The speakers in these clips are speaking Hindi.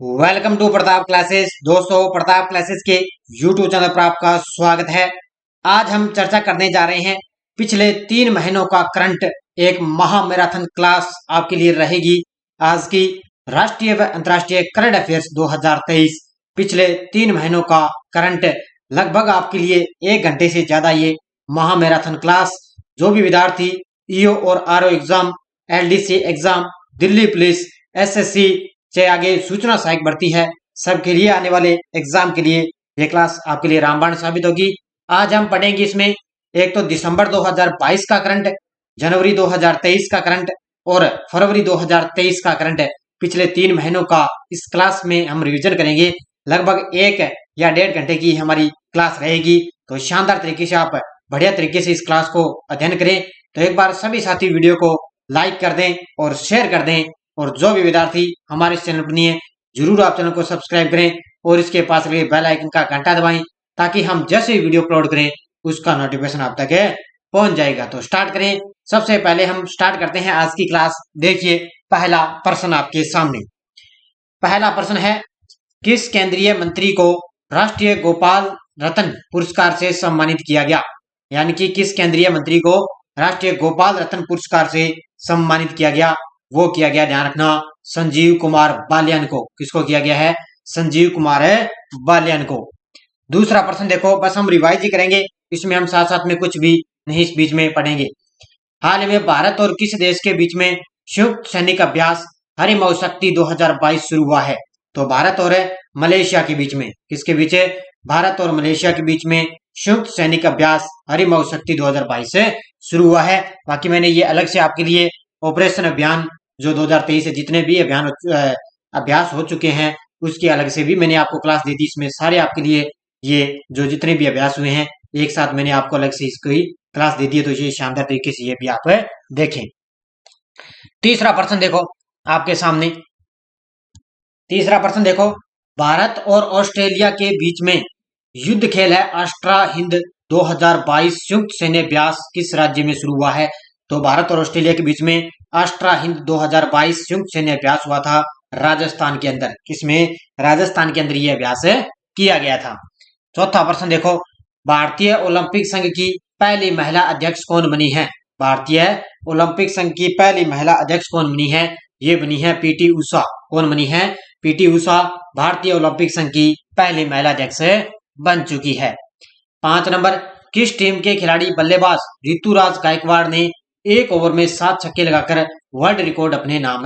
Welcome to Pratap classes. दोस्तों, प्रताप क्लासेस के यूट्यूब चैनल पर आपका स्वागत है। आज हम चर्चा करने जा रहे हैं पिछले 3 महीनों का करंट। एक महा मैराथन क्लास आपके लिए रहेगी आज की राष्ट्रीय व अंतर्राष्ट्रीय करंट अफेयर्स 2023। पिछले 3 महीनों का करंट लगभग आपके लिए 1 घंटे से ज्यादा ये महा मैराथन क्लास। जो भी विद्यार्थी ईओ और RO exam, LDC exam, Delhi police, SSC से आगे सूचना सहायक भर्ती है, सबके लिए आने वाले एग्जाम के लिए ये क्लास आपके लिए रामबाण साबित होगी। आज हम पढ़ेंगे इसमें एक तो दिसंबर 2022 का करंट, जनवरी 2023 का करंट और फरवरी 2023 का करंट। पिछले 3 महीनों का इस क्लास में हम रिवीजन करेंगे। लगभग 1 या 1.5 घंटे की हमारी क्लास रहेगी। तो शानदार तरीके से आप बढ़िया तरीके से इस क्लास को अध्ययन करें। तो एक बार सभी साथी वीडियो को लाइक कर दें और शेयर कर दें, और जो भी विद्यार्थी हमारे इस चैनल पर नहीं है जरूर आप चैनल को सब्सक्राइब करें और इसके पास लगे बेल आइकन का घंटा दबाएं, ताकि हम जैसे ही वीडियो अपलोड करें उसका नोटिफिकेशन आप तक पहुंच जाएगा। तो स्टार्ट करें। सबसे पहले हम स्टार्ट करते हैं आज की क्लास। देखिए, पहला प्रश्न आपके सामने। पहला प्रश्न है, किस केंद्रीय मंत्री को राष्ट्रीय गोपाल रत्न पुरस्कार से सम्मानित किया गया? यानी कि किस केंद्रीय मंत्री को राष्ट्रीय गोपाल रत्न पुरस्कार से सम्मानित किया गया? वो किया गया, ध्यान रखना, संजीव कुमार बालियान को। किसको किया गया है? संजीव कुमार बालियान को। दूसरा प्रश्न देखो, बस हम रिवाइज ही करेंगे, इसमें हम साथ साथ में कुछ भी नहीं इस बीच में पढ़ेंगे। हाल में भारत और किस देश के बीच में संयुक्त सैनिक अभ्यास हरिमऊ शक्ति 2022 शुरू हुआ है? तो भारत और मलेशिया के बीच में। किसके बीच? भारत और मलेशिया के बीच में संयुक्त सैनिक अभ्यास हरिमऊ शक्ति 2022 से शुरू हुआ है। बाकी मैंने ये अलग से आपके लिए ऑपरेशन अभियान जो 2023 से जितने भी अभ्यास हो चुके हैं उसके अलग से भी मैंने आपको क्लास दी थी। इसमें सारे आपके लिए ये जो जितने भी अभ्यास हुए हैं एक साथ मैंने आपको अलग से इसको ही क्लास दे दी है। तो ये शानदार तरीके से ये भी आप देखें। तीसरा प्रश्न देखो आपके सामने। तीसरा प्रश्न देखो, भारत और ऑस्ट्रेलिया के बीच में युद्ध खेल है अष्ट्रा हिंद 2022 संयुक्त सैन्य अभ्यास किस राज्य में शुरू हुआ है? तो भारत और ऑस्ट्रेलिया के बीच में अष्ट्रा हिंद 2022 संयुक्त सैन्य अभ्यास हुआ था राजस्थान के अंदर। किसमें? राजस्थान के अंदर यह अभ्यास किया गया था। चौथा प्रश्न देखो, भारतीय ओलंपिक संघ की पहली महिला अध्यक्ष कौन बनी है? भारतीय ओलंपिक संघ की पहली महिला अध्यक्ष कौन बनी है? ये बनी है पीटी उषा। कौन बनी है? पीटी उषा भारतीय ओलंपिक संघ की पहली महिला अध्यक्ष बन चुकी है। 5 नंबर, किस टीम के खिलाड़ी बल्लेबाज ऋतुराज गायकवाड़ ने 1 ओवर में 7 छक्के लगाकर वर्ल्ड रिकॉर्ड अपने नाम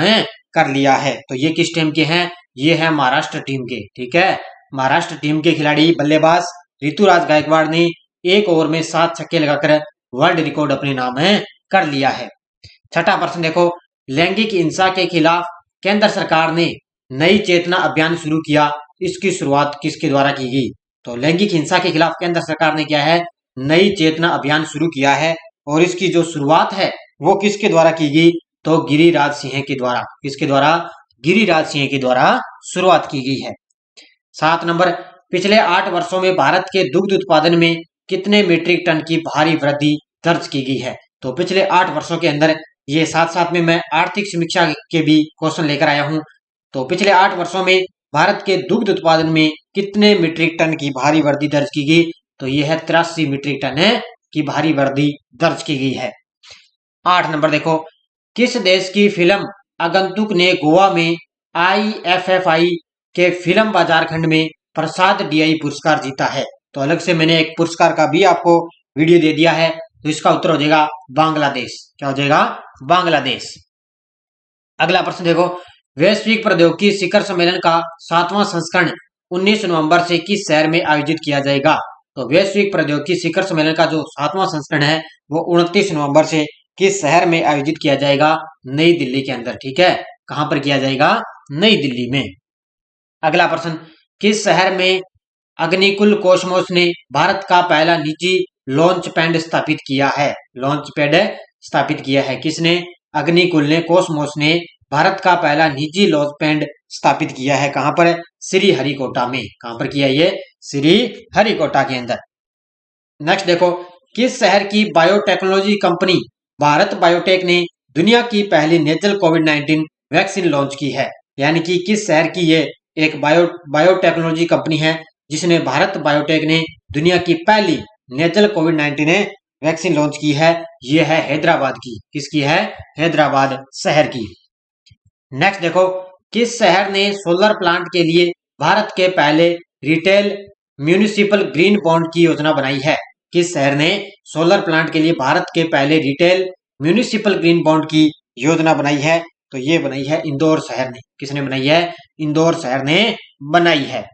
कर लिया है? तो ये किस टीम के हैं? ये है महाराष्ट्र टीम के। ठीक है, महाराष्ट्र टीम के खिलाड़ी बल्लेबाज ऋतुराज गायकवाड़ ने 1 ओवर में 7 छक्के लगाकर वर्ल्ड रिकॉर्ड अपने नाम कर लिया है। छठा प्रश्न देखो, लैंगिक हिंसा के खिलाफ केंद्र सरकार ने नई चेतना अभियान शुरू किया, इसकी शुरुआत किसके द्वारा की गई? तो लैंगिक हिंसा के खिलाफ केंद्र सरकार ने क्या है? नई चेतना अभियान शुरू किया है, और इसकी जो शुरुआत है वो किसके द्वारा की गई? तो गिरिराज सिंह के द्वारा। किसके द्वारा? गिरिराज सिंह के द्वारा शुरुआत की गई है। 7 नंबर, पिछले 8 वर्षों में भारत के दुग्ध उत्पादन में कितने मीट्रिक टन की भारी वृद्धि दर्ज की गई है? तो पिछले 8 वर्षों के अंदर, ये साथ साथ में मैं आर्थिक समीक्षा के भी क्वेश्चन लेकर आया हूं। तो पिछले 8 वर्षों में भारत के दुग्ध उत्पादन में कितने मीट्रिक टन की भारी वृद्धि दर्ज की गई? तो यह है 83 मीट्रिक टन की भारी वृद्धि दर्ज की गई है। 8 नंबर देखो, किस देश की फिल्म आगंतुक ने गोवा में IFFI के फिल्म बाजार खंड में प्रसाद DI पुरस्कार जीता है? तो अलग से मैंने एक पुरस्कार का भी आपको वीडियो दे दिया है। तो इसका उत्तर हो जाएगा बांग्लादेश। क्या हो जाएगा? बांग्लादेश। अगला प्रश्न देखो, वैश्विक प्रौद्योगिकी शिखर सम्मेलन का 7वां संस्करण 19 नवंबर से किस शहर में आयोजित किया जाएगा? तो वैश्विक प्रौद्योगिकी शिखर सम्मेलन का जो 7वां संस्करण है वो 29 नवंबर से किस शहर में आयोजित किया जाएगा? नई दिल्ली के अंदर। ठीक है, कहां पर किया जाएगा? नई दिल्ली में। अगला प्रश्न, किस शहर में अग्निकुल कॉस्मोस ने भारत का पहला निजी लॉन्च पैड स्थापित किया है? लॉन्च पैड स्थापित किया है किसने? अग्निकुल ने, कॉस्मोस ने भारत का पहला निजी लॉन्च पैड स्थापित किया है। कहां पर? श्री हरिकोटा में। कहां पर किया? ये श्री हरिकोटा के अंदर। नेक्स्ट देखो, किस शहर की बायोटेक्नोलॉजी कंपनी भारत बायोटेक ने दुनिया की पहली नेजल कोविड-19 वैक्सीन लॉन्च की है? यानी कि किस शहर की ये एक बायोटेक्नोलॉजी कंपनी है जिसने भारत बायोटेक ने दुनिया की पहली नेजल कोविड-19 वैक्सीन लॉन्च की है। ये है हैदराबाद की। किसकी है? हैदराबाद शहर की। नेक्स्ट देखो, किस शहर ने सोलर प्लांट के लिए भारत के पहले रिटेल म्यूनिसिपल ग्रीन बॉन्ड की योजना बनाई है? किस शहर ने सोलर प्लांट के लिए भारत के पहले रिटेल म्यूनिसिपल ग्रीन बॉन्ड की योजना बनाई है? तो ये बनाई है इंदौर शहर ने। किसने बनाई है? इंदौर शहर ने बनाई है।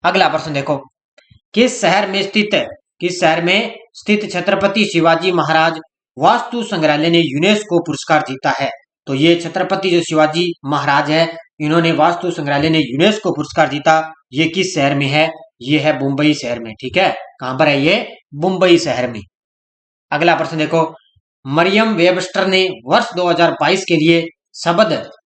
अगला प्रश्न देखो, किस शहर में स्थित छत्रपति शिवाजी महाराज वास्तु संग्रहालय ने यूनेस्को पुरस्कार जीता है? तो ये छत्रपति जो शिवाजी महाराज है, इन्होंने वास्तु संग्रहालय ने यूनेस्को पुरस्कार जीता। ये किस शहर में है? ये है मुंबई शहर में। ठीक है, कहां पर है ये? मुंबई शहर में। अगला प्रश्न देखो, मरियम वेबस्टर ने वर्ष 2022 के लिए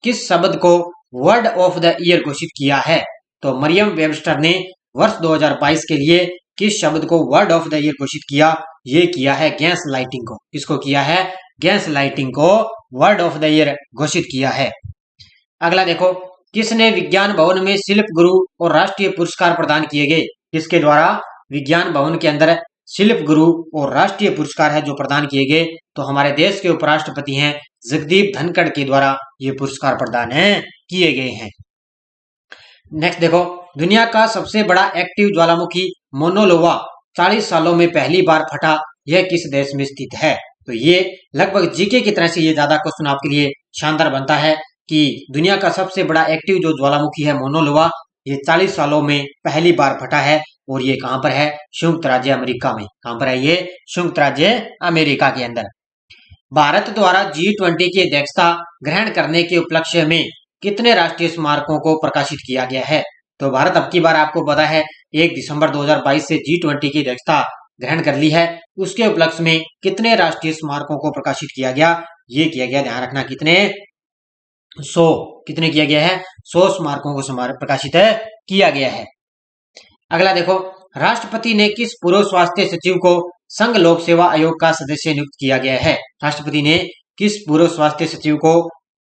किस शब्द को वर्ड ऑफ द ईयर घोषित किया है? तो मरियम वेबस्टर ने वर्ष 2022 के लिए किस शब्द को वर्ड ऑफ द ईयर घोषित किया? ये किया है गैस लाइटिंग को। किसको किया है? गैस लाइटिंग को वर्ड ऑफ द ईयर घोषित किया है। अगला देखो, किसने विज्ञान भवन में शिल्प गुरु और राष्ट्रीय पुरस्कार प्रदान किए गए? किसके द्वारा विज्ञान भवन के अंदर शिल्प गुरु और राष्ट्रीय पुरस्कार है जो प्रदान किए गए? तो हमारे देश के उपराष्ट्रपति हैं जगदीप धनखड़ के द्वारा ये पुरस्कार प्रदान किए गए हैं। नेक्स्ट देखो, दुनिया का सबसे बड़ा एक्टिव ज्वालामुखी मोनोलोवा 40 सालों में पहली बार फटा, यह किस देश में स्थित है? तो ये लगभग जीके की तरह से ये ज्यादा क्वेश्चन आपके लिए शानदार बनता है कि दुनिया का सबसे बड़ा एक्टिव जो ज्वालामुखी है मोनोलोवा, ये 40 सालों में पहली बार फटा है और ये कहां पर है? संयुक्त राज्य अमेरिका में। कहां पर है ये? संयुक्त राज्य अमेरिका के अंदर। भारत द्वारा G20 की अध्यक्षता ग्रहण करने के उपलक्ष्य में कितने राष्ट्रीय स्मारकों को प्रकाशित किया गया है? तो भारत अब की बार आपको पता है 1 दिसंबर 2022 से G20 की अध्यक्षता ग्रहण कर ली है। उसके उपलक्ष्य में कितने राष्ट्रीय स्मारकों को प्रकाशित किया गया? ये किया गया, ध्यान रखना, कितने? 100। कितने किया गया है? 100 स्मारकों को प्रकाशित किया गया है। अगला देखो, राष्ट्रपति ने किस पूर्व स्वास्थ्य सचिव को संघ लोक सेवा आयोग का सदस्य नियुक्त किया गया है? राष्ट्रपति ने किस पूर्व स्वास्थ्य सचिव को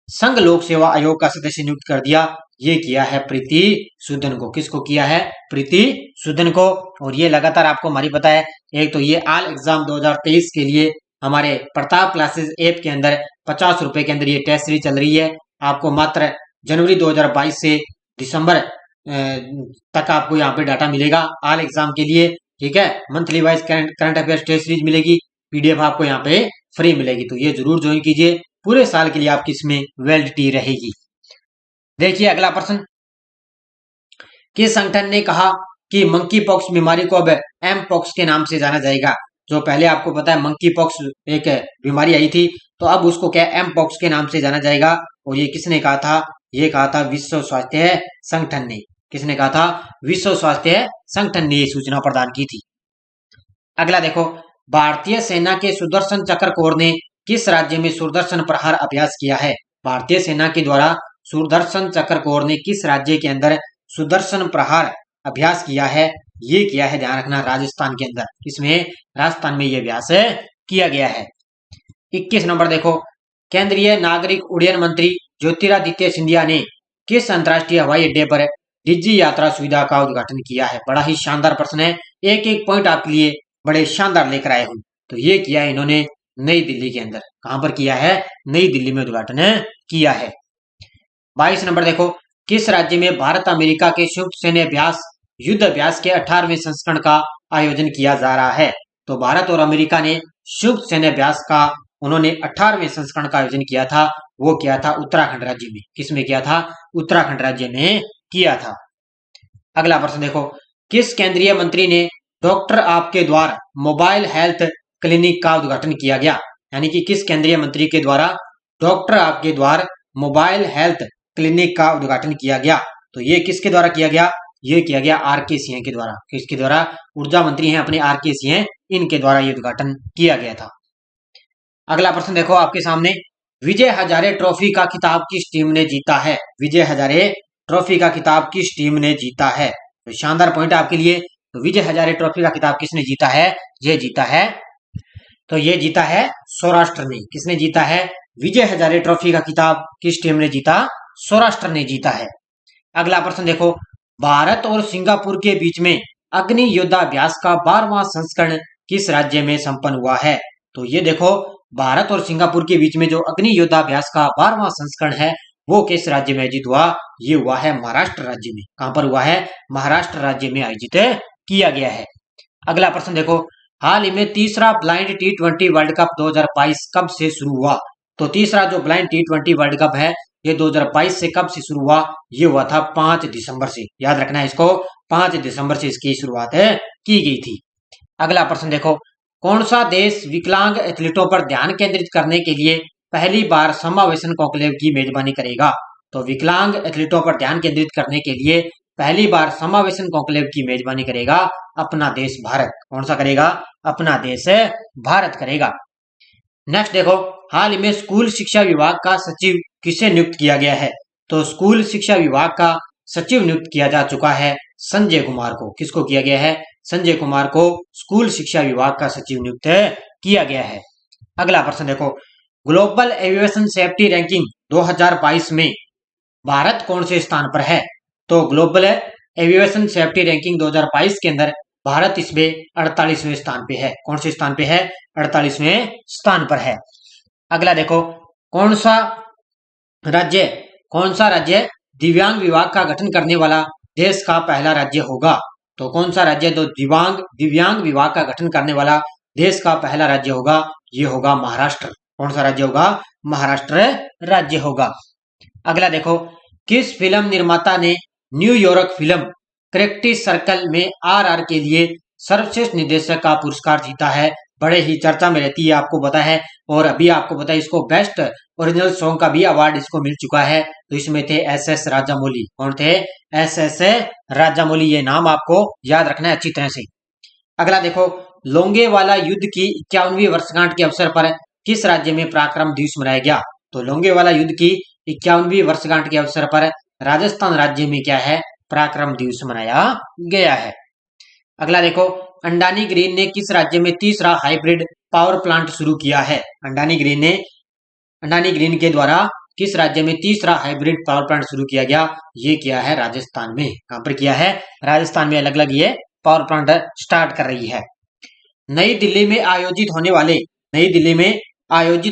संघ लोक सेवा आयोग का सदस्य नियुक्त कर दिया? ये किया है प्रीति सूदन को। किसको किया है? प्रीति सूदन को। और ये लगातार आपको हमारी पता है, एक तो ये ऑल एग्जाम 2023 के लिए हमारे प्रताप क्लासेस ऐप के अंदर 50 रुपए के अंदर ये टेस्ट सीरीज चल रही है। आपको मात्र जनवरी 2022 से दिसंबर तक आपको यहाँ पे डाटा मिलेगा ऑल एग्जाम के लिए। ठीक है, monthly wise current affairs test series मिलेगी, पीडीएफ आपको यहाँ पे फ्री मिलेगी। तो ये जरूर ज्वाइन कीजिए, पूरे साल के लिए आपकी इसमें वैलिडिटी रहेगी। देखिए अगला प्रश्न, किस संगठन ने कहा कि मंकी पॉक्स बीमारी को अब एम पॉक्स के नाम से जाना जाएगा? जो पहले आपको पता है मंकी पॉक्स एक बीमारी आई थी, तो अब उसको क्या एम पॉक्स के नाम से जाना जाएगा। और ये किसने कहा था? ये कहा था विश्व स्वास्थ्य संगठन ने। किसने कहा था? विश्व स्वास्थ्य संगठन ने ये सूचना प्रदान की थी। अगला देखो, भारतीय सेना के सुदर्शन चक्र कोर ने किस राज्य में सुदर्शन प्रहार अभ्यास किया है? भारतीय सेना के द्वारा सुदर्शन चक्र कोर ने किस राज्य के अंदर सुदर्शन प्रहार अभ्यास किया है? ये किया है, ध्यान रखना, राजस्थान के अंदर। इसमें राजस्थान में ये अभ्यास किया गया है। 21 नंबर देखो, केंद्रीय नागरिक उड्डयन मंत्री ज्योतिरादित्य सिंधिया ने किस अंतर्राष्ट्रीय हवाई अड्डे पर डिजी यात्रा सुविधा का उद्घाटन किया है? बड़ा ही शानदार प्रश्न है, एक एक पॉइंट आपके लिए बड़े शानदार लेकर आए हूं। तो ये किया है इन्होंने नई दिल्ली के अंदर। कहां पर किया है? नई दिल्ली में उद्घाटन किया है। 22 नंबर देखो, किस राज्य में भारत अमेरिका के संयुक्त सैन्य अभ्यास युद्ध अभ्यास के 18वें संस्करण का आयोजन किया जा रहा है? तो भारत और अमेरिका ने संयुक्त सैन्य अभ्यास का उन्होंने 18वें संस्करण का आयोजन किया था। वो किया था उत्तराखंड राज्य में। किसमें किया था? उत्तराखंड राज्य में किया था। अगला प्रश्न देखो, किस केंद्रीय मंत्री ने डॉक्टर आपके द्वार मोबाइल हेल्थ क्लिनिक का उद्घाटन किया गया? यानी कि किस केंद्रीय मंत्री के द्वारा डॉक्टर आपके द्वार मोबाइल हेल्थ क्लिनिक का उद्घाटन किया गया? तो ये किसके द्वारा किया गया? ये किया गया आर.के. सिंह के द्वारा। किसके द्वारा? ऊर्जा मंत्री हैं अपने आर.के. सिंह, इनके द्वारा ये उद्घाटन किया गया था। अगला प्रश्न देखो आपके सामने, विजय हजारे ट्रॉफी का खिताब किस टीम ने जीता है? विजय हजारे ट्रॉफी का खिताब किस टीम ने जीता है? तो शानदार पॉइंट आपके लिए। तो विजय हजारे ट्रॉफी का खिताब किसने जीता है? ये जीता है, तो ये जीता है सौराष्ट्र ने। किसने जीता है? विजय हजारे ट्रॉफी का खिताब किस टीम ने जीता? सौराष्ट्र ने जीता है। अगला प्रश्न देखो, भारत और सिंगापुर के बीच में अग्नि युद्धाभ्यास का 12वां संस्करण किस राज्य में संपन्न हुआ है? तो ये देखो, भारत और सिंगापुर के बीच में जो अग्नि युद्धाभ्यास का 12वां संस्करण है वो किस राज्य में आयोजित हुआ? ये हुआ है महाराष्ट्र राज्य में। कहां पर हुआ है? महाराष्ट्र राज्य में आयोजित किया गया है। अगला प्रश्न देखो, हाल ही में तीसरा ब्लाइंड T20 वर्ल्ड कप 2022 कब से शुरू हुआ? तो तीसरा जो ब्लाइंड T20 वर्ल्ड कप है ये 2022 से कब से शुरू हुआ? ये हुआ था 5 दिसंबर से। याद रखना है इसको, 5 दिसंबर से इसकी शुरुआत की गई थी। अगला प्रश्न देखो, कौन सा देश विकलांग एथलीटों पर ध्यान केंद्रित करने के लिए पहली बार समावेशन कॉन्क्लेव की मेजबानी करेगा? तो विकलांग एथलीटों पर ध्यान केंद्रित करने के लिए पहली बार समावेशन कॉन्क्लेव की मेजबानी करेगा अपना देश भारत। कौन सा करेगा? अपना देश भारत करेगा। नेक्स्ट देखो, हाल ही में स्कूल शिक्षा विभाग का सचिव किसे नियुक्त किया गया है? तो स्कूल शिक्षा विभाग का सचिव नियुक्त किया जा चुका है संजय कुमार को। किसको किया गया है? संजय कुमार को स्कूल शिक्षा विभाग का सचिव नियुक्त किया गया है। अगला प्रश्न देखो, ग्लोबल एविएशन सेफ्टी रैंकिंग 2022 में भारत कौन से स्थान पर है? तो ग्लोबल एविएशन सेफ्टी रैंकिंग 2022 के अंदर भारत इसमें 48वें स्थान पे है। कौन से स्थान पे है? 48वें स्थान पर है। अगला देखो, कौन सा राज्य दिव्यांग विभाग का गठन करने वाला देश का पहला राज्य होगा? तो कौन सा राज्य तो दिव्यांग विभाग का गठन करने वाला देश का पहला राज्य होगा? ये होगा महाराष्ट्र। कौन सा राज्य होगा? महाराष्ट्र राज्य होगा। अगला देखो, किस फिल्म निर्माता ने न्यूयॉर्क फिल्म क्रिटिक्स सर्कल में आरआर के लिए सर्वश्रेष्ठ निर्देशक का पुरस्कार जीता है? बड़े ही चर्चा में रहती है, आपको पता है। और अभी आपको पता है इसको बेस्ट ओरिजिनल सॉन्ग का भी अवार्ड इसको मिल चुका है। तो इसमें थे एस राजामौली। कौन थे? एस राजामौली। ये नाम आपको याद रखना है अच्छी तरह से। अगला देखो, लोंगेवाला युद्ध की 51वीं वर्षगांठ के अवसर पर किस राज्य में पराक्रम दिवस मनाया गया? तो लोंगेवाला युद्ध की 51वीं वर्षगांठ के अवसर पर राजस्थान राज्य में क्या है? पराक्रम दिवस मनाया गया है। अगला देखो, अंडानी ग्रीन ने किस राज्य में तीसरा हाइब्रिड पावर प्लांट शुरू किया है? अंडानी ग्रीन के द्वारा किस राज्य में तीसरा हाइब्रिड पावर प्लांट शुरू किया गया? ये किया है राजस्थान में। कहां पर किया है? राजस्थान में अलग अलग ये पावर प्लांट स्टार्ट कर रही है। नई दिल्ली में आयोजित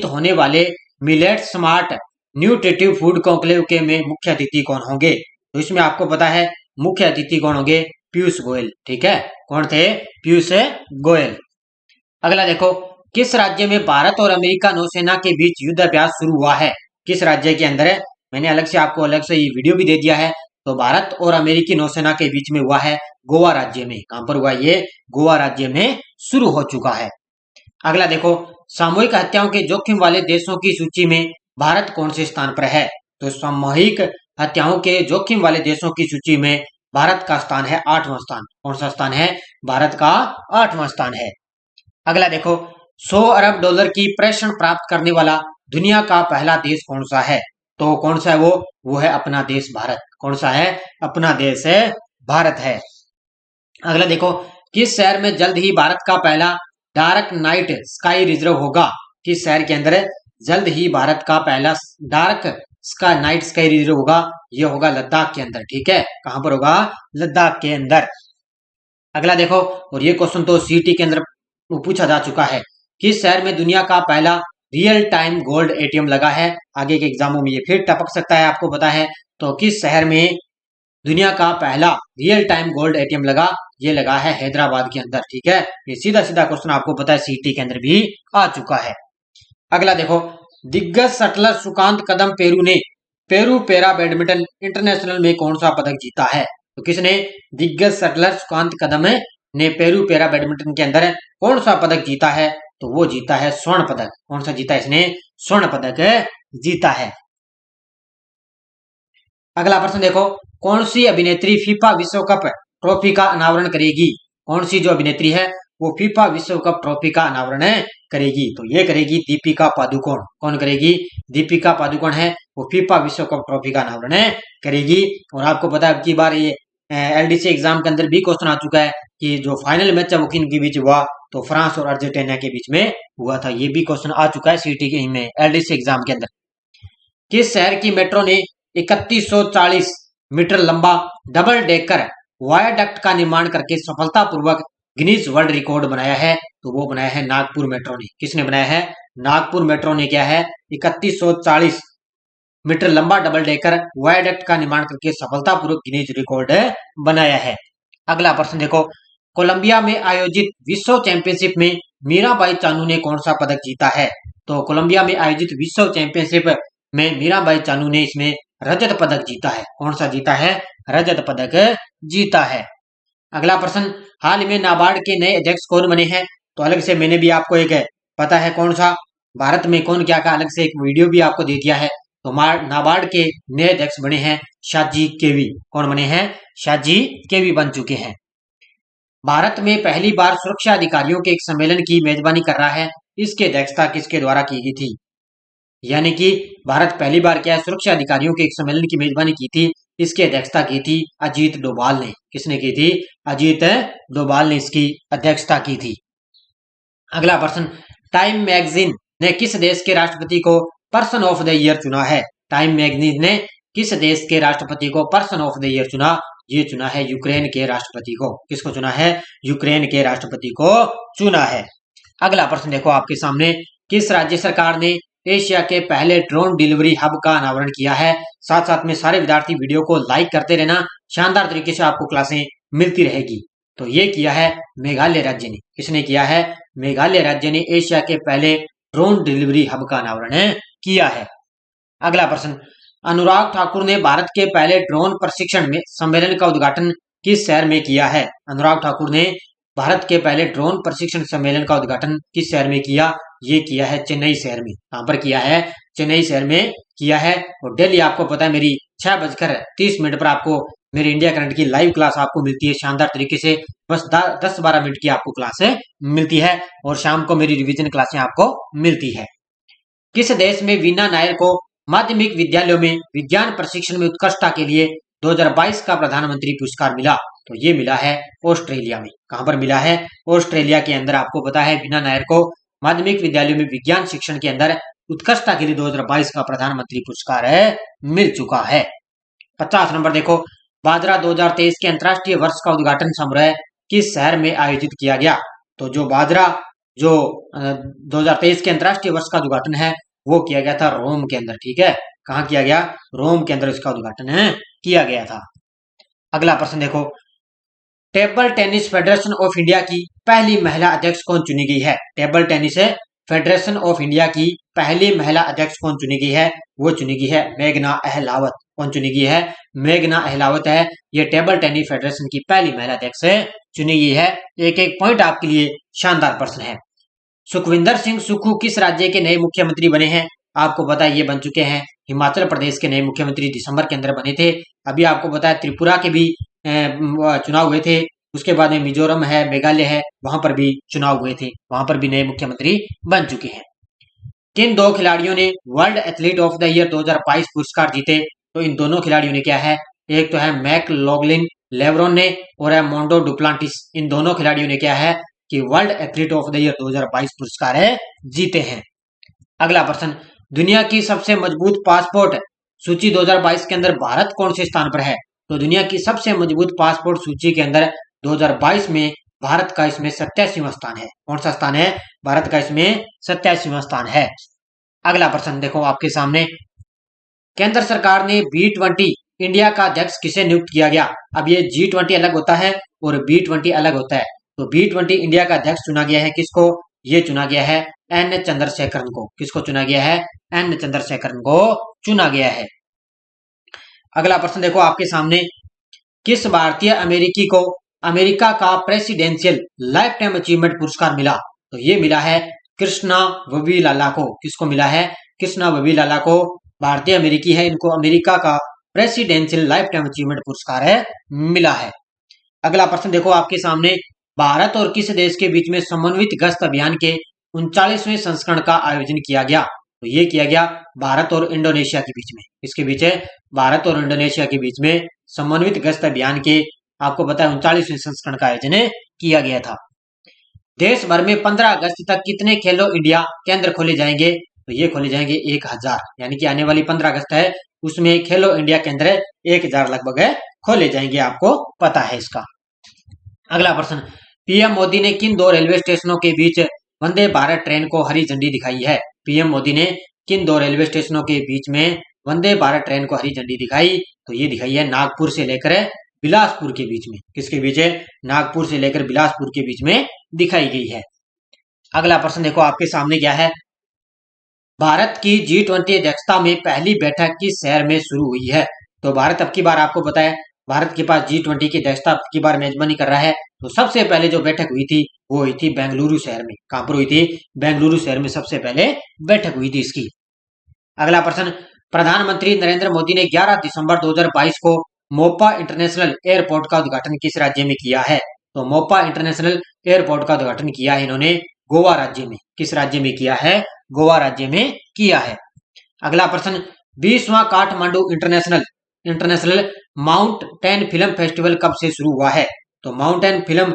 होने वाले millet smart nutritive food conclave के में मुख्य अतिथि कौन होंगे? तो इसमें आपको पता है मुख्य अतिथि कौन होंगे? पीयूष गोयल। ठीक है, कौन थे? पीयूष गोयल। अगला देखो, किस राज्य में भारत और अमेरिका नौसेना के बीच युद्ध अभ्यास शुरू हुआ है? किस राज्य के अंदर है? मैंने आपको अलग से ये वीडियो भी दे दिया है। तो भारत और अमेरिकी नौसेना के बीच में हुआ है गोवा राज्य में। कहां पर हुआ? ये गोवा राज्य में शुरू हो चुका है। अगला देखो, सामूहिक हत्याओं के जोखिम वाले देशों की सूची में भारत कौन से स्थान पर है? तो सामूहिक हत्याओं के जोखिम वाले देशों की सूची में भारत का स्थान है 8वां स्थान। कौन सा स्थान है? भारत का 8वां स्थान है। अगला देखो, 100 अरब डॉलर की प्रेषण प्राप्त करने वाला दुनिया का पहला देश कौन सा है? तो कौन सा है वो है अपना देश भारत। कौन सा है? अपना देश है भारत है। अगला देखो, किस शहर में जल्द ही भारत का पहला डार्क नाइट स्काई रिजर्व होगा? किस शहर के अंदर जल्द ही भारत का पहला डार्क नाइट स्काई रिजर्व होगा? ये होगा लद्दाख के अंदर। ठीक है, कहां पर होगा? लद्दाख के अंदर। अगला देखो, और ये क्वेश्चन तो सीटी के अंदर पूछा जा चुका है, किस शहर में दुनिया का पहला रियल टाइम गोल्ड एटीएम लगा है? आगे के एग्जामों में ये फिर टपक सकता है, आपको पता है। तो किस शहर में दुनिया का पहला रियल टाइम गोल्ड एटीएम लगा? ये लगा है हैदराबाद के अंदर। ठीक है, ये सीधा क्वेश्चन आपको पता है सीटी के अंदर भी आ चुका है। अगला देखो, दिग्गज शटलर सुकांत कदम पेरू ने पेरू पैरा बैडमिंटन इंटरनेशनल में कौन सा पदक जीता है? तो किसने? दिग्गज शटलर सुकांत कदम ने पेरू पैरा बैडमिंटन के अंदर कौन सा पदक जीता है? तो वो जीता है स्वर्ण पदक। कौन सा जीता है इसने? स्वर्ण पदक जीता है। अगला प्रश्न देखो, कौन सी अभिनेत्री फीफा विश्व कप ट्रॉफी का अनावरण करेगी? कौन सी जो अभिनेत्री है वो फीफा विश्व कप ट्रॉफी का अनावरण करेगी? तो ये करेगी दीपिका पादुकोण। कौन करेगी? दीपिका पादुकोण है वो फीफा विश्व कप ट्रॉफी का अनावरण करेगी। और आपको पता है अब की बार ये एलडीसी एग्जाम के अंदर भी क्वेश्चन आ चुका है कि जो फाइनल मैच है वो किन के बीच हुआ? तो फ्रांस और अर्जेंटीना के बीच में हुआ था। ये भी क्वेश्चन आ चुका है सीटी में एलडीसी एग्जाम के अंदर। किस शहर की मेट्रो ने 3140 मीटर लंबा डबल डेकर वायाडक्ट का निर्माण करके सफलतापूर्वक गिनीज वर्ल्ड रिकॉर्ड बनाया है, तो वो बनाया है नागपुर मेट्रो ने। किसने बनाया है? नागपुर मेट्रो ने क्या है 3140 मीटर लंबा डबल डेकर वायाडक्ट का निर्माण करके सफलतापूर्वक गिनीज रिकॉर्ड बनाया है। अगला प्रश्न देखो, कोलंबिया में आयोजित विश्व चैंपियनशिप में मीराबाई चानू ने कौन सा पदक जीता है? तो कोलंबिया में आयोजित विश्व चैंपियनशिप में मीराबाई चानू ने इसमें रजत पदक जीता है। कौन सा जीता है? रजत पदक जीता है। अगला प्रश्न, हाल में नाबार्ड के नए अध्यक्ष कौन बने हैं? तो अलग से मैंने भी आपको एक पता है कौन सा, भारत में कौन क्या का अलग से एक वीडियो भी आपको दे दिया है। तो नाबार्ड के नए अध्यक्ष बने हैं शाजी केवी। कौन बने हैं? शाजी केवी बन चुके हैं। भारत में पहली बार सुरक्षा अधिकारियों के एक सम्मेलन की मेजबानी कर रहा है, इसकी अध्यक्षता किसके द्वारा की गई थी? यानी कि भारत पहली बार क्या है सुरक्षा अधिकारियों के एक सम्मेलन की मेजबानी की थी, इसकी अध्यक्षता की थी अजीत डोभाल ने। किसने की थी? अजीत डोभाल ने इसकी अध्यक्षता की थी। अगला प्रश्न, टाइम मैगजीन ने किस देश के राष्ट्रपति को पर्सन ऑफ द ईयर चुना है? टाइम मैगजीन ने किस देश के राष्ट्रपति को पर्सन ऑफ द ईयर चुना? ये चुना है यूक्रेन के राष्ट्रपति को। किसको चुना है? यूक्रेन के राष्ट्रपति को चुना है। अगला प्रश्न देखो आपके सामने, किस राज्य सरकार ने एशिया के पहले ड्रोन डिलीवरी हब का अनावरण किया है? साथ साथ में सारे विद्यार्थी वीडियो को लाइक करते रहना, शानदार तरीके से आपको क्लासें मिलती रहेगी। तो ये किया है मेघालय राज्य ने। किसने किया है? मेघालय राज्य ने एशिया के पहले ड्रोन डिलीवरी हब का अनावरण किया है। अगला प्रश्न, अनुराग ठाकुर ने भारत के पहले ड्रोन प्रशिक्षण में सम्मेलन का उद्घाटन किस शहर में किया है? अनुराग ठाकुर ने भारत के पहले ड्रोन प्रशिक्षण सम्मेलन का उद्घाटन किस शहर में किया? ये किया है चेन्नई शहर में। कहां पर किया है? चेन्नई शहर में किया है। और डेली आपको पता है मेरी 6:30 पर आपको मेरी इंडिया करंट की लाइव क्लास आपको मिलती है शानदार तरीके से। बस 10-12 मिनट की आपको क्लास मिलती है और शाम को मेरी रिवीजन क्लासें आपको मिलती है। किस देश में वीना नायर को माध्यमिक विद्यालयों में विज्ञान प्रशिक्षण में उत्कृष्टता के लिए 2022 का प्रधानमंत्री पुरस्कार मिला? तो ये मिला है ऑस्ट्रेलिया में। कहां पर मिला है? ऑस्ट्रेलिया के अंदर। आपको पता है वीना नायर को माध्यमिक विद्यालयों में विज्ञान शिक्षण के अंदर उत्कृष्टता के लिए 2022 का प्रधानमंत्री पुरस्कार मिल चुका है। 50 नंबर देखो, बाजरा 2023 के अंतर्राष्ट्रीय वर्ष का उद्घाटन समारोह किस शहर में आयोजित किया गया? तो जो बाजरा 2023 के अंतर्राष्ट्रीय वर्ष का उद्घाटन है वो किया गया था रोम के अंदर। ठीक है, कहाँ किया गया? रोम के अंदर इसका उद्घाटन किया गया था। अगला प्रश्न देखो, table tennis federation of India की पहली महिला अध्यक्ष कौन चुनी गई है? Table tennis federation of India की पहली महिला अध्यक्ष कौन चुनी गई है? वो चुनी गई है मेघना अहलावत। कौन चुनी गई है? मेघना अहलावत है ये टेबल टेनिस फेडरेशन की पहली महिला अध्यक्ष चुनी गई है। एक एक पॉइंट आपके लिए शानदार प्रश्न है। सुखविंदर सिंह सुक्खू किस राज्य के नए मुख्यमंत्री बने हैं? आपको पता है ये बन चुके हैं हिमाचल प्रदेश के नए मुख्यमंत्री, दिसंबर के अंदर बने थे। अभी आपको पता है त्रिपुरा के भी चुनाव हुए थे। उसके बाद में मिजोरम है, मेघालय है, वहां पर भी चुनाव हुए थे, वहां पर भी नए मुख्यमंत्री बन चुके हैं। किन दो खिलाड़ियों ने world athlete of the year 2022 पुरस्कार जीते? तो इन दोनों खिलाड़ियों ने क्या है, एक तो है मैकलॉगलिन लेब्रॉन ने और है मोंडो डुप्लांटिस। इन दोनों खिलाड़ियों ने क्या है कि world athlete of the year 2022 पुरस्कार जीते हैं। अगला प्रश्न, दुनिया की सबसे मजबूत पासपोर्ट सूची 2022 के अंदर भारत कौन से स्थान पर है? तो दुनिया की सबसे मजबूत पासपोर्ट सूची के अंदर 2022 में भारत का इसमें 87वां स्थान है। कौन सा स्थान है? भारत का इसमें 87वां स्थान है। अगला प्रश्न देखो आपके सामने, केंद्र सरकार ने B20 इंडिया का अध्यक्ष किसे नियुक्त किया गया? अब ये G20 अलग होता है और B20 अलग होता है। तो B20 इंडिया का अध्यक्ष चुना गया है किसको? ये चुना गया है N चंद्रशेखरन को। किसको चुना गया है? N चंद्रशेखरन को चुना गया है। अगला प्रश्न देखो आपके सामने, किस भारतीय अमेरिकी को अमेरिका का प्रेसिडेंशियल लाइफ टाइम अचीवमेंट पुरस्कार मिला? तो ये मिला है कृष्णा ववीलाला को। किसको मिला है? कृष्णा ववीलाला को। भारतीय अमेरिकी है, इनको अमेरिका का प्रेसिडेंशियल लाइफ टाइम अचीवमेंट पुरस्कार मिला है। अगला प्रश्न देखो आपके सामने, भारत और किस देश के बीच में समन्वित गश्त अभियान के 39वें संस्करण का आयोजन किया गया? तो ये किया गया भारत और इंडोनेशिया के बीच में। इसके बीच है भारत और इंडोनेशिया के बीच में समन्वित गश्त अभियान के आपको पता है 39वें संस्करण का आयोजन किया गया था। देश भर में 15 अगस्त तक कितने खेलो इंडिया केंद्र खोले जाएंगे? तो ये खोले जाएंगे 1000, यानी कि आने वाली 15 अगस्त है उसमें खेलो इंडिया के अंदर 1000 लगभग खोले जाएंगे, आपको पता है इसका। अगला प्रश्न, पीएम मोदी ने किन 2 रेलवे स्टेशनों के बीच वंदे भारत ट्रेन को हरी झंडी दिखाई है? पीएम मोदी ने किन 2 रेलवे स्टेशनों के बीच में वंदे भारत ट्रेन को हरी झंडी दिखाई? तो ये दिखाई है नागपुर से लेकर बिलासपुर के बीच में। किसके बीच है? नागपुर से लेकर बिलासपुर के बीच में दिखाई गई है। अगला प्रश्न देखो आपके सामने क्या है, भारत की G20 अध्यक्षता में पहली बैठक किस शहर में शुरू हुई है? तो भारत अब की बार आपको पता है भारत के पास G20 की अध्यक्षता अब की बार मेजबानी कर रहा है। तो सबसे पहले जो बैठक हुई थी वो हुई थी बेंगलुरु शहर में। कहां पर हुई थी? बेंगलुरु शहर में सबसे पहले बैठक हुई थी इसकी। अगला प्रश्न, प्रधानमंत्री नरेंद्र मोदी ने 11 दिसंबर 2022 को मोपा इंटरनेशनल एयरपोर्ट का उद्घाटन किस राज्य में किया है? तो मोपा इंटरनेशनल एयरपोर्ट का उद्घाटन किया है इन्होंने गोवा राज्य में। किस राज्य में किया है? गोवा राज्य में किया है। अगला प्रश्न, 20वां Kathmandu international mountain film festival कब से शुरू हुआ है? तो माउंटेन फिल्म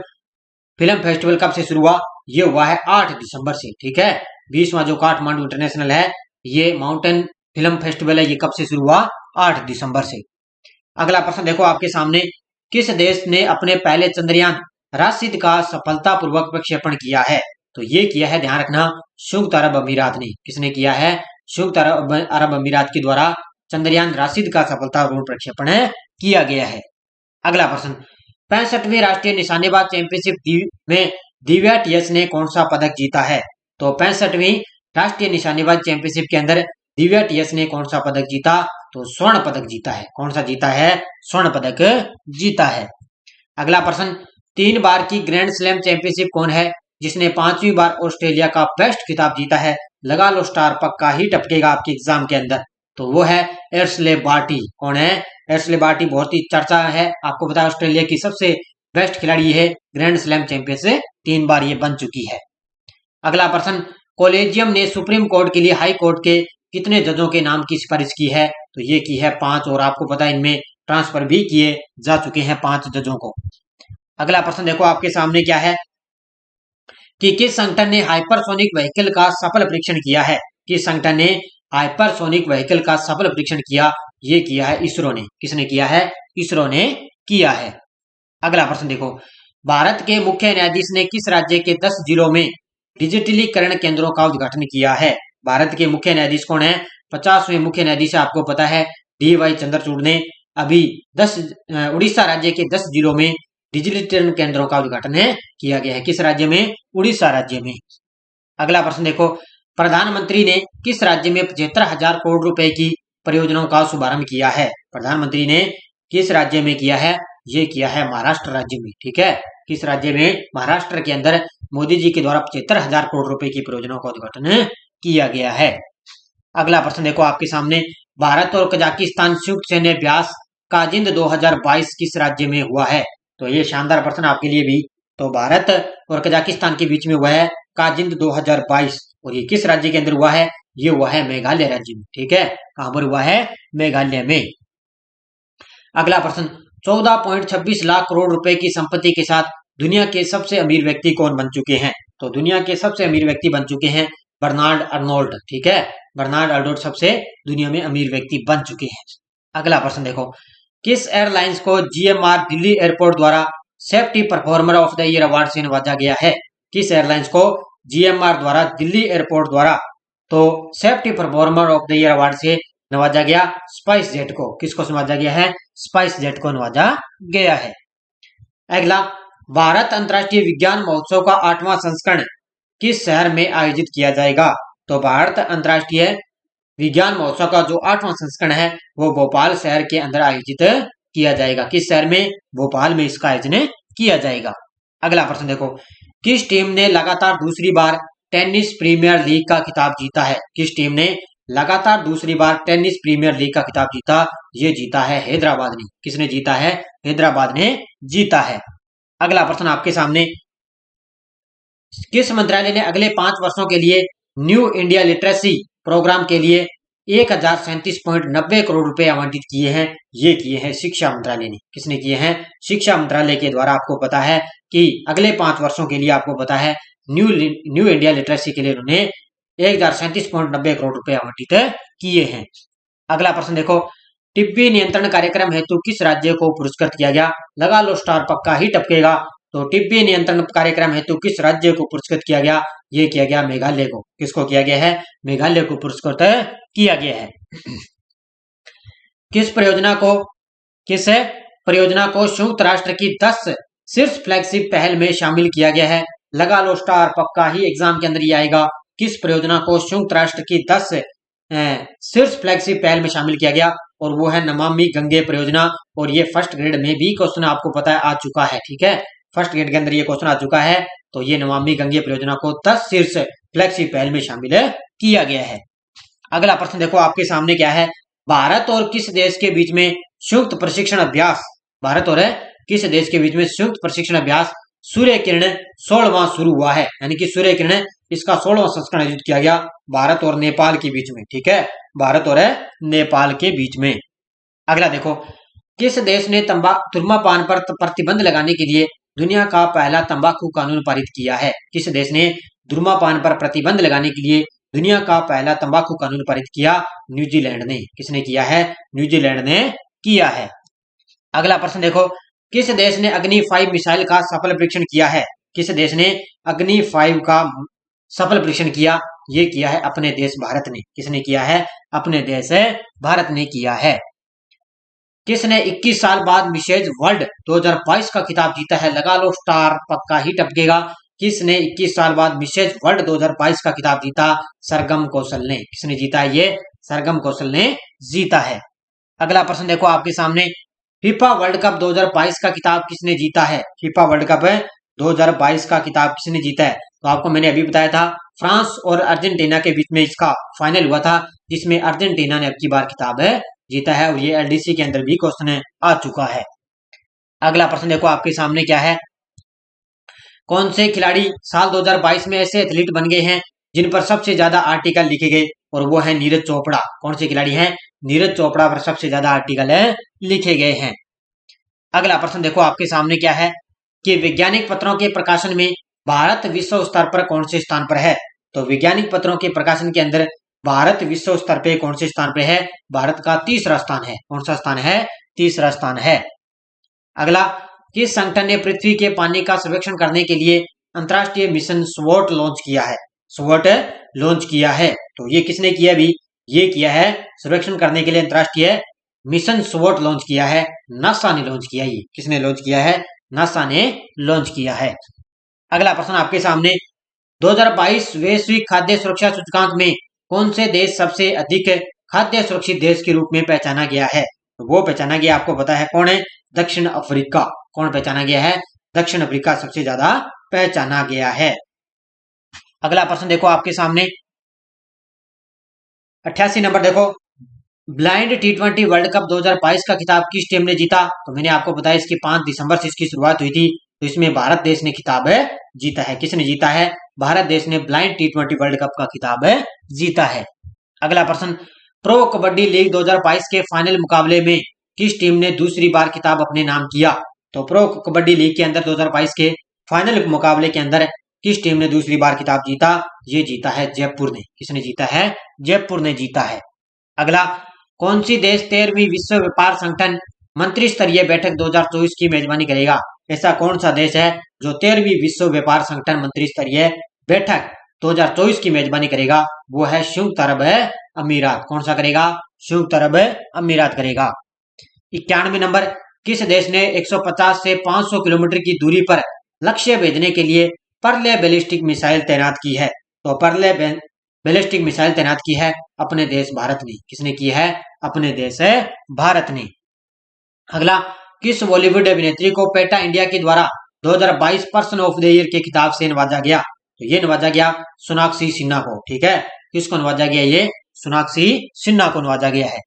फेस्टिवल कब से शुरू हुआ? ये हुआ है 8 दिसंबर से। ठीक है, 20वां जो काठमांडू इंटरनेशनल है ये माउंटेन फिल्म फेस्टिवल है, ये कब से शुरू हुआ? 8 दिसंबर से। अगला प्रश्न देखो आपके सामने, किस देश ने अपने पहले चंद्रयान राशिद का सफलतापूर्वक प्रक्षेपण किया है? तो ये किया है, ध्यान रखना, संयुक्त अरब अमीरात ने। किसने किया है? संयुक्त अरब अमीरात के द्वारा चंद्रयान राशिद का सफलतापूर्वक प्रक्षेपण किया गया है। अगला प्रश्न, 65वीं राष्ट्रीय निशानेबाज चैंपियनशिप में दिव्या टीएस ने कौन सा पदक जीता है? तो 65वीं राष्ट्रीय निशानेबाज चैंपियनशिप के अंदर दिव्या टीएस ने कौन सा पदक जीता? तो स्वर्ण पदक जीता है। कौन सा जीता है? स्वर्ण पदक जीता है। अगला प्रश्न, 3 बार की ग्रैंड स्लैम चैंपियनशिप कौन है जिसने 5वीं बार ऑस्ट्रेलिया का बेस्ट खिताब जीता है? लगा लो स्टार, पक्का ही टपकेगा आपके एग्जाम के अंदर। तो वो है एशले बार्टी। कौन है? एशले बार्टी बहुत ही चर्चा है, आपको पता है ऑस्ट्रेलिया की सबसे बेस्ट खिलाड़ी है, ग्रैंड स्लैम चैंपियन से 3 बार ये बन चुकी है। अगला प्रश्न, कॉलेजियम ने सुप्रीम कोर्ट के लिए हाई कोर्ट के कितने जजों के नाम की सिफारिश की है? तो ये की है 5, और आपको पता है इनमें ट्रांसफर भी किए जा चुके हैं 5 जजों को। अगला प्रश्न देखो आपके सामने क्या है कि किस संगठन ने हाइपरसोनिक व्हीकल का सफल परीक्षण किया है? किस संगठन ने हाइपरसोनिक व्हीकल का सफल परीक्षण किया? ये किया है इसरो ने। किसने किया है? इसरो ने किया है। अगला प्रश्न देखो, भारत के मुख्य न्यायाधीश ने किस राज्य के 10 जिलों में डिजिटलीकरण केंद्रों का उद्घाटन किया है? भारत के मुख्य न्यायाधीश कौन है? 50वें मुख्य न्यायाधीश आपको पता है DY चंद्रचूड़ ने अभी उड़ीसा राज्य के 10 जिलों में डिजिटलीकरण केंद्रों का उद्घाटन किया गया है। किस राज्य में? उड़ीसा राज्य में। अगला प्रश्न देखो, प्रधानमंत्री ने किस राज्य में 75,000 करोड़ रुपए की परियोजनाओं का शुभारंभ किया है? प्रधानमंत्री ने किस राज्य में किया है? ये किया है महाराष्ट्र राज्य में। ठीक है, किस राज्य में? महाराष्ट्र के अंदर मोदी जी के द्वारा 75,000 करोड़ रुपए की परियोजनाओं का उद्घाटन किया गया है। अगला प्रश्न देखो आपके सामने, भारत और कजाकिस्तान संयुक्त सैन्य अभ्यास काजिंद 2022 किस राज्य में हुआ है? तो ये शानदार प्रश्न आपके लिए भी। तो भारत और कजाकिस्तान के बीच में हुआ है काजिंद 2022, और ये किस राज्य के अंदर हुआ है? ये हुआ है मेघालय राज्य में। ठीक है, कहां पर हुआ है? मेघालय में। अगला प्रश्न, 14.26 लाख करोड़ रुपए की संपत्ति के साथ दुनिया के सबसे अमीर व्यक्ति कौन बन चुके हैं? तो दुनिया के सबसे अमीर व्यक्ति बन चुके हैं बर्नार्ड अर्नोल्ड। ठीक है, बर्नार्ड अर्नोल्ड सबसे दुनिया में अमीर व्यक्ति बन चुके हैं। अगला प्रश्न देखो, किस एयरलाइंस को GMR दिल्ली एयरपोर्ट द्वारा safety performer of the year award से नवाजा गया है? किस एयरलाइंस को GMR द्वारा दिल्ली एयरपोर्ट द्वारा तो safety performer of the year award से नवाजा गया? स्पाइस जेट को। किसको नवाजा गया है? स्पाइस जेट को नवाजा गया है। अगला, भारत अंतर्राष्ट्रीय विज्ञान महोत्सव का 8वां संस्करण किस शहर में आयोजित किया जाएगा? तो भारत अंतर्राष्ट्रीय विज्ञान महोत्सव का जो 8वां संस्करण है वो भोपाल शहर के अंदर आयोजित किया जाएगा। किस शहर में? भोपाल में इसका आयोजन किया जाएगा। अगला प्रश्न देखो, किस टीम ने लगातार दूसरी बार टेनिस प्रीमियर लीग का खिताब जीता है? किस टीम ने लगातार दूसरी बार टेनिस प्रीमियर लीग का खिताब जीता? ये जीता है हैदराबाद ने। किसने जीता है? हैदराबाद ने जीता है। अगला प्रश्न आपके सामने, किस मंत्रालय ने अगले 5 वर्षों के लिए न्यू इंडिया लिटरेसी प्रोग्राम के लिए 1037.90 करोड़ रुपए आवंटित किए हैं? ये किए हैं शिक्षा मंत्रालय ने। किसने किए हैं? शिक्षा मंत्रालय के द्वारा आपको पता है कि अगले 5 वर्षों के लिए आपको पता है न्यू इंडिया लिटरेसी के लिए उन्होंने 1037.90 करोड़ रुपए आवंटित किए हैं। अगला प्रश्न देखो, टीबी नियंत्रण कार्यक्रम हेतु किस राज्य को पुरस्कृत किया गया? लगा लो स्टार, पक्का ही टपकेगा। तो टीबी नियंत्रण कार्यक्रम हेतु किस राज्य को पुरस्कृत किया गया? ये किया गया मेघालय को। किसको किया गया है? मेघालय को पुरस्कृत किया गया है। किस परियोजना को संयुक्त राष्ट्र की 10 शीर्ष फ्लैगशिप पहल में शामिल किया गया है? लगा लो स्टार, पक्का ही एग्जाम के अंदर ये आएगा। किस परियोजना को संयुक्त राष्ट्र की 10 शीर्ष फ्लैगशिप पहल में शामिल किया गया? और वो है नमामि गंगे परियोजना। और ये फर्स्ट ग्रेड में भी क्वेश्चन आपको पता है आ चुका है, ठीक है, फर्स्ट ग्रेड के अंदर ये क्वेश्चन आ चुका है। तो ये नमामि गंगे परियोजना को 10 शीर्ष फ्लैगशिप पहल में शामिल किया गया है। अगला प्रश्न देखो आपके सामने क्या है? भारत और किस देश के बीच में संयुक्त प्रशिक्षण अभ्यास, भारत और किस देश के बीच में संयुक्त प्रशिक्षण अभ्यास सूर्य किरण 16वां शुरू हुआ है? यानी कि सूर्य किरण इसका 16वां संस्करण आयोजित किया गया भारत और नेपाल के बीच में, ठीक है, भारत और नेपाल के बीच में। अगला देखो, किस देश ने धूम्रपान पर प्रतिबंध लगाने के लिए दुनिया का पहला तंबाकू कानून पारित किया है? किस देश ने धूम्रपान पर प्रतिबंध लगाने के लिए दुनिया का पहला तंबाकू कानून पारित किया? न्यूजीलैंड ने। किसने किया है? न्यूजीलैंड ने किया है। अगला प्रश्न देखो, किस देश ने अग्नि 5 मिसाइल का सफल परीक्षण किया है? किस देश ने अग्नि 5 का सफल परीक्षण किया? ये किया है अपने देश भारत ने। किसने किया है? अपने देश भारत ने किया है। किसने 21 साल बाद मिसेज वर्ल्ड 2022 का खिताब जीता है? लगा लो स्टार, पक्का ही टपकेगा। किसने 21 साल बाद मिसेज वर्ल्ड 2022 का खिताब जीता? सरगम कौशल ने। किसने जीता है? ये सरगम कौशल ने जीता है। अगला प्रश्न देखो आपके सामने, फीफा वर्ल्ड कप 2022 का खिताब किसने जीता है? फीफा वर्ल्ड कप 2022 का खिताब किसने जीता है? तो आपको मैंने अभी बताया था, फ्रांस और अर्जेंटीना के बीच में इसका फाइनल हुआ था, जिसमें अर्जेंटीना ने अब की बार खिताब जीता है। और ये एलडीसी के अंदर भी क्वेश्चन आ चुका है। अगला प्रश्न देखो आपके सामने क्या है, कौन से खिलाड़ी साल 2022 में ऐसे एथलीट बन गए हैं जिन पर सबसे ज्यादा आर्टिकल लिखे गए? और वो है नीरज चोपड़ा। कौन से खिलाड़ी हैं? नीरज चोपड़ा पर सबसे ज्यादा आर्टिकल लिखे गए हैं। अगला प्रश्न देखो आपके सामने क्या है कि वैज्ञानिक पत्रों के प्रकाशन में भारत विश्व स्तर पर कौन से स्थान पर है? तो वैज्ञानिक पत्रों के प्रकाशन के अंदर भारत विश्व स्तर पे कौन से स्थान पे है? भारत का तीसरा स्थान है। कौन सा स्थान है? तीसरा स्थान है। अगला, किस संगठन ने पृथ्वी के पानी का सर्वेक्षण करने के लिए अंतरराष्ट्रीय मिशन स्वॉट लॉन्च किया है? स्वॉट लॉन्च किया है। तो ये किसने किया? भी ये किया है सर्वेक्षण करने के लिए अंतरराष्ट्रीय मिशन स्वॉट लॉन्च किया है, नासा ने लॉन्च किया। ये किसने लॉन्च किया है? नासा ने लॉन्च किया है। अगला प्रश्न आपके सामने, 2022 वैश्विक खाद्य सुरक्षा सूचकांक में कौन से देश सबसे अधिक खाद्य सुरक्षित देश के रूप में पहचाना गया है? तो वो पहचाना गया, आपको पता है कौन है? दक्षिण अफ्रीका। कौन पहचाना गया है? दक्षिण अफ्रीका सबसे ज्यादा पहचाना गया है। अगला प्रश्न देखो आपके सामने, 88 नंबर देखो, ब्लाइंड T20 वर्ल्ड कप 2022 का खिताब किस टीम ने जीता? तो मैंने आपको बताया इसकी 5 दिसंबर से इसकी शुरुआत हुई थी, तो इसमें भारत देश ने खिताब जीता है। किसने जीता है? भारत देश ने ब्लाइंड T20 वर्ल्ड कप का खिताब जीता है। अगला प्रश्न, प्रो कबड्डी लीग 2022 के फाइनल मुकाबले में किस टीम ने दूसरी बार खिताब अपने नाम किया? तो प्रो कबड्डी लीग के अंदर 2022 के फाइनल मुकाबले के अंदर किस टीम ने दूसरी बार खिताब जीता? ये जीता है जयपुर ने। किसने जीता है? जयपुर ने जीता है। अगला, कौन सी देश 13वीं विश्व व्यापार संगठन मंत्री स्तरीय बैठक 2024 की मेजबानी करेगा? ऐसा कौन सा देश है जो 13वीं विश्व व्यापार संगठन मंत्री स्तरीय बैठक 2024 की मेजबानी करेगा? वो है संयुक्त अरब अमीरात। कौन सा करेगा? संयुक्त अरब अमीरात करेगा। 91 नंबर, किस देश ने 150 से 500 किलोमीटर की दूरी पर लक्ष्य भेजने के लिए पर्ले बैलिस्टिक मिसाइल तैनात की है? तो पर्ले बैलिस्टिक मिसाइल तैनात की है अपने देश भारत ने। किसने की है? अपने देश है भारत ने। अगला, किस बॉलीवुड अभिनेत्री को पेटा इंडिया के द्वारा 2022 पर्सन ऑफ द ईयर के खिताब से नवाजा गया? तो ये नवाजा गया सोनाक्षी सिन्हा को। ठीक है, किसको नवाजा गया? ये सोनाक्षी सिन्हा को नवाजा गया है।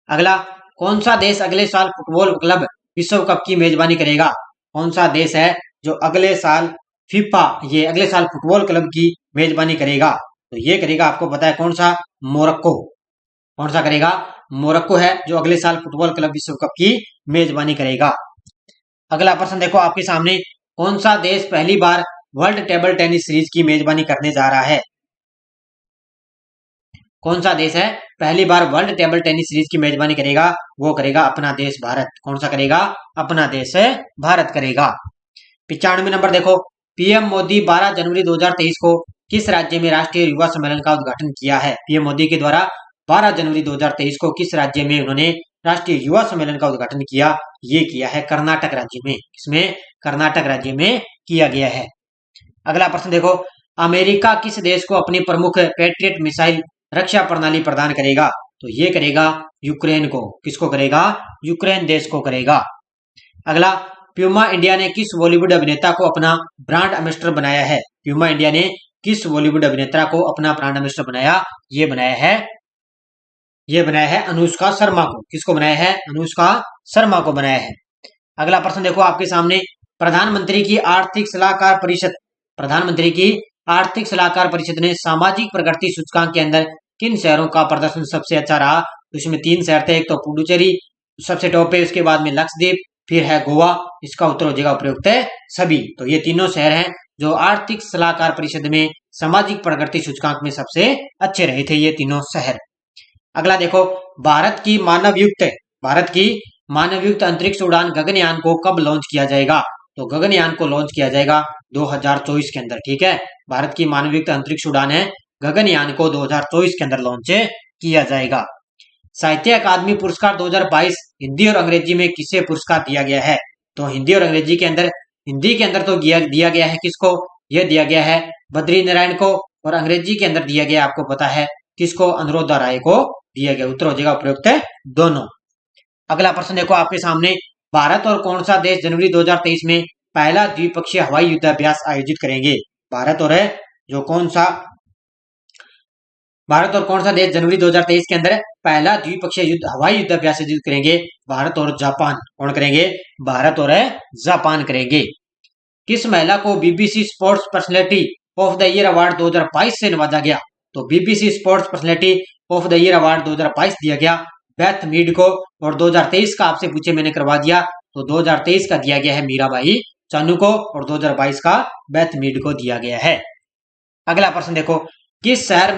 अगला, कौन सा देश अगले साल फुटबॉल क्लब विश्व कप की मेजबानी करेगा? कौन सा देश है जो अगले साल अगले साल फुटबॉल क्लब की मेजबानी करेगा? तो ये करेगा, आपको पता है कौन सा? मोरक्को। कौन सा करेगा? मोरक्को है जो अगले साल फुटबॉल क्लब विश्व कप की मेजबानी करेगा। अगला प्रश्न देखो आपके सामने, कौन सा देश पहली बार वर्ल्ड टेबल टेनिस सीरीज की मेजबानी करने जा रहा है? कौन सा देश है पहली बार वर्ल्ड टेबल टेनिस सीरीज की मेजबानी करेगा? वो करेगा अपना देश भारत। कौन सा करेगा? अपना देश भारत करेगा। 95 नंबर देखो, पीएम मोदी 12 जनवरी 2023 को किस राज्य में राष्ट्रीय युवा सम्मेलन का उद्घाटन किया है? पीएम मोदी के द्वारा 12 जनवरी 2023 को किस राज्य में उन्होंने राष्ट्रीय युवा सम्मेलन का उद्घाटन किया? ये किया है कर्नाटक राज्य में। किसमें? कर्नाटक राज्य में किया गया है। अगला प्रश्न देखो, अमेरिका किस देश को अपनी प्रमुख पैट्रियट मिसाइल रक्षा प्रणाली प्रदान करेगा? तो ये करेगा यूक्रेन को। किसको करेगा? यूक्रेन देश को करेगा। अगला, प्यूमा इंडिया ने किस बॉलीवुड अभिनेता को अपना ब्रांड एम्बेसडर बनाया है? प्यूमा इंडिया ने किस बॉलीवुड अभिनेता को अपना ब्रांड एम्बेसडर बनाया? ये बनाया है अनुष्का शर्मा को। किसको बनाया है? अनुष्का शर्मा को बनाया है। अगला प्रश्न देखो आपके सामने, प्रधानमंत्री की आर्थिक सलाहकार परिषद ने सामाजिक प्रगति सूचकांक के अंदर किन शहरों का प्रदर्शन सबसे अच्छा रहा? तो इसमें 3 शहर थे। एक तो पुडुचेरी सबसे टॉप पे, उसके बाद में लक्षद्वीप, फिर है गोवा। इसका उत्तर हो जाएगा उपयुक्त है सभी। तो ये तीनों शहर हैं जो आर्थिक सलाहकार परिषद में सामाजिक प्रगति सूचकांक में सबसे अच्छे रहे थे, ये तीनों शहर। अगला देखो, भारत की मानवयुक्त अंतरिक्ष उड़ान गगनयान को कब लॉन्च किया जाएगा? तो गगनयान को लॉन्च किया जाएगा 2024 के अंदर। ठीक है, भारत की मानवयुक्त अंतरिक्ष उड़ान है गगनयान को 2024 के अंदर लॉन्च किया जाएगा। साहित्य अकादमी पुरस्कार 2022 हिंदी और अंग्रेजी में किसे पुरस्कार दिया गया है? तो हिंदी और अंग्रेजी के अंदर, हिंदी के अंदर तो दिया गया है किसको? यह दिया गया है बद्री नारायण को, और अंग्रेजी के अंदर दिया गया आपको पता है किसको? अनुराधा राय को दिया गया। उत्तर हो जाएगा उपयुक्त है दोनों। अगला प्रश्न देखो आपके सामने, भारत और कौन सा देश जनवरी 2023 में पहला द्विपक्षीय हवाई युद्धाभ्यास आयोजित करेंगे? भारत और कौन सा देश जनवरी 2023 के अंदर पहला द्विपक्षीय हवाई युद्धाभ्यास आयोजित करेंगे? भारत और जापान। कौन करेंगे? भारत और जापान करेंगे। किस महिला को BBC sports personality of the year award 2022 से नवाजा गया? तो BBC sports personality of the year award 2022 दिया गया बेथ मीड को, और 2023 का आपसे पूछे मैंने करवा दिया, तो 2023 का दिया गया है मीराबाई चानू को, और 2022 का बेथ मीड को दिया गया है। अगला प्रश्न देखो, किस शहर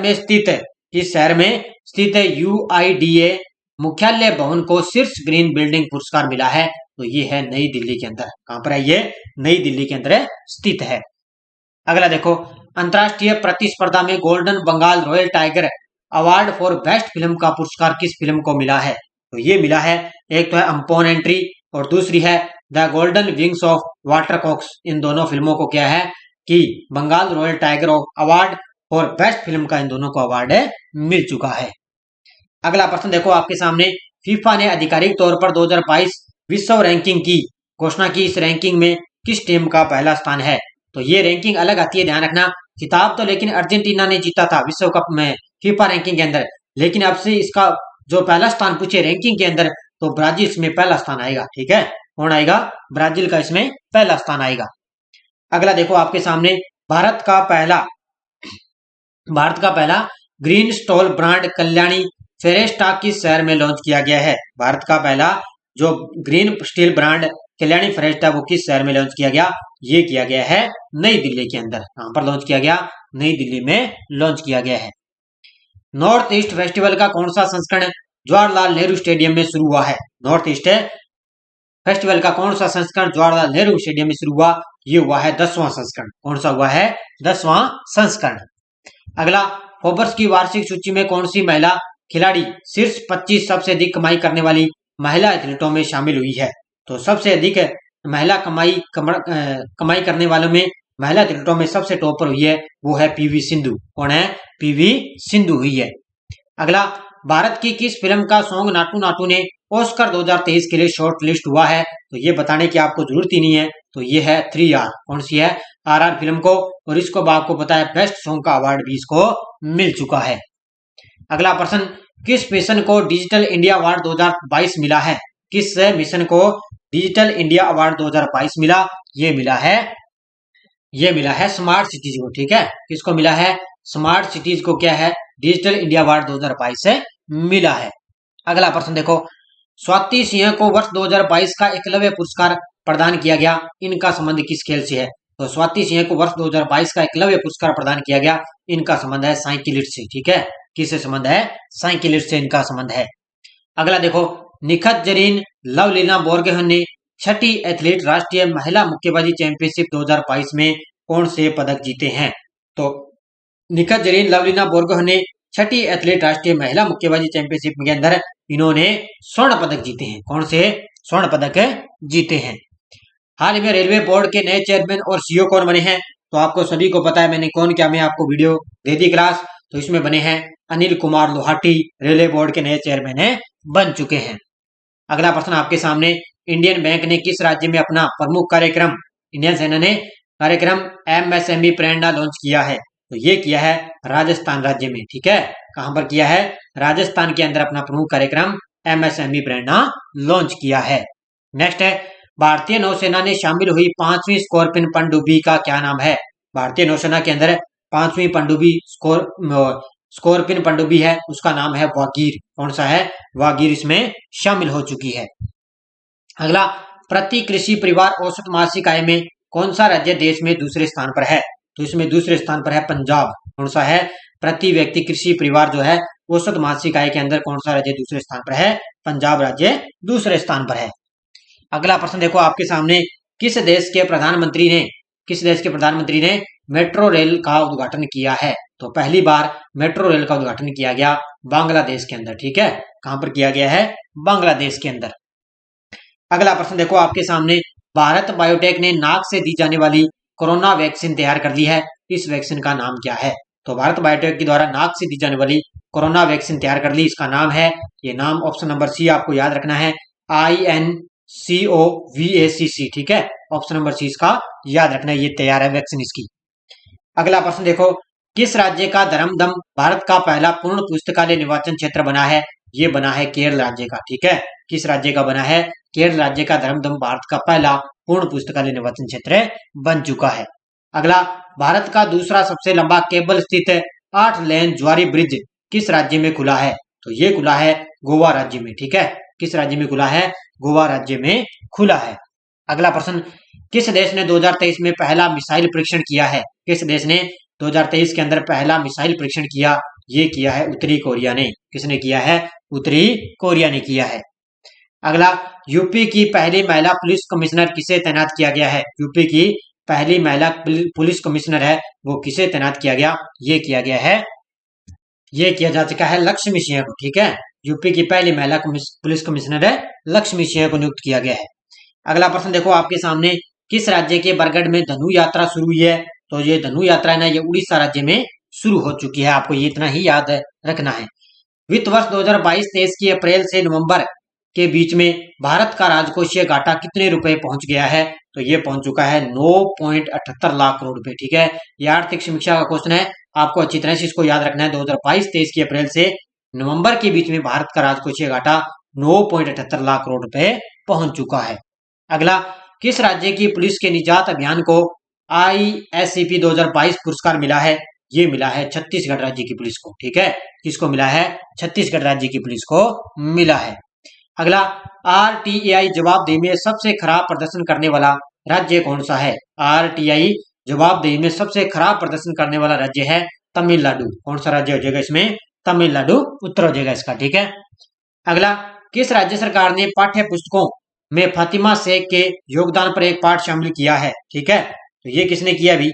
में स्थित UIDA मुख्यालय भवन को शीर्ष ग्रीन बिल्डिंग पुरस्कार मिला है? तो ये है नई दिल्ली के अंदर। कहां पर है ये? नई दिल्ली के अंदर स्थित है। अगला देखो, अंतरराष्ट्रीय प्रतिस्पर्धा में golden Bengal royal tiger award for best film का पुरस्कार किस फिल्म को मिला है? तो ये मिला है, एक तो है अम्पोन एंट्री और दूसरी है द गोल्डन विंग्स ऑफ वाटरकॉक्स। इन दोनों फिल्मों को क्या है कि बंगाल रॉयल टाइगर अवार्ड और बेस्ट फिल्म का इन दोनों को अवार्ड मिल चुका है। अगला प्रश्न देखो आपके सामने, फीफा ने आधिकारिक तौर पर 2022 विश्व रैंकिंग की घोषणा की। इस रैंकिंग में किस टीम का पहला स्थान है? तो ये रैंकिंग अलग आती है, ध्यान रखना। खिताब तो लेकिन अर्जेंटीना ने जीता था विश्व कप में फीफा रैंकिंग के अंदर, लेकिन अब से इसका जो पहला स्थान पूछे रैंकिंग के अंदर, तो ब्राजील इसमें पहला स्थान आएगा। ठीक है, कौन आएगा? ब्राजील का इसमें पहला स्थान आएगा। अगला देखो आपके सामने, भारत का पहला ग्रीन स्टॉल ब्रांड कल्याणी फेरेस्टा किस शहर में लॉन्च किया गया है? भारत का पहला जो ग्रीन स्टील ब्रांड कल्याणी फेरेस्टा वो किस शहर में लॉन्च किया गया? ये किया गया है नई दिल्ली के अंदर। कहां पर लॉन्च किया गया? नई दिल्ली में लॉन्च किया गया है। नॉर्थ ईस्ट फेस्टिवल का कौन सा संस्करण जवाहरलाल नेहरू स्टेडियम में शुरू हुआ है? नॉर्थ ईस्ट फेस्टिवल का कौन सा संस्करण जवाहरलाल नेहरू स्टेडियम में शुरू हुआ? ये हुआ है 10वां संस्करण। कौन सा हुआ है? 10वां संस्करण। अगला, फोर्ब्स की वार्षिक सूची में कौन सी महिला खिलाड़ी शीर्ष 25 सबसे अधिक कमाई करने वाली महिला एथलीटों में शामिल हुई है? तो सबसे अधिक महिला कमाई करने वालों में महिला एथलीटों में सबसे टॉप पर हुई है वो है पीवी सिंधु। कौन है? पीवी सिंधु हुई है। अगला, भारत की किस फिल्म का सॉन्ग नाटू नाटू ने ऑस्कर 2023 के लिए शॉर्ट लिस्ट हुआ है? तो ये बताने की आपको जरूरत ही नहीं है, तो ये है 3R। कौन सी है? RR फिल्म को, और इसको आपको पता है बेस्ट सॉन्ग का अवार्ड भी इसको मिल चुका है। अगला प्रश्न, किस मिशन को डिजिटल इंडिया अवार्ड 2022 मिला है? किस मिशन को डिजिटल इंडिया अवार्ड 2022 मिला? ये मिला है स्मार्ट सिटीज को। ठीक है, किसको मिला है? स्मार्ट सिटीज को क्या है? डिजिटल इंडिया अवार्ड 2022 से मिला है। अगला प्रश्न देखो, स्वाति सिंह को वर्ष 2022 का एकलव्य पुरस्कार प्रदान किया गया, इनका संबंध किस खेल से है? तो स्वाति सिंह को वर्ष 2022 का एकलव्य पुरस्कार प्रदान किया गया, इनका संबंध है साइकिलिस्ट से। ठीक है, किससे संबंध है? साइकिलिस्ट से इनका संबंध है। अगला देखो, निखत जरीन लवलीना बोरगोहेन ने छठी एथलीट राष्ट्रीय महिला मुक्केबाजी चैंपियनशिप 2022 में कौन से पदक जीते हैं? तो निखत जरीन लवलीना बोरगोहेन ने छठी एथलीट राष्ट्रीय महिला मुक्केबाजी चैंपियनशिप के अंदर इन्होंने स्वर्ण पदक जीते हैं। कौन से स्वर्ण पदक जीते हैं? हाल ही में रेलवे बोर्ड के नए चेयरमैन और सीईओ कौन बने हैं? तो आपको सभी को पता है, मैंने कौन क्या में आपको वीडियो दे दी क्लास। तो इसमें बने हैं अनिल कुमार लोहाटी, रेलवे बोर्ड के नए चेयरमैन बन चुके हैं। अगला प्रश्न आपके सामने, इंडियन बैंक ने किस राज्य में अपना प्रमुख कार्यक्रम, इंडियन सेना ने कार्यक्रम एमएसएमई प्रेरणा लॉन्च किया है? तो ये किया है राजस्थान राज्य में। ठीक है, कहां पर किया है? राजस्थान के अंदर अपना प्रमुख कार्यक्रम एमएसएमई प्रेरणा लॉन्च किया है। नेक्स्ट है, भारतीय नौसेना ने शामिल हुई 5वीं स्कॉर्पियन पनडुब्बी का क्या नाम है? भारतीय नौसेना के अंदर 5वीं पनडुब्बी स्कॉर्पियन पनडुब्बी है, उसका नाम है वागीर। कौन सा है? वागीर इसमें शामिल हो चुकी है। अगला, प्रति कृषि परिवार औसत मासिक आय में कौन सा राज्य देश में दूसरे स्थान पर है? तो इसमें दूसरे स्थान पर है पंजाब। कौन सा है? प्रति व्यक्ति कृषि परिवार जो है औसत मासिक आय के अंदर कौन सा राज्य दूसरे स्थान पर है? पंजाब राज्य दूसरे स्थान पर है। अगला प्रश्न देखो आपके सामने, किस देश के प्रधानमंत्री ने मेट्रो रेल का उद्घाटन किया है? तो पहली बार मेट्रो रेल का उद्घाटन किया गया बांग्लादेश के अंदर। ठीक है, कहां पर किया गया है? बांग्लादेश के अंदर। अगला प्रश्न देखो आपके सामने, भारत बायोटेक ने नाक से दी जाने वाली कोरोना वैक्सीन तैयार कर ली है, इस वैक्सीन का नाम क्या है? तो भारत बायोटेक के द्वारा नाक से दी जाने वाली कोरोना वैक्सीन तैयार कर ली, इसका नाम है, ये नाम ऑप्शन नंबर सी आपको याद रखना है, INCOVACC। ठीक है, ऑप्शन नंबर सी इसका याद रखना है, ये तैयार है वैक्सीन इसकी। अगला प्रश्न देखो, किस राज्य का धर्मदम भारत का पहला पूर्ण पुस्तकालय निर्वाचन क्षेत्र बना है? ये बना है केरल राज्य का। ठीक है, किस राज्य का बना है? केरल राज्य का धर्मदम भारत का पहला पूर्ण पुस्तकालय निर्वाचन क्षेत्र बन चुका है। अगला, भारत का दूसरा सबसे लंबा केबल स्थित 8 लेन ज्वारी ब्रिज किस राज्य में खुला है? तो ये खुला है गोवा राज्य में। ठीक है, किस राज्य में खुला है? गोवा राज्य में खुला है। अगला प्रश्न, किस देश ने 2023 में पहला मिसाइल परीक्षण किया है? किस देश ने 2023 के अंदर पहला मिसाइल परीक्षण किया? ये किया है उत्तरी कोरिया ने। किसने किया है? उत्तरी कोरिया ने किया है। अगला, यूपी की पहली महिला पुलिस कमिश्नर किसे तैनात किया गया है? यूपी की पहली महिला पुलिस कमिश्नर है, वो किसे तैनात किया गया? ये किया गया है, ये किया जा चुका है लक्ष्मी सिंह को। ठीक है, यूपी की पहली महिला पुलिस कमिश्नर है लक्ष्मी सिंह को नियुक्त किया गया है। अगला प्रश्न देखो आपके सामने, किस राज्य के बरगढ़ में धनु यात्रा शुरू हुई है? तो ये धनु यात्रा है ना, ये उड़ीसा राज्य में शुरू हो चुकी है, आपको ये इतना ही याद रखना है। वित्त वर्ष 2022-23 की अप्रैल से नवंबर के बीच में भारत का राजकोषीय घाटा कितने रुपए पहुंच गया है? तो ये पहुंच चुका है 9.78 लाख करोड़ रुपए। ठीक है, ये आर्थिक समीक्षा का क्वेश्चन है, आपको अच्छी तरह से इसको याद रखना है। 2022-23 की अप्रैल से नवंबर के बीच में भारत का राजकोषीय घाटा 9.78 लाख करोड़ रुपए पहुंच चुका है। अगला, किस राज्य की पुलिस के निजात अभियान को ISCP 2022 पुरस्कार मिला है? ये मिला है छत्तीसगढ़ राज्य की पुलिस को। ठीक है, किसको मिला है? छत्तीसगढ़ राज्य की पुलिस को मिला है। अगला, RTI जवाबदेही में सबसे खराब प्रदर्शन करने वाला राज्य कौन सा है? RTI जवाबदेही में सबसे खराब प्रदर्शन करने वाला राज्य है तमिलनाडु। कौन सा राज्य हो जाएगा इसमें? तमिलनाडु उत्तर हो जाएगा इसका। ठीक है, अगला, किस राज्य सरकार ने पाठ्य पुस्तकों में फातिमा शेख के योगदान पर एक पाठ शामिल किया है? ठीक है, तो ये किसने किया भी?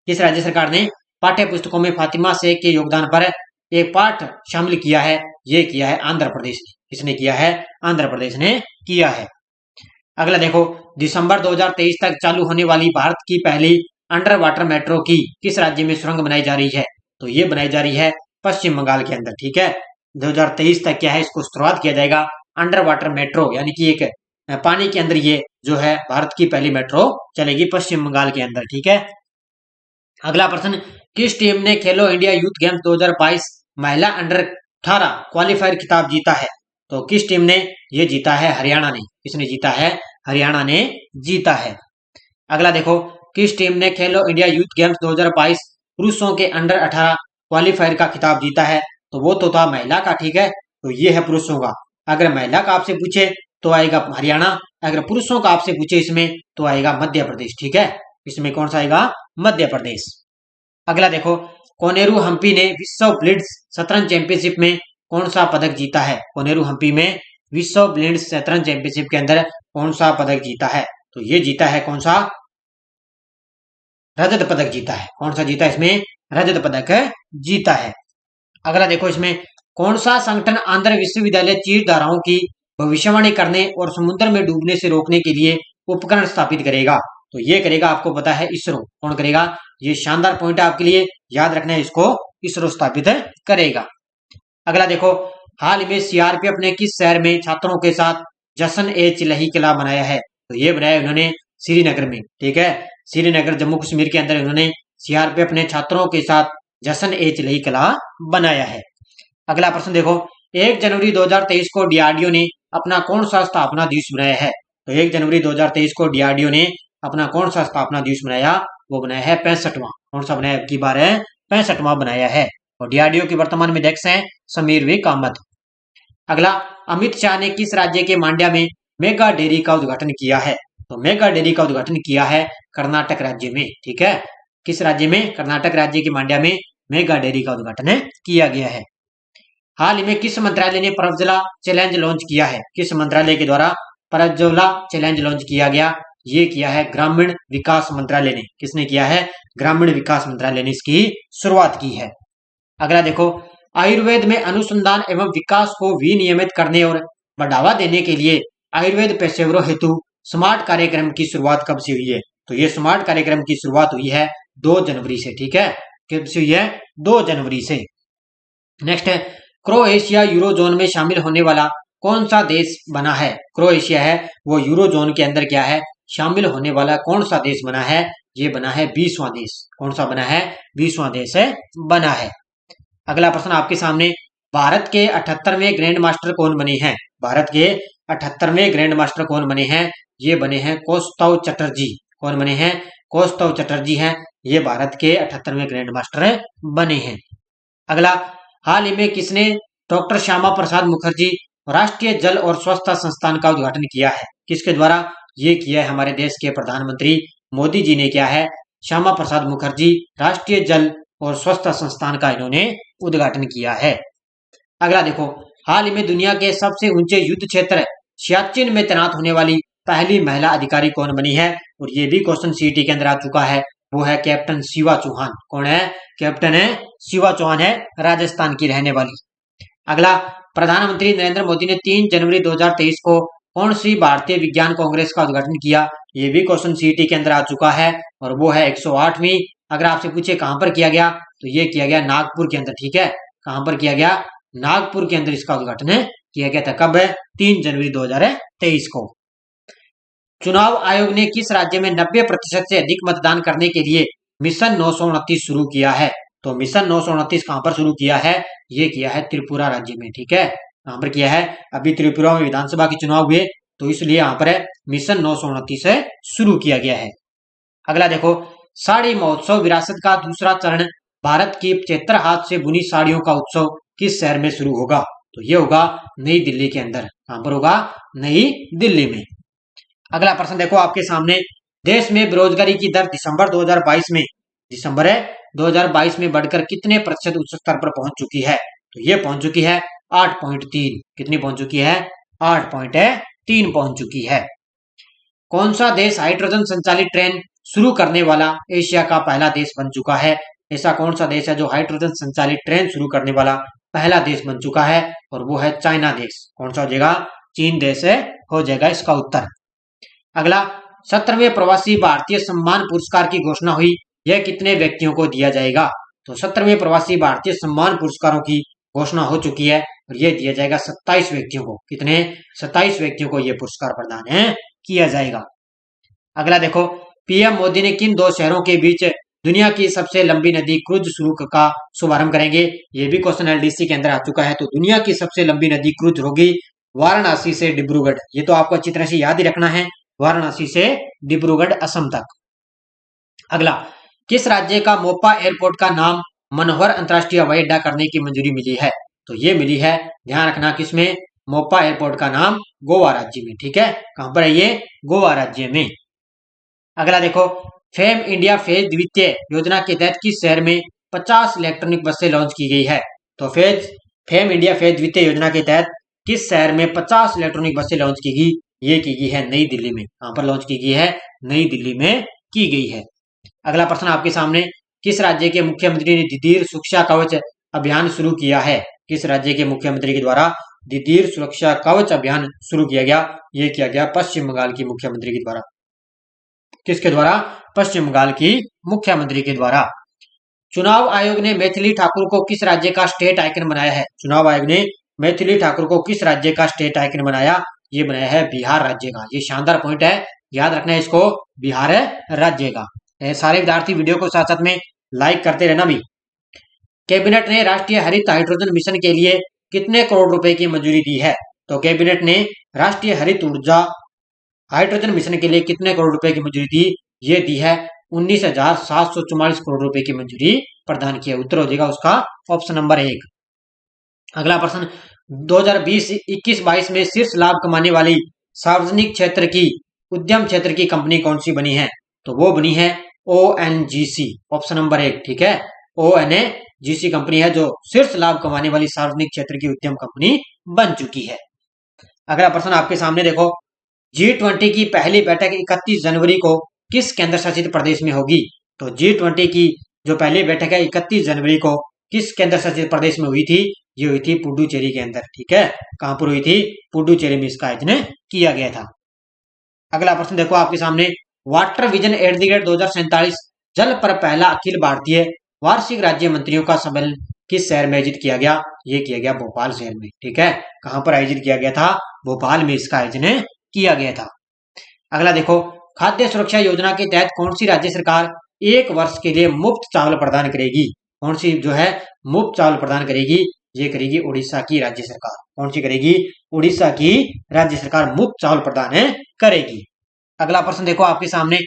किस राज्य सरकार ने पाठ्य पुस्तकों में फातिमा शेख के योगदान पर एक पाठ शामिल किया है? ये किया है आंध्र प्रदेश ने। किसने किया है? आंध्र प्रदेश ने किया है। अगला देखो, दिसंबर 2023 तक चालू होने वाली भारत की पहली अंडर वाटर मेट्रो की किस राज्य में सुरंग बनाई जा रही है? तो ये बनाई जा रही है पश्चिम बंगाल के अंदर। ठीक है, 2023 तक क्या है, इसको शुरुआत किया जाएगा अंडर वाटर मेट्रो, यानी कि एक पानी के अंदर ये जो है भारत की पहली मेट्रो चलेगी पश्चिम बंगाल के अंदर। ठीक है, अगला प्रश्न, किस टीम ने खेलो इंडिया यूथ गेम्स 2022 महिला अंडर 18 क्वालिफायर खिताब जीता है? तो किस टीम ने ये जीता है? हरियाणा ने। किसने जीता है? हरियाणा ने जीता है। अगला देखो, किस टीम ने खेलो इंडिया यूथ गेम्स 2022 पुरुषों के अंडर 18 क्वालिफायर का खिताब जीता है? तो वो तो था महिला का। ठीक है, तो ये है पुरुषों का। अगर महिला का आपसे पूछे तो आएगा हरियाणा, अगर पुरुषों का आपसे पूछे इसमें तो आएगा मध्य प्रदेश। ठीक है, इसमें कौन सा आएगा? मध्य प्रदेश। अगला देखो, कोनेरू हम्पी ने विश्व ब्लिट्ज शतरंज चैंपियनशिप में कौन सा पदक जीता है? कोनेरू हम्पी में विश्व ब्लिंड शतरंज चैंपियनशिप के अंदर कौन सा पदक जीता है? तो ये जीता है कौन सा? रजत पदक जीता है। कौन सा जीता है इसमें? रजत पदक जीता है। अगला देखो, इसमें कौन सा संगठन आंध्र विश्वविद्यालय तीर धाराओं की भविष्यवाणी करने और समुद्र में डूबने से रोकने के लिए उपकरण स्थापित करेगा? तो ये करेगा, आपको पता है, इसरो। कौन करेगा? ये शानदार पॉइंट है आपके लिए, याद रखना है इसको, इसरो स्थापित करेगा। अगला देखो, हाल में सीआरपीएफ ने किस शहर में छात्रों के साथ जश्न ए चिल्लही किला बनाया है? तो ये बनाया उन्होंने श्रीनगर में। ठीक है, श्रीनगर जम्मू कश्मीर के अंदर उन्होंने सीआरपीएफ ने छात्रों के साथ जश्न ए चिल्लही किला बनाया है। अगला प्रश्न देखो, 1 जनवरी 2023 को डीआरडीओ ने अपना कौन सा स्थापना दिवस बनाया है? तो 1 जनवरी 2023 को डीआरडीओ ने अपना कौन सा स्थापना दिवस बनाया? वो बनाया है 65वां। कौन सा बनाया की बार है? 65वां बनाया है। और डीआरडीओ के वर्तमान में अध्यक्ष हैं समीर वी कामत। अगला, अमित शाह ने किस राज्य के मांड्या में मेगा डेयरी का उद्घाटन किया है? तो मेगा डेयरी का उद्घाटन किया है कर्नाटक राज्य में। ठीक है, किस राज्य में? कर्नाटक राज्य के मांड्या में मेगा डेयरी का उद्घाटन किया गया है। हाल ही में किस मंत्रालय ने प्रज्वला चैलेंज लॉन्च किया है? किस मंत्रालय के द्वारा प्रज्वला चैलेंज लॉन्च किया गया? ये किया है ग्रामीण विकास मंत्रालय ने। किसने किया है? ग्रामीण विकास मंत्रालय ने इसकी शुरुआत की है। अगला देखो, आयुर्वेद में अनुसंधान एवं विकास को विनियमित करने और बढ़ावा देने के लिए आयुर्वेद पेशेवरों हेतु स्मार्ट कार्यक्रम की शुरुआत कब से हुई है? तो ये स्मार्ट कार्यक्रम की शुरुआत हुई है 2 जनवरी से। ठीक है, कब से हुई है? 2 जनवरी से। नेक्स्ट है, क्रोएशिया यूरोजोन में शामिल होने वाला कौन सा देश बना है? क्रोएशिया है वो यूरोजोन के अंदर क्या है? शामिल होने वाला कौन सा देश बना है? ये बना है 20वां देश। कौन सा बना है? 20वां देश बना है। अगला प्रश्न आपके सामने, भारत के 78वें ग्रैंड मास्टर कौन बने हैं? भारत के 78वें ग्रैंड मास्टर कौन बने हैं? ये बने हैं कौस्तव चटर्जी। कौन बने हैं? कौस्तव चटर्जी हैं, ये भारत के 78वें ग्रैंड मास्टर बने हैं। अगला, हाल ही में किसने डॉक्टर श्यामा प्रसाद मुखर्जी राष्ट्रीय जल और स्वच्छता संस्थान का उद्घाटन किया है? किसके द्वारा? ये किया है हमारे देश के प्रधानमंत्री मोदी जी ने। क्या है? श्यामा प्रसाद मुखर्जी राष्ट्रीय जल और स्वच्छता संस्थान का इन्होंने उद्घाटन किया है। अगला देखो, हाल ही में दुनिया के सबसे ऊंचे युद्ध क्षेत्र सियाचिन में तैनात होने वाली पहली महिला अधिकारी कौन बनी है? और ये भी क्वेश्चन सीटी के अंदर आ चुका है, वो है कैप्टन शिवा चौहान। कौन है? कैप्टन है शिवा चौहान है, राजस्थान की रहने वाली। अगला, प्रधानमंत्री नरेंद्र मोदी ने 3 जनवरी 2023 को कौन सी भारतीय विज्ञान कांग्रेस का उद्घाटन किया? ये भी क्वेश्चन सीटी के अंदर आ चुका है और वो है 108वीं। अगर आपसे पूछे कहां पर किया गया, तो ये किया गया नागपुर के अंदर। ठीक है, कहां पर किया गया? नागपुर के अंदर इसका उद्घाटन किया गया था। कब है? 3 जनवरी 2023 को। चुनाव आयोग ने किस राज्य में 90% से अधिक मतदान करने के लिए मिशन 929 शुरू किया है? तो मिशन 929 कहां पर शुरू किया है? ये किया है त्रिपुरा राज्य में। ठीक है, कहां पर किया है? अभी त्रिपुरा में विधानसभा के चुनाव हुए, तो इसलिए यहाँ पर मिशन 929 शुरू किया गया है। अगला देखो, साड़ी महोत्सव विरासत का दूसरा चरण भारत की 75 हाथ से बुनी साड़ियों का उत्सव किस शहर में शुरू होगा? तो ये होगा नई दिल्ली के अंदर। कहां पर होगा? नई दिल्ली में। अगला प्रश्न देखो आपके सामने, देश में बेरोजगारी की दर दिसंबर 2022 में बढ़कर कितने प्रतिशत उच्च स्तर पर पहुंच चुकी है? तो ये पहुंच चुकी है 8.3। कितनी पहुंच चुकी है? 8.3 पहुंच चुकी है। कौन सा देश हाइड्रोजन संचालित ट्रेन शुरू करने वाला एशिया का पहला देश बन चुका है? ऐसा कौन सा देश है जो हाइड्रोजन संचालित ट्रेन शुरू करने वाला पहला देश बन चुका है? और वो है चाइना देश। कौन सा हो जाएगा? चीन देश हो जाएगा इसका उत्तर। अगला, 17वें प्रवासी भारतीय सम्मान पुरस्कार की घोषणा हुई, यह कितने व्यक्तियों को दिया जाएगा? तो 17वें प्रवासी भारतीय सम्मान पुरस्कारों की घोषणा हो चुकी है और यह दिया जाएगा 27 व्यक्तियों को। कितने? 27 व्यक्तियों को यह पुरस्कार प्रदान किया जाएगा। अगला देखो, पीएम मोदी ने किन 2 शहरों के बीच दुनिया की सबसे लंबी नदी क्रूज शुरू का शुभारंभ करेंगे? ये भी क्वेश्चन एलडीसी के अंदर आ चुका है। तो दुनिया की सबसे लंबी नदी क्रूज होगी वाराणसी से डिब्रूगढ़। ये तो आपको अच्छी तरह से याद ही रखना है, वाराणसी से डिब्रूगढ़ असम तक। अगला, किस राज्य का मोपा एयरपोर्ट का नाम मनोहर अंतरराष्ट्रीय हवाई अड्डा करने की मंजूरी मिली है? तो ये मिली है, ध्यान रखना, किसमें? मोपा एयरपोर्ट का नाम गोवा राज्य में। ठीक है, कहां पर है ये? गोवा राज्य में। अगला देखो, फेम इंडिया फेज द्वितीय योजना के तहत किस शहर में 50 इलेक्ट्रॉनिक बसें लॉन्च की गई है? तो फेम इंडिया फेज वित्तीय योजना के तहत किस शहर में 50 इलेक्ट्रॉनिक बसें लॉन्च की गई? ये की गई है नई दिल्ली में। कहां पर लॉन्च की गई है? नई दिल्ली में की गई है। अगला प्रश्न आपके सामने, किस राज्य के मुख्यमंत्री ने दिदीर सुरक्षा कवच अभियान शुरू किया है? किस राज्य के मुख्यमंत्री के द्वारा दिदीर सुरक्षा कवच अभियान शुरू किया गया? ये किया गया पश्चिम बंगाल की मुख्यमंत्री के द्वारा। किसके द्वारा? पश्चिम बंगाल की मुख्यमंत्री के द्वारा। चुनाव आयोग ने मैथिली ठाकुर को किस राज्य का स्टेट आइकन बनाया है? चुनाव आयोग ने मैथिली ठाकुर को किस राज्य का स्टेट आइकन बनाया? ये बनाया है बिहार राज्य का। ये शानदार पॉइंट है, याद रखना है इसको, बिहार राज्य का। सारे विद्यार्थी वीडियो को साथ साथ में लाइक करते रहना भी। कैबिनेट ने राष्ट्रीय हरित हाइड्रोजन मिशन के लिए कितने करोड़ रुपए की मंजूरी दी है? तो कैबिनेट ने राष्ट्रीय हरित ऊर्जा हाइड्रोजन मिशन के लिए कितने करोड़ रुपए की मंजूरी दी? ये दी है 19,744 करोड़ रुपए की मंजूरी प्रदान की है। उत्तर हो जाएगा उसका ऑप्शन नंबर 1। अगला प्रश्न, 2020-21-22 में शीर्ष लाभ कमाने वाली सार्वजनिक क्षेत्र की उद्यम क्षेत्र की कंपनी कौन सी बनी है? तो वो बनी है ONGC, ऑप्शन नंबर 1। ठीक है, ONGC कंपनी है जो शीर्ष लाभ कमाने वाली सार्वजनिक क्षेत्र की उद्यम कंपनी बन चुकी है। अगला प्रश्न आपके सामने देखो, G20 की पहली बैठक 31 जनवरी को किस केंद्र शासित प्रदेश में होगी? तो G20 की जो पहली बैठक है 31 जनवरी को किस केंद्र शासित प्रदेश में हुई थी? ये हुई थी पुडुचेरी के अंदर। ठीक है, कहां पर हुई थी? पुडुचेरी में इसका आयोजन किया गया था। अगला प्रश्न देखो आपके सामने, वाटर विजन @ 2047 जल पर पहला अखिल भारतीय वार्षिक राज्य मंत्रियों का सम्मेलन किस शहर में आयोजित किया गया? ये किया गया भोपाल शहर में। ठीक है, कहां पर आयोजित किया गया था? भोपाल में इसका आयोजन किया गया था। अगला देखो, खाद्य सुरक्षा योजना के तहत कौन सी राज्य सरकार 1 वर्ष के लिए मुफ्त चावल प्रदान करेगी? कौन सी जो है मुफ्त चावल प्रदान करेगी? ये करेगी उड़ीसा की राज्य सरकार। कौन सी करेगी? उड़ीसा की राज्य सरकार मुफ्त चावल प्रदान करेगी। अगला प्रश्न देखो आपके सामने,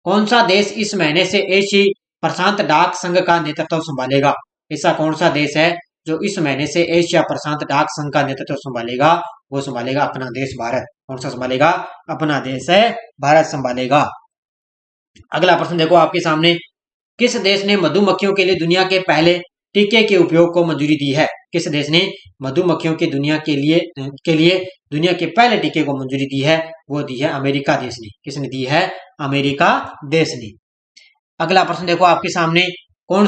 कौन सा देश इस महीने से एशियाई प्रशांत डाक संघ का नेतृत्व संभालेगा? ऐसा कौन सा देश है जो इस महीने से एशिया प्रशांत डाक संघ का नेतृत्व संभालेगा? वो संभालेगा अपना देश भारत। कौन सा संभालेगा? अपना देश है भारत संभालेगा। अगला प्रश्न देखो आपके सामने, किस देश ने मधुमक्खियों के लिए दुनिया के पहले टीके के उपयोग को मंजूरी दी है? किस देश ने मधुमक्खियों के लिए दुनिया के पहले टीके को मंजूरी दी है? वो दी है अमेरिका देश ने। किसने दी है? अमेरिका देश ने। अगला प्रश्न देखो आपके सामने, कौन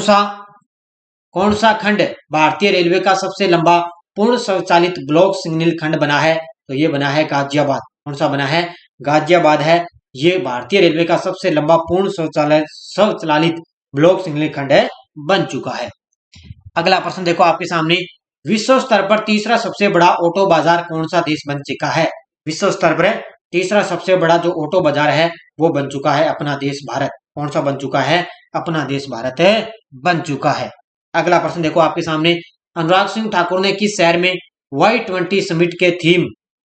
सा खंड भारतीय रेलवे का सबसे लंबा पूर्ण स्वचालित ब्लॉक सिग्नल खंड बना है? तो ये बना है गाजियाबाद। कौन सा बना है? गाजियाबाद है। ये भारतीय रेलवे का सबसे लंबा पूर्ण स्वचालित ब्लॉक सिग्नल खंड बन चुका है। अगला प्रश्न देखो आपके सामने, विश्व स्तर पर तीसरा सबसे बड़ा ऑटो बाजार कौन सा देश बन चुका है? विश्व स्तर पर तीसरा सबसे बड़ा जो ऑटो बाजार है वो बन चुका है अपना देश भारत। कौन सा बन चुका है? अपना देश भारत बन चुका है। अगला प्रश्न देखो आपके सामने, अनुराग सिंह ठाकुर ने किस शहर में Y20 समिट के थीम,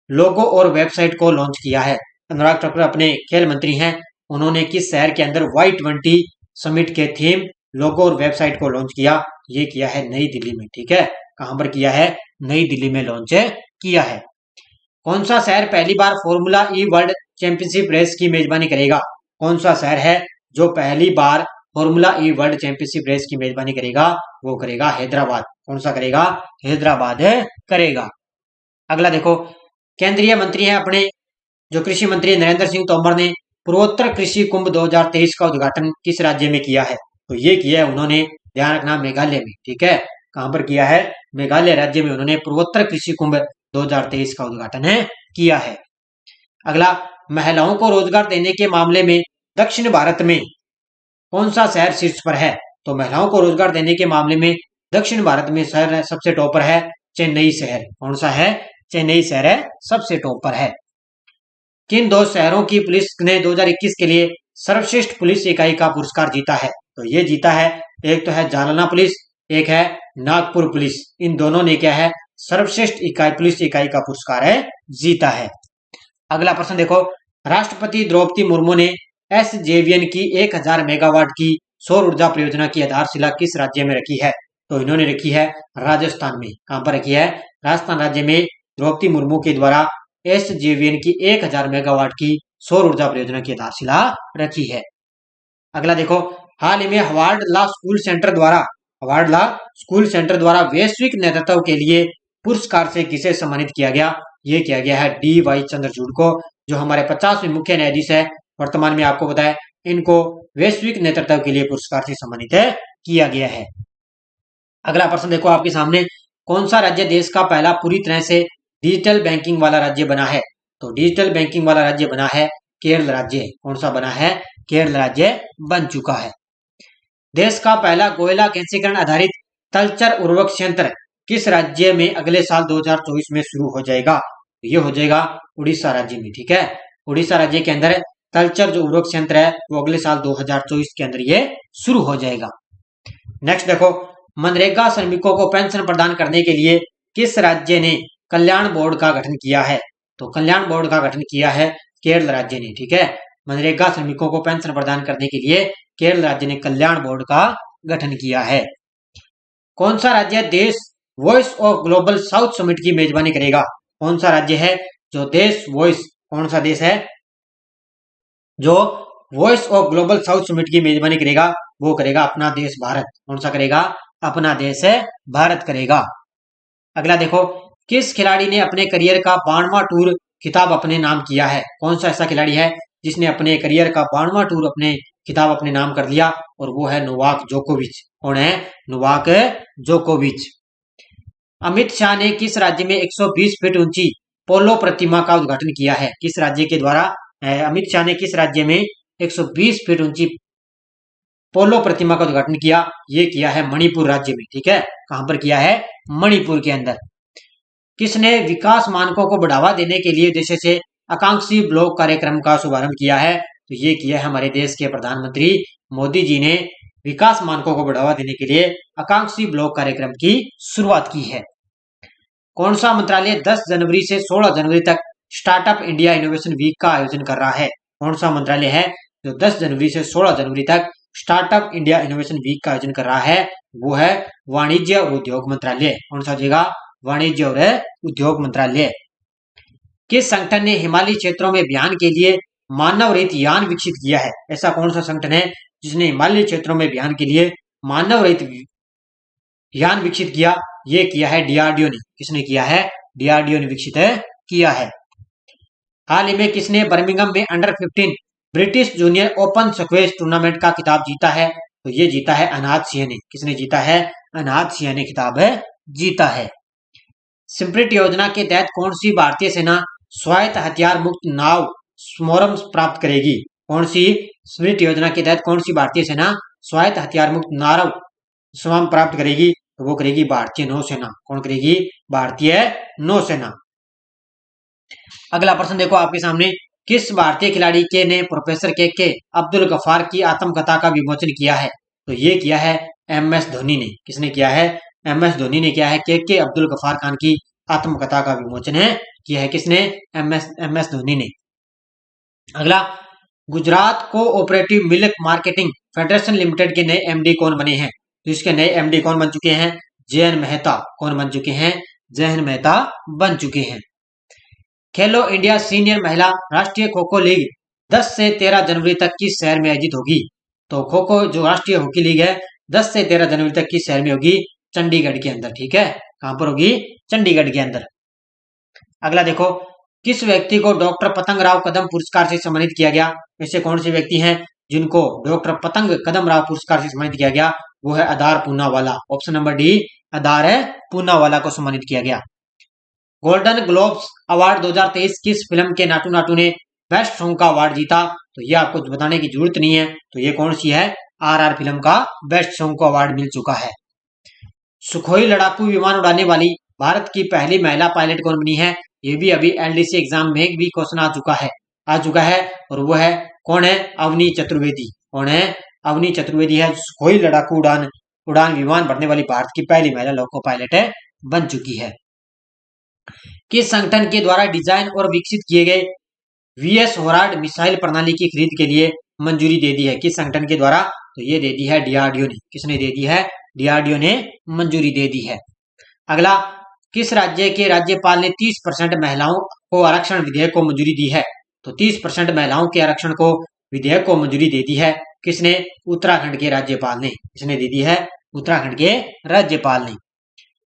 लोगो और वेबसाइट को लॉन्च किया है? अनुराग ठाकुर अपने खेल मंत्री हैं, उन्होंने किस शहर के अंदर Y20 समिट के थीम, लोगो और वेबसाइट को लॉन्च किया? ये किया है नई दिल्ली में। ठीक है, कहां पर किया है? नई दिल्ली में लॉन्च किया है। कौन सा शहर पहली बार फॉर्मूला ई वर्ल्ड चैंपियनशिप रेस की मेजबानी करेगा? कौन सा शहर है जो पहली बार फॉर्मूला ई वर्ल्ड चैंपियनशिप रेस की मेजबानी करेगा? वो करेगा हैदराबाद। कौन सा करेगा? हैदराबाद करेगा। अगला देखो, केंद्रीय मंत्री हैं अपने जो कृषि मंत्री नरेंद्र सिंह तोमर ने पूर्वोत्तर कृषि कुंभ 2023 का उद्घाटन किस राज्य में किया है? तो ये किया है उन्होंने, ध्यान रखना, मेघालय में। ठीक है, कहां पर किया है? मेघालय राज्य में उन्होंने पूर्वोत्तर कृषि कुंभ 2023 का उद्घाटन किया है। अगला, महिलाओं को रोजगार देने के मामले में दक्षिण भारत में कौन सा शहर शीर्ष पर है? तो महिलाओं को रोजगार देने के मामले में दक्षिण भारत में शहर सबसे टॉप पर है चेन्नई शहर। कौन सा है? चेन्नई शहर है सबसे टॉप पर है। किन 2 शहरों की पुलिस ने 2021 के लिए सर्वश्रेष्ठ पुलिस इकाई का पुरस्कार जीता है? तो ये जीता है, एक तो है जालना पुलिस, एक है नागपुर पुलिस। इन दोनों ने क्या है? सर्वश्रेष्ठ पुलिस इकाई का पुरस्कार जीता है। अगला प्रश्न देखो, राष्ट्रपति द्रौपदी मुर्मू ने SJVN की 1000 मेगावाट की सौर ऊर्जा परियोजना की आधारशिला किस राज्य में रखी है? तो इन्होंने रखी है राजस्थान में। कहां पर रखी है? राजस्थान राज्य में द्रौपदी मुर्मू के द्वारा SJVN की 1000 मेगावाट की सौर ऊर्जा परियोजना की आधारशिला रखी है। अगला देखो, हाल ही में हार्वर्ड लॉ स्कूल सेंटर द्वारा अवार्ड ला स्कूल सेंटर द्वारा वैश्विक नेतृत्व के लिए पुरस्कार से किसे सम्मानित किया गया? ये किया गया है डी.वाई. चंद्रचूड़ को, जो हमारे 50वें मुख्य न्यायाधीश है वर्तमान में, आपको बताया इनको वैश्विक नेतृत्व के लिए पुरस्कार से सम्मानित किया गया है। अगला प्रश्न देखो आपके सामने, कौन सा राज्य देश का पहला पूरी तरह से डिजिटल बैंकिंग वाला राज्य बना है? तो डिजिटल बैंकिंग वाला राज्य बना है केरल राज्य। कौन सा बना है? केरल राज्य बन चुका है। देश का पहला कोयला गैसीकरण आधारित तलचर उर्वरक संयंत्र किस राज्य में अगले साल 2024 में शुरू हो जाएगा? ये हो जाएगा उड़ीसा राज्य में। ठीक है, उड़ीसा राज्य के अंदर तलचर जो उर्वरक संयंत्र है वो अगले साल 2024 के अंदर ये शुरू हो जाएगा। नेक्स्ट देखो, मनरेगा श्रमिकों को पेंशन प्रदान करने के लिए किस राज्य ने कल्याण बोर्ड का गठन किया है? तो कल्याण बोर्ड का गठन किया है केरल राज्य ने। ठीक है, मनरेगा श्रमिकों को पेंशन प्रदान करने के लिए केरल राज्य ने कल्याण बोर्ड का गठन किया है। कौन सा राज्य देश voice of global south summit की मेजबानी करेगा? कौन सा राज्य है जो देश वॉइस, कौन सा देश है जो voice of global south summit की मेजबानी करेगा? वो करेगा अपना देश भारत। कौन सा करेगा? अपना देश है भारत करेगा। अगला देखो, किस खिलाड़ी ने अपने करियर का 52वां टूर खिताब अपने नाम किया है? कौन सा ऐसा खिलाड़ी है जिसने अपने करियर का 52वां टूर अपने खिताब अपने नाम कर लिया? और वो है नोवाक जोकोविच। कौन है? नोवाक जोकोविच। अमित शाह ने किस राज्य में 120 फीट ऊंची पोलो प्रतिमा का उद्घाटन किया है? किस राज्य के द्वारा अमित शाह ने किस राज्य में 120 फीट ऊंची पोलो प्रतिमा का उद्घाटन किया? ये किया है मणिपुर राज्य में। ठीक है, कहां पर किया है? मणिपुर के अंदर। किसने विकास मानकों को बढ़ावा देने के लिए उद्देश्य से आकांक्षी ब्लॉक कार्यक्रम का शुभारंभ किया है? तो ये किया है हमारे देश के प्रधानमंत्री मोदी जी ने विकास मानकों को बढ़ावा देने के लिए आकांक्षी ब्लॉक कार्यक्रम की शुरुआत की है। कौन सा मंत्रालय 10 जनवरी से 16 जनवरी तक स्टार्टअप इंडिया इनोवेशन वीक का आयोजन कर रहा है? कौन सा मंत्रालय है जो 10 जनवरी से 16 जनवरी तक स्टार्टअप इंडिया इनोवेशन वीक का आयोजन कर रहा है? वो है वाणिज्य और उद्योग मंत्रालय। कौन सा हो जाएगा? वाणिज्य और उद्योग मंत्रालय। किस संगठन ने हिमालयी क्षेत्रों में अभियान के लिए मानव रहित यान विकसित किया है? ऐसा कौन सा संगठन है जिसने हिमालयी क्षेत्रों में अभियान के लिए मानव रहित यान विकसित किया? ये किया है डीआरडीओ ने। किसने किया है? डीआरडीओ ने विकसित किया है। हाल ही में किसने बर्मिंघम में under 15 British junior open squash tournament का खिताब जीता है? तो ये जीता है अनाहत सिंह ने। किसने जीता है? अनाहत सिंह ने खिताब जीता है। स्पिरिट योजना के तहत कौन सी भारतीय सेना स्वायत्त हथियार मुक्त नाव स्मोरम प्राप्त करेगी? कौन सी स्पिरिट योजना के तहत कौन सी भारतीय सेना स्वायत्त हथियार मुक्त नाव स्वयं प्राप्त करेगी? तो वो करेगी भारतीय नौसेना। कौन करेगी? भारतीय नौसेना। अगला प्रश्न देखो आपके सामने, किस भारतीय खिलाड़ी के ने प्रोफेसर के अब्दुल गफ्फार की आत्मकथा का विमोचन किया है? तो ये किया है एमएस धोनी ने। किसने किया है? एमएस धोनी ने किया है के अब्दुल गफ्फार खान की आत्मकथा का विमोचन किया है। किसने? एमएस धोनी ने। अगला, Gujarat cooperative milk marketing federation limited के नए एमडी कौन बने हैं? तो इसके नए एमडी कौन बन चुके हैं? जयन मेहता। कौन बन चुके हैं? जयन मेहता बन चुके हैं। खेलो इंडिया सीनियर महिला राष्ट्रीय खो खो लीग 10 से 13 जनवरी तक किस शहर में आयोजित होगी? तो खो खो जो राष्ट्रीय हॉकी लीग है 10 से 13 जनवरी तक किस शहर में होगी? चंडीगढ़ के अंदर। ठीक है, कहां पर होगी? चंडीगढ़ के अंदर। अगला देखो, किस व्यक्ति को डॉक्टर पतंग राव कदम पुरस्कार से सम्मानित किया गया? ऐसे कौन से व्यक्ति हैं जिनको डॉक्टर पतंग कदम राव पुरस्कार से सम्मानित किया गया? वो है आधार पूनावाला। ऑप्शन नंबर डी, आधार पूनावाला को सम्मानित किया गया। गोल्डन ग्लोब्स अवार्ड 2023 किस फिल्म के नाटू नाटू ने बेस्ट सॉन्ग का अवार्ड जीता? तो ये आपको बताने की जरूरत नहीं है। तो ये कौन सी है? आरआर फिल्म का बेस्ट सॉन्ग को अवार्ड मिल चुका है। सुखोई लड़ाकू विमान उड़ाने वाली भारत की पहली महिला पायलट कौन बनी है? ये भी अभी एलडीसी एग्जाम में भी क्वेश्चन आ चुका है और वो है कौन है? अवनी चतुर्वेदी। कौन है? अवनी चतुर्वेदी है। सुखोई लड़ाकू उड़ान विमान भरने वाली भारत की पहली महिला लोको पायलट बन चुकी है। किस संगठन के द्वारा डिजाइन और विकसित किए गए वीएस होरार्ड मिसाइल प्रणाली की खरीद के लिए मंजूरी दे दी है? किस संगठन के द्वारा? तो ये दे दी है डीआरडीओ ने। किसने दे दी है? डीआरडीओ ने मंजूरी दे दी है। अगला, किस राज्य के राज्यपाल ने 30% महिलाओं को आरक्षण विधेयक को मंजूरी दी है? तो 30% महिलाओं के आरक्षण को विधेयक को मंजूरी दे दी है। किसने? उत्तराखंड के राज्यपाल ने। किसने दे दी है? उत्तराखंड के राज्यपाल ने।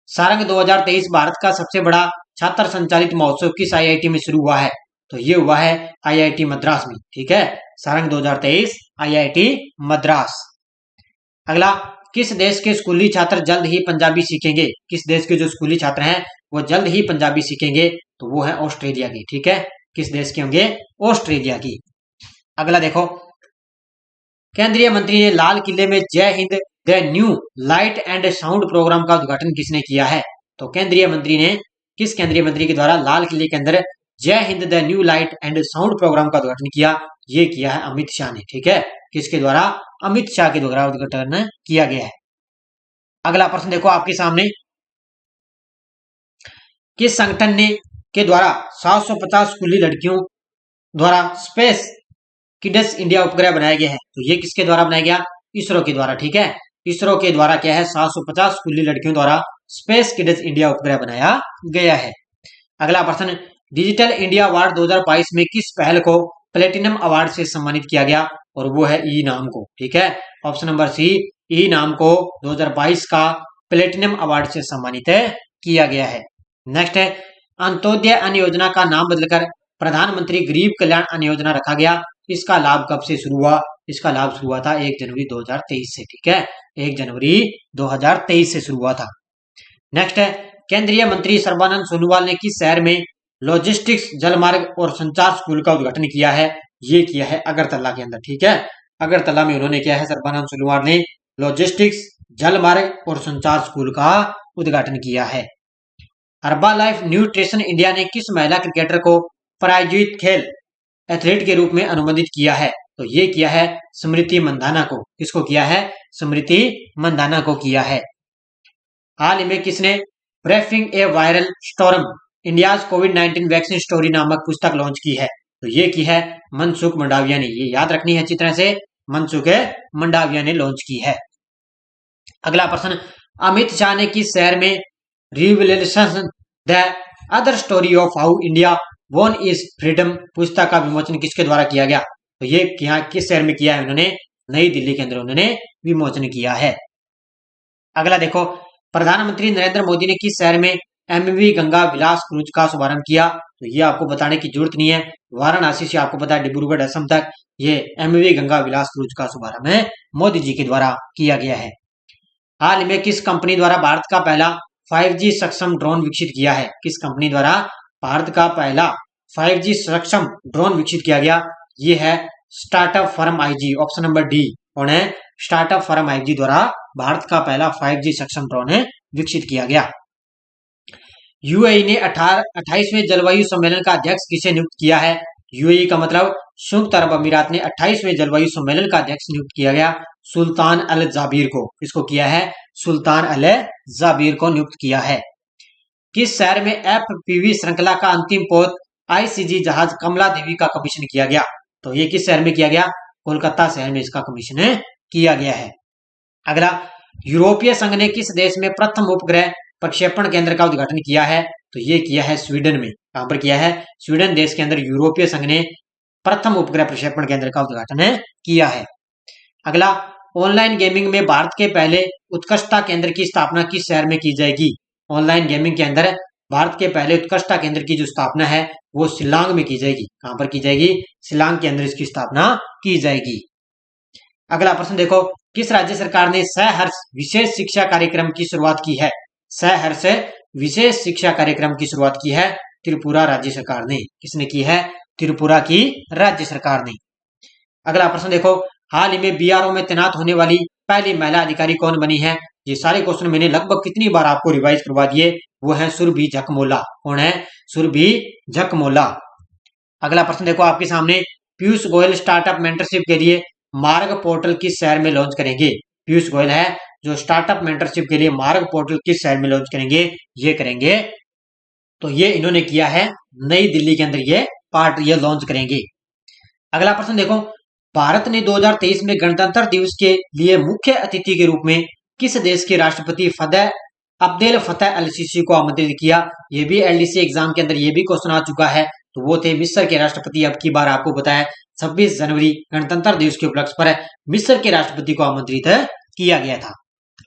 सारंग 2023 भारत का सबसे बड़ा छात्र संचालित महोत्सव किस आईआईटी में शुरू हुआ है? तो ये हुआ है आईआईटी मद्रास में। ठीक है, सारंग 2023 आईआईटी मद्रास। अगला, किस देश के स्कूली छात्र जल्द ही पंजाबी सीखेंगे? किस देश के जो स्कूली छात्र हैं वो जल्द ही पंजाबी सीखेंगे? तो वो है ऑस्ट्रेलिया की। ठीक है, किस देश के होंगे? ऑस्ट्रेलिया की। अगला देखो, केंद्रीय मंत्री ने लाल किले में Jai Hind the new light and sound programme का उद्घाटन किसने किया है? तो केंद्रीय मंत्री ने, किस केंद्रीय मंत्री के द्वारा लाल किले के अंदर Jai Hind the new light and sound programme का उद्घाटन किया? ये किया है अमित शाह ने। ठीक है, किसके द्वारा? अमित शाह के द्वारा उद्घाटन किया गया है। अगला प्रश्न देखो आपके सामने, किस संगठन ने के द्वारा 750 स्कूली लड़कियों द्वारा स्पेस किड्स इंडिया उपग्रह बनाया गया है? तो ये किसके द्वारा बनाया गया? इसरो के द्वारा। ठीक है, इसरो के द्वारा क्या है? 750 स्कूली लड़कियों द्वारा स्पेस किड्स इंडिया उपग्रह बनाया गया है। अगला प्रश्न, डिजिटल इंडिया अवार्ड 2022 में किस पहल को प्लेटिनम अवार्ड से सम्मानित किया गया? और वो है ई नाम को। ठीक है, ऑप्शन नंबर सी, ई नाम को 2022 का प्लेटिनम अवार्ड से सम्मानित किया गया है। नेक्स्ट है, अंत्योदय अन्न योजना का नाम बदलकर प्रधानमंत्री गरीब कल्याण अन्न योजना रखा गया। इसका लाभ कब से शुरू हुआ? इसका लाभ शुरू हुआ था 1 जनवरी 2023 से। ठीक है, 1 जनवरी 2023 से शुरू हुआ था। नेक्स्ट है, केंद्रीय मंत्री सर्बानंद सोनोवाल ने किस शहर में लॉजिस्टिक्स, जलमार्ग और संचार स्कूल का उद्घाटन किया है? ये किया है अगरतला के अंदर। ठीक है, अगरतला में उन्होंने किया है, सर्बानंद सोनोवाल ने लॉजिस्टिक्स, जलमार्ग और संचार स्कूल का उद्घाटन किया है। हर्बालाइफ न्यूट्रिशन इंडिया ने किस महिला क्रिकेटर को प्रायोजित खेल एथलीट के रूप में अनुमोदित किया है? तो ये किया है स्मृति मंदाना को। किसको किया है? स्मृति मंदाना को किया है। हाल ही में किसने ब्रेफिंग ए वायरल स्टॉर्म इंडियाज कोविड-19 वैक्सीन स्टोरी नामक पुस्तक लॉन्च की है? तो ये की है मनसुख मंडाविया ने। ये याद रखनी है अच्छी तरह से, मनसुख मंडाविया ने लॉन्च की है। अगला प्रश्न, अमित शाह ने किस शहर में revelation the other story of how India won is freedom पुस्तक का विमोचन किसके द्वारा किया गया? तो ये किस शहर में किया है उन्होंने? नई दिल्ली के अंदर उन्होंने विमोचन किया है। अगला देखो, प्रधानमंत्री नरेंद्र मोदी ने किस शहर में एमवी गंगा विलास क्रूज का शुभारंभ किया? तो ये आपको बताने की जरूरत नहीं है, वाराणसी से आपको पता है डिब्रूगढ़ असम तक ये एमवी गंगा विलास क्रूज का शुभारंभ मोदी जी के द्वारा किया गया है। हाल में किस कंपनी द्वारा भारत का पहला 5G सक्षम ड्रोन विकसित किया है? किस कंपनी द्वारा भारत का पहला 5G सक्षम ड्रोन विकसित किया गया? ये है startup firm IG. Option number D कौन है? स्टार्टअप फर्म आईजी द्वारा भारत का पहला 5G सक्षम ड्रोन विकसित किया गया। यूएई ने 28वें जलवायु सम्मेलन का अध्यक्ष किसे नियुक्त किया है? यूएई का मतलब संयुक्त अरब अमीरात ने 28वें जलवायु सम्मेलन का अध्यक्ष नियुक्त किया गया सुल्तान अल जाबिर को। किसको किया है? सुल्तान अल जाबिर को नियुक्त किया है। किस शहर में एफपीवी श्रृंखला का अंतिम पोत आईसीजी जहाज कमला देवी का कमीशन किया गया? तो ये किस शहर में किया गया? कोलकाता शहर में इसका कमीशन किया गया है। अगला, यूरोपीय संघ ने किस देश में प्रथम उपग्रह प्रक्षेपण केंद्र का उद्घाटन किया है? तो ये किया है स्वीडन में। कहां पर किया है? स्वीडन देश के अंदर यूरोपीय संघ ने प्रथम उपग्रह प्रक्षेपण केंद्र का उद्घाटन किया है। अगला, ऑनलाइन गेमिंग में भारत के पहले उत्कृष्टता केंद्र की स्थापना किस शहर में की जाएगी? ऑनलाइन गेमिंग के अंदर भारत के पहले उत्कृष्टता केंद्र की जो स्थापना है वो शिलांग में की जाएगी। कहां पर की जाएगी? शिलांग के अंदर इसकी स्थापना की जाएगी। अगला प्रश्न देखो, किस राज्य सरकार ने सहर्ष विशेष शिक्षा कार्यक्रम की शुरुआत की है? सहर्ष विशेष शिक्षा कार्यक्रम की शुरुआत की है त्रिपुरा राज्य सरकार ने। किसने की है? त्रिपुरा की राज्य सरकार ने। अगला प्रश्न देखो, हाल ही में बीआरओ में तैनात होने वाली पहली महिला अधिकारी कौन बनी है? ये सारे क्वेश्चन मैंने लगभग कितनी बार आपको रिवाइज करवा दिए, वो है सुरभि झकमोला। कौन है? सुरभि झकमोला। अगला प्रश्न देखो आपके सामने, पीयूष गोयल स्टार्टअप मेंटरशिप के लिए मार्ग पोर्टल किस शहर में लॉन्च करेंगे? पीयूष गोयल है जो स्टार्टअप मेंटरशिप के लिए मार्ग पोर्टल किस शहर में लॉन्च करेंगे? ये करेंगे, तो ये इन्होंने किया है नई दिल्ली के अंदर ये लॉन्च करेंगे। अगला प्रश्न देखो, भारत ने 2023 में गणतंत्र दिवस के लिए मुख्य अतिथि के रूप में किस देश के राष्ट्रपति अब्देल फतेह अल सीसी को आमंत्रित किया? ये भी एलडीसी एग्जाम के अंदर ये भी क्वेश्चन आ चुका है। तो वो थे मिस्र के राष्ट्रपति। अब की बार आपको बताया 26 जनवरी गणतंत्र दिवस के उपलक्ष्य पर मिस्र के राष्ट्रपति को आमंत्रित किया गया था।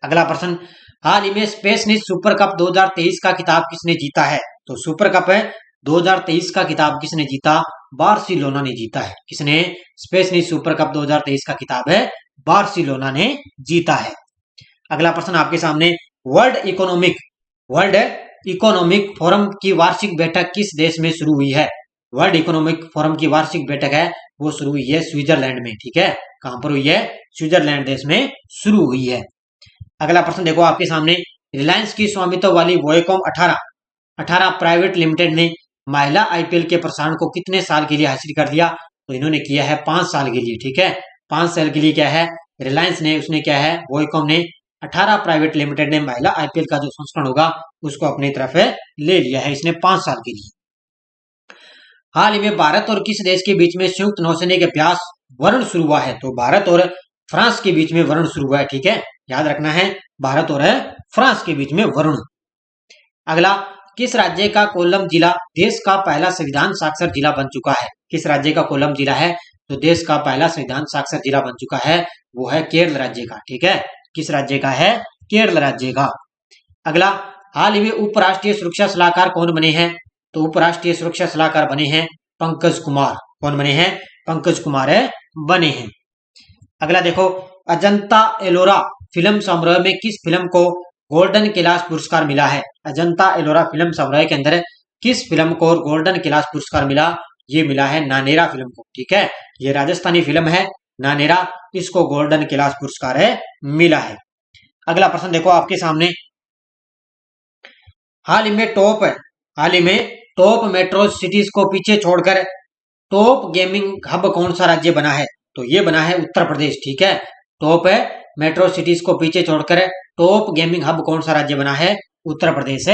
अगला प्रश्न, हाल ही में स्पेस नीच सुपर कप 2023 का खिताब किसने जीता है? तो सुपर कप है 2023 का खिताब किसने जीता? बार्सिलोना ने जीता है। किसने? स्पेस नीच सुपर कप 2023 का खिताब है बार्सिलोना ने जीता है। अगला प्रश्न आपके सामने, वर्ल्ड इकोनॉमिक फोरम की वार्षिक बैठक किस देश में शुरू हुई है? वर्ल्ड इकोनॉमिक फोरम की वार्षिक बैठक है वो शुरू हुई है स्विट्जरलैंड में। ठीक है, कहां पर हुई है? स्विट्जरलैंड देश में शुरू हुई है। अगला प्रश्न देखो आपके सामने, रिलायंस की स्वामित्व वाली वोएकॉम 18 प्राइवेट लिमिटेड ने महिला आईपीएल के प्रसारण को कितने साल के लिए हासिल कर लिया? तो इन्होंने किया है 5 साल के लिए। ठीक है, 5 साल के लिए क्या है रिलायंस ने, उसने क्या है वोएकॉम ने 18 प्राइवेट लिमिटेड ने महिला आईपीएल का जो संस्करण होगा उसको अपनी तरफ ले लिया है इसने 5 साल के लिए। हाल ही में भारत और किस देश के बीच में संयुक्त नौसैनिक अभ्यास वरुण शुरू हुआ है? तो भारत और फ्रांस के बीच में वरुण शुरू हुआ है। ठीक है, याद रखना है, भारत और फ्रांस के बीच में वरुण। अगला, किस राज्य का कोल्लम जिला देश का पहला संविधान साक्षर जिला बन चुका है? किस राज्य का कोल्लम जिला है तो देश का पहला संविधान साक्षर जिला बन चुका है? वो है केरल राज्य का। ठीक है, किस राज्य का है? केरल राज्य का। अगला, हाल ही में उपराष्ट्रीय सुरक्षा सलाहकार कौन बने हैं? तो उपराष्ट्रीय सुरक्षा सलाहकार बने हैं पंकज कुमार। कौन बने हैं? पंकज कुमार बने हैं। अगला देखो, अजंता एलोरा फिल्म समारोह में किस फिल्म को गोल्डन कैलाश पुरस्कार मिला है? अजंता एलोरा फिल्म समारोह के अंदर किस फिल्म को गोल्डन कैलाश पुरस्कार मिला? ये मिला है नानेरा फिल्म को। ठीक है, ये राजस्थानी फिल्म है नानेरा, इसको गोल्डन कैलाश पुरस्कार मिला है। अगला प्रश्न देखो आपके सामने, हाल ही में टॉप मेट्रो सिटीज को पीछे छोड़कर टॉप गेमिंग हब कौन सा राज्य बना है? तो ये बना है उत्तर प्रदेश। ठीक है, टॉप मेट्रो सिटीज को पीछे छोड़कर टॉप गेमिंग हब कौन सा राज्य बना है? उत्तर प्रदेश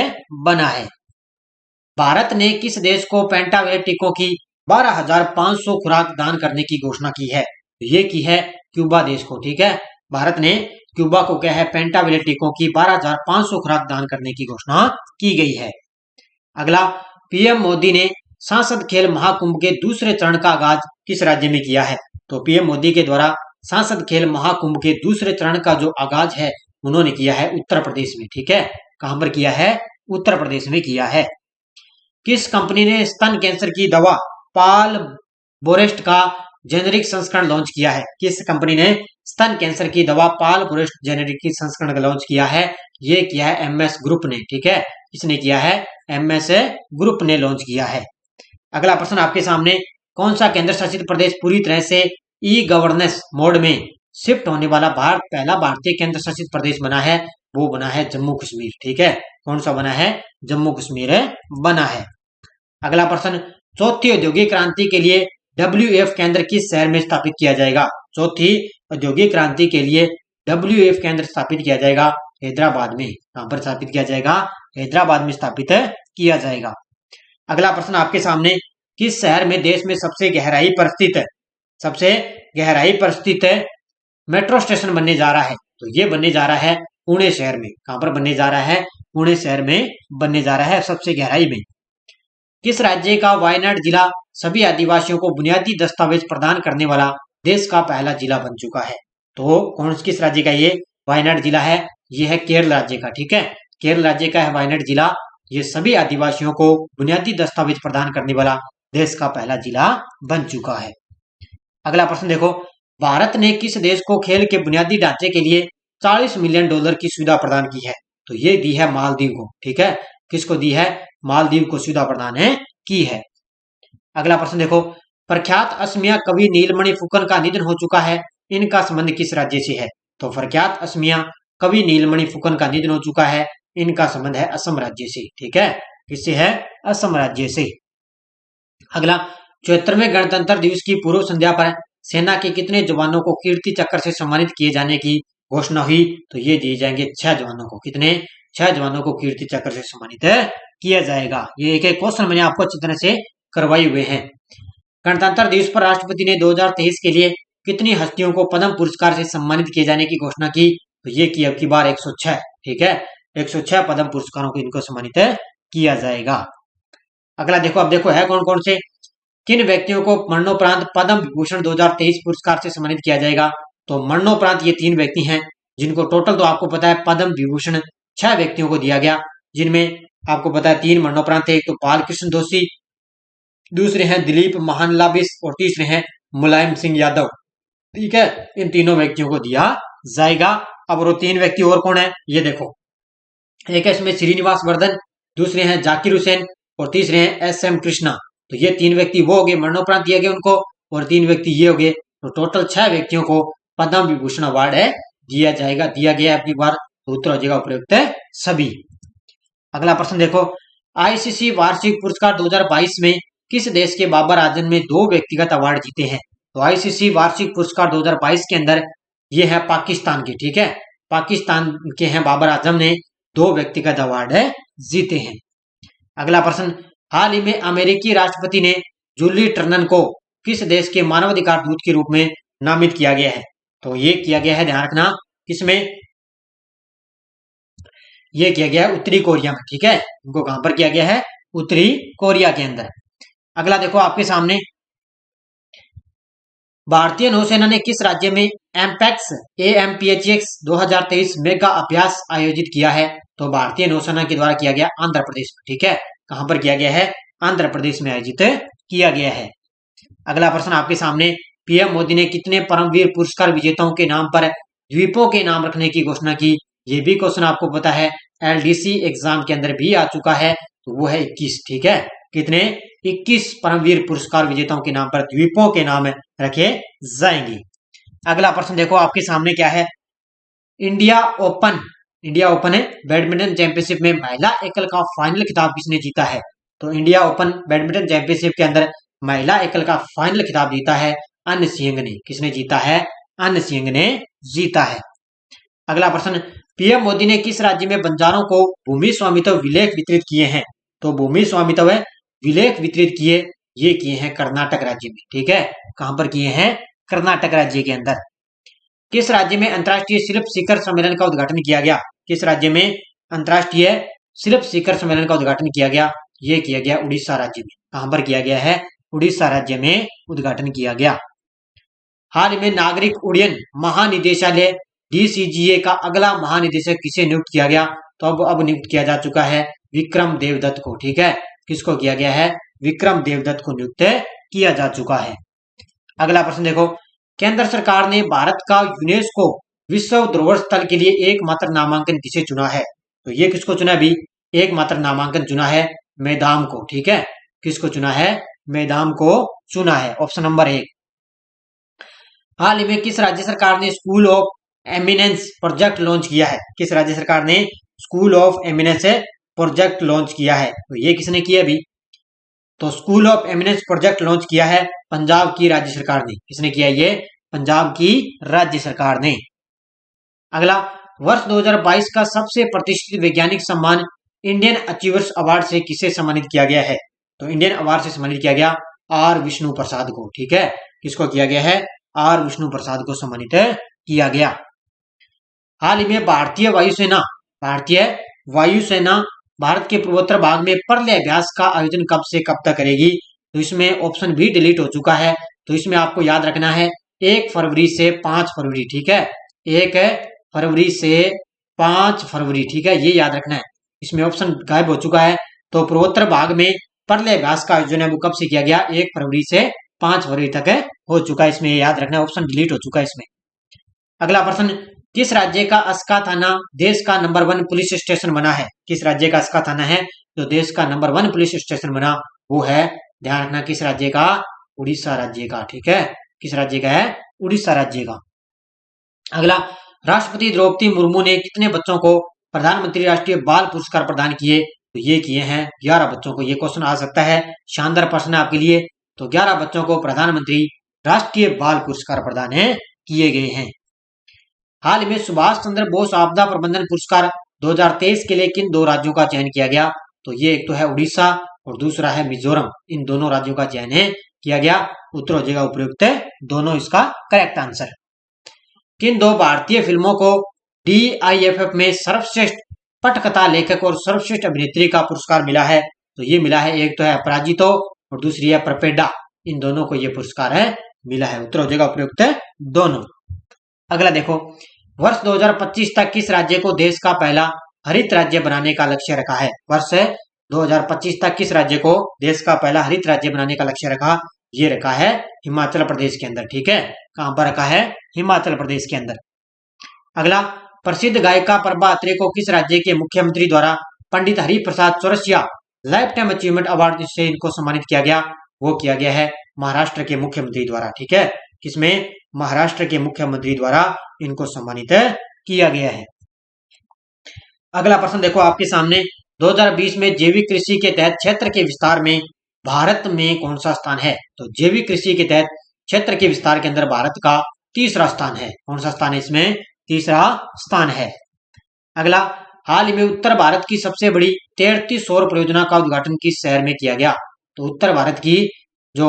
बना है। भारत ने किस देश को पेंटावेलेट टीकों की 12,500 खुराक दान करने की घोषणा की है? ये की है क्यूबा देश को। ठीक है, भारत ने क्यूबा को क्या है पेंटावेलेट टीकों की 12,500 खुराक दान करने की घोषणा की गई है। अगला, पीएम मोदी ने सांसद खेल महाकुंभ के दूसरे चरण का आगाज किस राज्य में किया है? तो पीएम मोदी के द्वारा सांसद खेल महाकुंभ के दूसरे चरण का जो आगाज है उन्होंने किया है उत्तर प्रदेश में। ठीक है, कहां पर किया है? उत्तर प्रदेश में किया है। किस कंपनी ने स्तन कैंसर की दवा पाल बोरेस्ट का जेनेरिक संस्करण लॉन्च किया है? किस कंपनी ने स्तन कैंसर की दवा पाल बोरेस्ट जेनेरिक की संस्करण का लॉन्च किया है? ये किया है एमएस ग्रुप ने। ठीक है, किसने किया है? एमएस ग्रुप ने लॉन्च किया है। अगला प्रश्न आपके सामने, कौन सा केंद्र शासित प्रदेश पूरी तरह से ई गवर्नेंस मोड में शिफ्ट होने वाला पहला भारतीय केंद्र शासित प्रदेश बना है? वो बना है जम्मू कश्मीर। ठीक है, कौन सा बना है? जम्मू कश्मीर बना है। अगला प्रश्न, चौथी औद्योगिक क्रांति के लिए WF केंद्र किस शहर में स्थापित किया जाएगा? चौथी औद्योगिक क्रांति के लिए WF केंद्र स्थापित किया जाएगा हैदराबाद में। कहां पर स्थापित किया जाएगा? हैदराबाद में स्थापित किया जाएगा। अगला प्रश्न आपके सामने, किस शहर में देश में सबसे गहराई पर स्थित मेट्रो स्टेशन बनने जा रहा है? तो ये बनने जा रहा है पुणे शहर में। कहां पर बनने जा रहा है? पुणे शहर में बनने जा रहा है सबसे गहराई में। किस राज्य का वायनाड जिला सभी आदिवासियों को बुनियादी दस्तावेज प्रदान करने वाला देश का पहला जिला बन चुका है? तो किस राज्य का ये वायनाड जिला है? ये है केरल राज्य का। ठीक है, केरल राज्य का है वायनाड जिला। ये सभी आदिवासियों को बुनियादी दस्तावेज प्रदान करने वाला देश का पहला जिला बन चुका है। अगला प्रश्न देखो, भारत ने किस देश को खेल के बुनियादी ढांचे के लिए $40 मिलियन की सुविधा प्रदान की है? तो ये दी है मालदीव को। ठीक है, किसको दी है? मालदीव को सुविधा प्रदान की है। अगला प्रश्न देखो, प्रख्यात असमिया कवि नीलमणि फुकन का निधन हो चुका है, इनका संबंध किस राज्य से है? तो प्रख्यात असमिया कवि नीलमणि फुकन का निधन हो चुका है, इनका संबंध है असम राज्य से। ठीक है, किससे है? असम राज्य से। अगला, 74वें गणतंत्र दिवस की पूर्व संध्या पर सेना के कितने जवानों को कीर्ति चक्र से सम्मानित किए जाने की घोषणा हुई? तो ये दिए जाएंगे 6 जवानों को। कितने? 6 जवानों को कीर्ति चक्र से सम्मानित किया जाएगा। ये एक क्वेश्चन मैंने आपको अच्छी तरह से करवाए हुए हैं। गणतंत्र दिवस पर राष्ट्रपति ने 2023 के लिए कितनी हस्तियों को पद्म पुरस्कार से सम्मानित किए जाने की घोषणा की? तो ये की अब की बार 106। ठीक है, 106 पद्म पुरस्कारों को इनको सम्मानित किया जाएगा। अगला देखो, अब देखो है कौन कौन से, किन व्यक्तियों को मरणोपरांत पद्म विभूषण 2023 पुरस्कार से सम्मानित किया जाएगा? तो मरणोपरांत ये 3 व्यक्ति हैं, जिनको टोटल तो आपको पता है पद्म विभूषण 6 व्यक्तियों को दिया गया, जिनमें आपको पता है 3 मरणोपरांत थे। एक तो बालकृष्ण दोषी, दूसरे हैं दिलीप महालनोबिस और तीसरे हैं मुलायम सिंह यादव। ठीक है, इन तीनों व्यक्तियों को दिया जाएगा। अब वो 3 व्यक्ति और कौन है ये देखो, एक है इसमें श्रीनिवास वर्धन, दूसरे हैं जाकिर हुसैन और तीसरे हैं एस.एम. कृष्णा। तो ये 3 व्यक्ति वो हो गए, मरणोपरांत दिया गया उनको, और 3 व्यक्ति ये हो गए। तो टोटल 6 व्यक्तियों को पद्म विभूषण अवार्ड है दिया जाएगा, दिया गया है अपनी बार। उत्तर हो जाएगा उपयुक्त है सभी। अगला प्रश्न देखो, आईसीसी वार्षिक पुरस्कार 2022 में किस देश के बाबर आजम ने 2 व्यक्तिगत अवार्ड जीते हैं? तो आईसीसी वार्षिक पुरस्कार 2022 के अंदर ये है पाकिस्तान के। ठीक है, पाकिस्तान के हैं बाबर आजम ने 2 व्यक्तिगत अवार्ड जीते हैं। अगला प्रश्न, हाल ही में अमेरिकी राष्ट्रपति ने जूली टर्नर को किस देश के मानवाधिकार दूत के रूप में नामित किया गया है? तो ये किया गया है, ध्यान रखना, किसमें ये किया गया है? उत्तरी कोरिया में। ठीक है, इनको कहां पर किया गया है? उत्तरी कोरिया के अंदर। अगला देखो आपके सामने, भारतीय नौसेना ने किस राज्य में एमपैक्स AMPHX 2023 मेगा अभ्यास आयोजित किया है? तो भारतीय नौसेना के द्वारा किया गया आंध्र प्रदेश में। ठीक है, कहां पर किया गया है? आंध्र प्रदेश में आयोजित किया गया है। अगला प्रश्न आपके सामने, पीएम मोदी ने कितने परमवीर पुरस्कार विजेताओं के नाम पर द्वीपों के नाम रखने की घोषणा की? ये भी क्वेश्चन आपको पता है, LDC एग्जाम के अंदर भी आ चुका है। तो वो है 21। ठीक है, कितने? 21 परमवीर पुरस्कार विजेताओं के नाम पर द्वीपों के नाम रखे जाएंगे। अगला प्रश्न देखो आपके सामने क्या है, इंडिया ओपन है बैडमिंटन चैंपियनशिप में महिला एकल का फाइनल खिताब किसने जीता है? तो इंडिया ओपन बैडमिंटन चैंपियनशिप के अंदर महिला एकल का फाइनल खिताब जीता है अन्य सिंह ने। किसने जीता है? अन्य सिंह ने जीता है। अगला प्रश्न, पीएम मोदी ने किस राज्य में बंजारों को भूमि स्वामित्व विलेख वितरित किए हैं? तो भूमि स्वामित्व विलेख वितरित किए, ये किए हैं कर्नाटक राज्य में। ठीक है, कहां पर किए हैं? कर्नाटक राज्य के अंदर। किस राज्य में अंतर्राष्ट्रीय शिल्प शिखर सम्मेलन का उद्घाटन किया गया? किस राज्य में अंतर्राष्ट्रीय शिल्प शिखर सम्मेलन का उद्घाटन किया गया? ये किया गया उड़ीसा राज्य में। कहां पर किया गया है? उड़ीसा राज्य में उद्घाटन किया गया। हाल में नागरिक उड्डयन महानिदेशालय DCGA का अगला महानिदेशक किसे नियुक्त किया गया? तो अब नियुक्त किया जा चुका है विक्रम देवदत्त को। ठीक है, किसको किया गया है? विक्रम देवदत्त को नियुक्त किया जा चुका है। अगला प्रश्न देखो, केंद्र सरकार ने भारत का यूनेस्को विश्व धरोहर स्थल के लिए एकमात्र नामांकन किसे चुना है? तो ये किसको चुना है? भी एकमात्र नामांकन चुना है मेदाम को। ठीक है, किसको चुना है? मेदाम को चुना है। Option number 1। हाल ही में किस राज्य सरकार ने school of eminence project launch किया है? किस राज्य सरकार ने school of eminence project launch किया है? तो ये किसने किया भी? तो school of eminence project launch किया है पंजाब की राज्य सरकार ने। किसने किया? ये पंजाब की राज्य सरकार ने। अगला, वर्ष 2022 का सबसे प्रतिष्ठित वैज्ञानिक सम्मान इंडियन अचीवर्स अवार्ड से किसे सम्मानित किया गया है? तो इंडियन अवार्ड से सम्मानित किया गया R विष्णु प्रसाद को। ठीक है, किसको किया गया है? R विष्णु प्रसाद को सम्मानित किया गया। हाल ही में भारतीय वायुसेना भारत के पूर्वोत्तर भाग में परले अभ्यास का आयोजन कब से कब तक करेगी? तो इसमें ऑप्शन भी डिलीट हो चुका है। तो इसमें आपको याद रखना है 1 फरवरी से 5 फरवरी। ठीक है, 1 फरवरी से 5 फरवरी। ठीक है, ये याद रखना है। इसमें ऑप्शन गायब हो चुका है। तो पूर्वोत्तर भाग में परले अभ्यास का आयोजन है वो कब से किया गया? 1 फरवरी से 5 फरवरी तक हो चुका है। इसमें याद रखना है, ऑप्शन डिलीट हो चुका है इसमें। अगला प्रश्न, किस राज्य का अस्का थाना देश का नंबर 1 पुलिस स्टेशन बना है? किस राज्य का अस्का थाना है जो देश का नंबर 1 पुलिस स्टेशन बना? वो है, ध्यान रखना, किस राज्य का? उड़ीसा राज्य का। ठीक है, किस राज्य का है? उड़ीसा राज्य का। अगला, राष्ट्रपति द्रौपदी मुर्मू ने कितने बच्चों को प्रधानमंत्री राष्ट्रीय बाल पुरस्कार प्रदान किए? तो ये किए हैं 11 बच्चों को। ये क्वेश्चन आ सकता है, शानदार प्रश्न है आपके लिए। तो 11 बच्चों को प्रधानमंत्री राष्ट्रीय बाल पुरस्कार प्रदान किए गए हैं। हाल में सुभाष चंद्र बोस आपदा प्रबंधन पुरस्कार 2023 के लिए किन 2 राज्यों का चयन किया गया? तो ये एक तो है उड़ीसा और दूसरा है मिजोरम। इन दोनों राज्यों का चयन किया गया। उत्तर हो जाएगा उपयुक्त दोनों, इसका करेक्ट आंसर। किन 2 भारतीय फिल्मों को DIFF में सर्वश्रेष्ठ पटकथा लेखक और सर्वश्रेष्ठ अभिनेत्री का पुरस्कार मिला है? तो ये मिला है, एक तो है अपराजितो और दूसरी है परपेडा। इन दोनों को ये पुरस्कार मिला है। उत्तर हो जाएगा उपयुक्त दोनों। अगला देखो, वर्ष 2025 तक किस राज्य को देश का पहला हरित राज्य बनाने का लक्ष्य रखा है? वर्ष 2025 तक किस राज्य को देश का पहला हरित राज्य बनाने का लक्ष्य रखा? ये रखा है हिमाचल प्रदेश के अंदर। ठीक है, कहां पर रखा है? हिमाचल प्रदेश के अंदर। अगला, प्रसिद्ध गायिका प्रभा अत्रे को किस राज्य के मुख्यमंत्री द्वारा Pandit Hariprasad Chaurasia lifetime achievement award से इनको सम्मानित किया गया? वो किया गया है महाराष्ट्र के मुख्यमंत्री द्वारा। ठीक है, किसमें? महाराष्ट्र के मुख्यमंत्री द्वारा इनको सम्मानित किया गया है। अगला प्रश्न देखो आपके सामने, 2020 में जैविक कृषि के तहत क्षेत्र के विस्तार में भारत में कौन सा स्थान है? तो जैविक कृषि के तहत क्षेत्र के विस्तार के अंदर भारत का तीसरा स्थान है। कौन सा स्थान है इसमें? तीसरा स्थान है। अगला, हाल ही में उत्तर भारत की सबसे बड़ी तैरती सौर परियोजना का उद्घाटन किस शहर में किया गया? तो उत्तर भारत की जो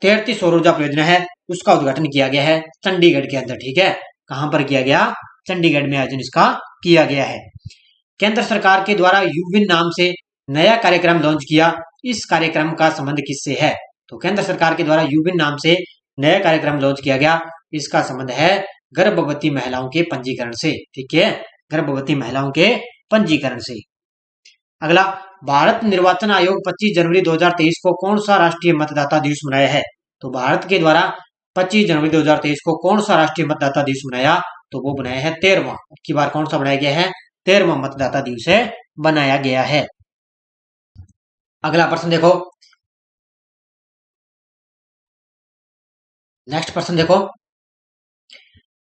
तैरती सौर ऊर्जा परियोजना है उसका उद्घाटन किया गया है चंडीगढ़ के अंदर। ठीक है, कहां पर किया गया? चंडीगढ़ में आयोजन इसका किया गया है। केंद्र सरकार के द्वारा यूविन नाम से नया कार्यक्रम लॉन्च किया, इस कार्यक्रम का संबंध किससे है? तो केंद्र सरकार के द्वारा यूविन नाम से नया कार्यक्रम लॉन्च किया गया, इसका संबंध है गर्भवती महिलाओं के पंजीकरण से। ठीक है, गर्भवती महिलाओं के पंजीकरण से। अगला, भारत निर्वाचन आयोग 25 जनवरी 2023 को कौन सा राष्ट्रीय मतदाता दिवस मनाया है? तो भारत के द्वारा 25 जनवरी 2023 को कौन सा राष्ट्रीय मतदाता दिवस मनाया? तो वो बनाया है 13वां। की बार कौन सा बनाया गया है? 13वां मतदाता दिवस बनाया गया है। अगला प्रश्न देखो, नेक्स्ट प्रश्न देखो,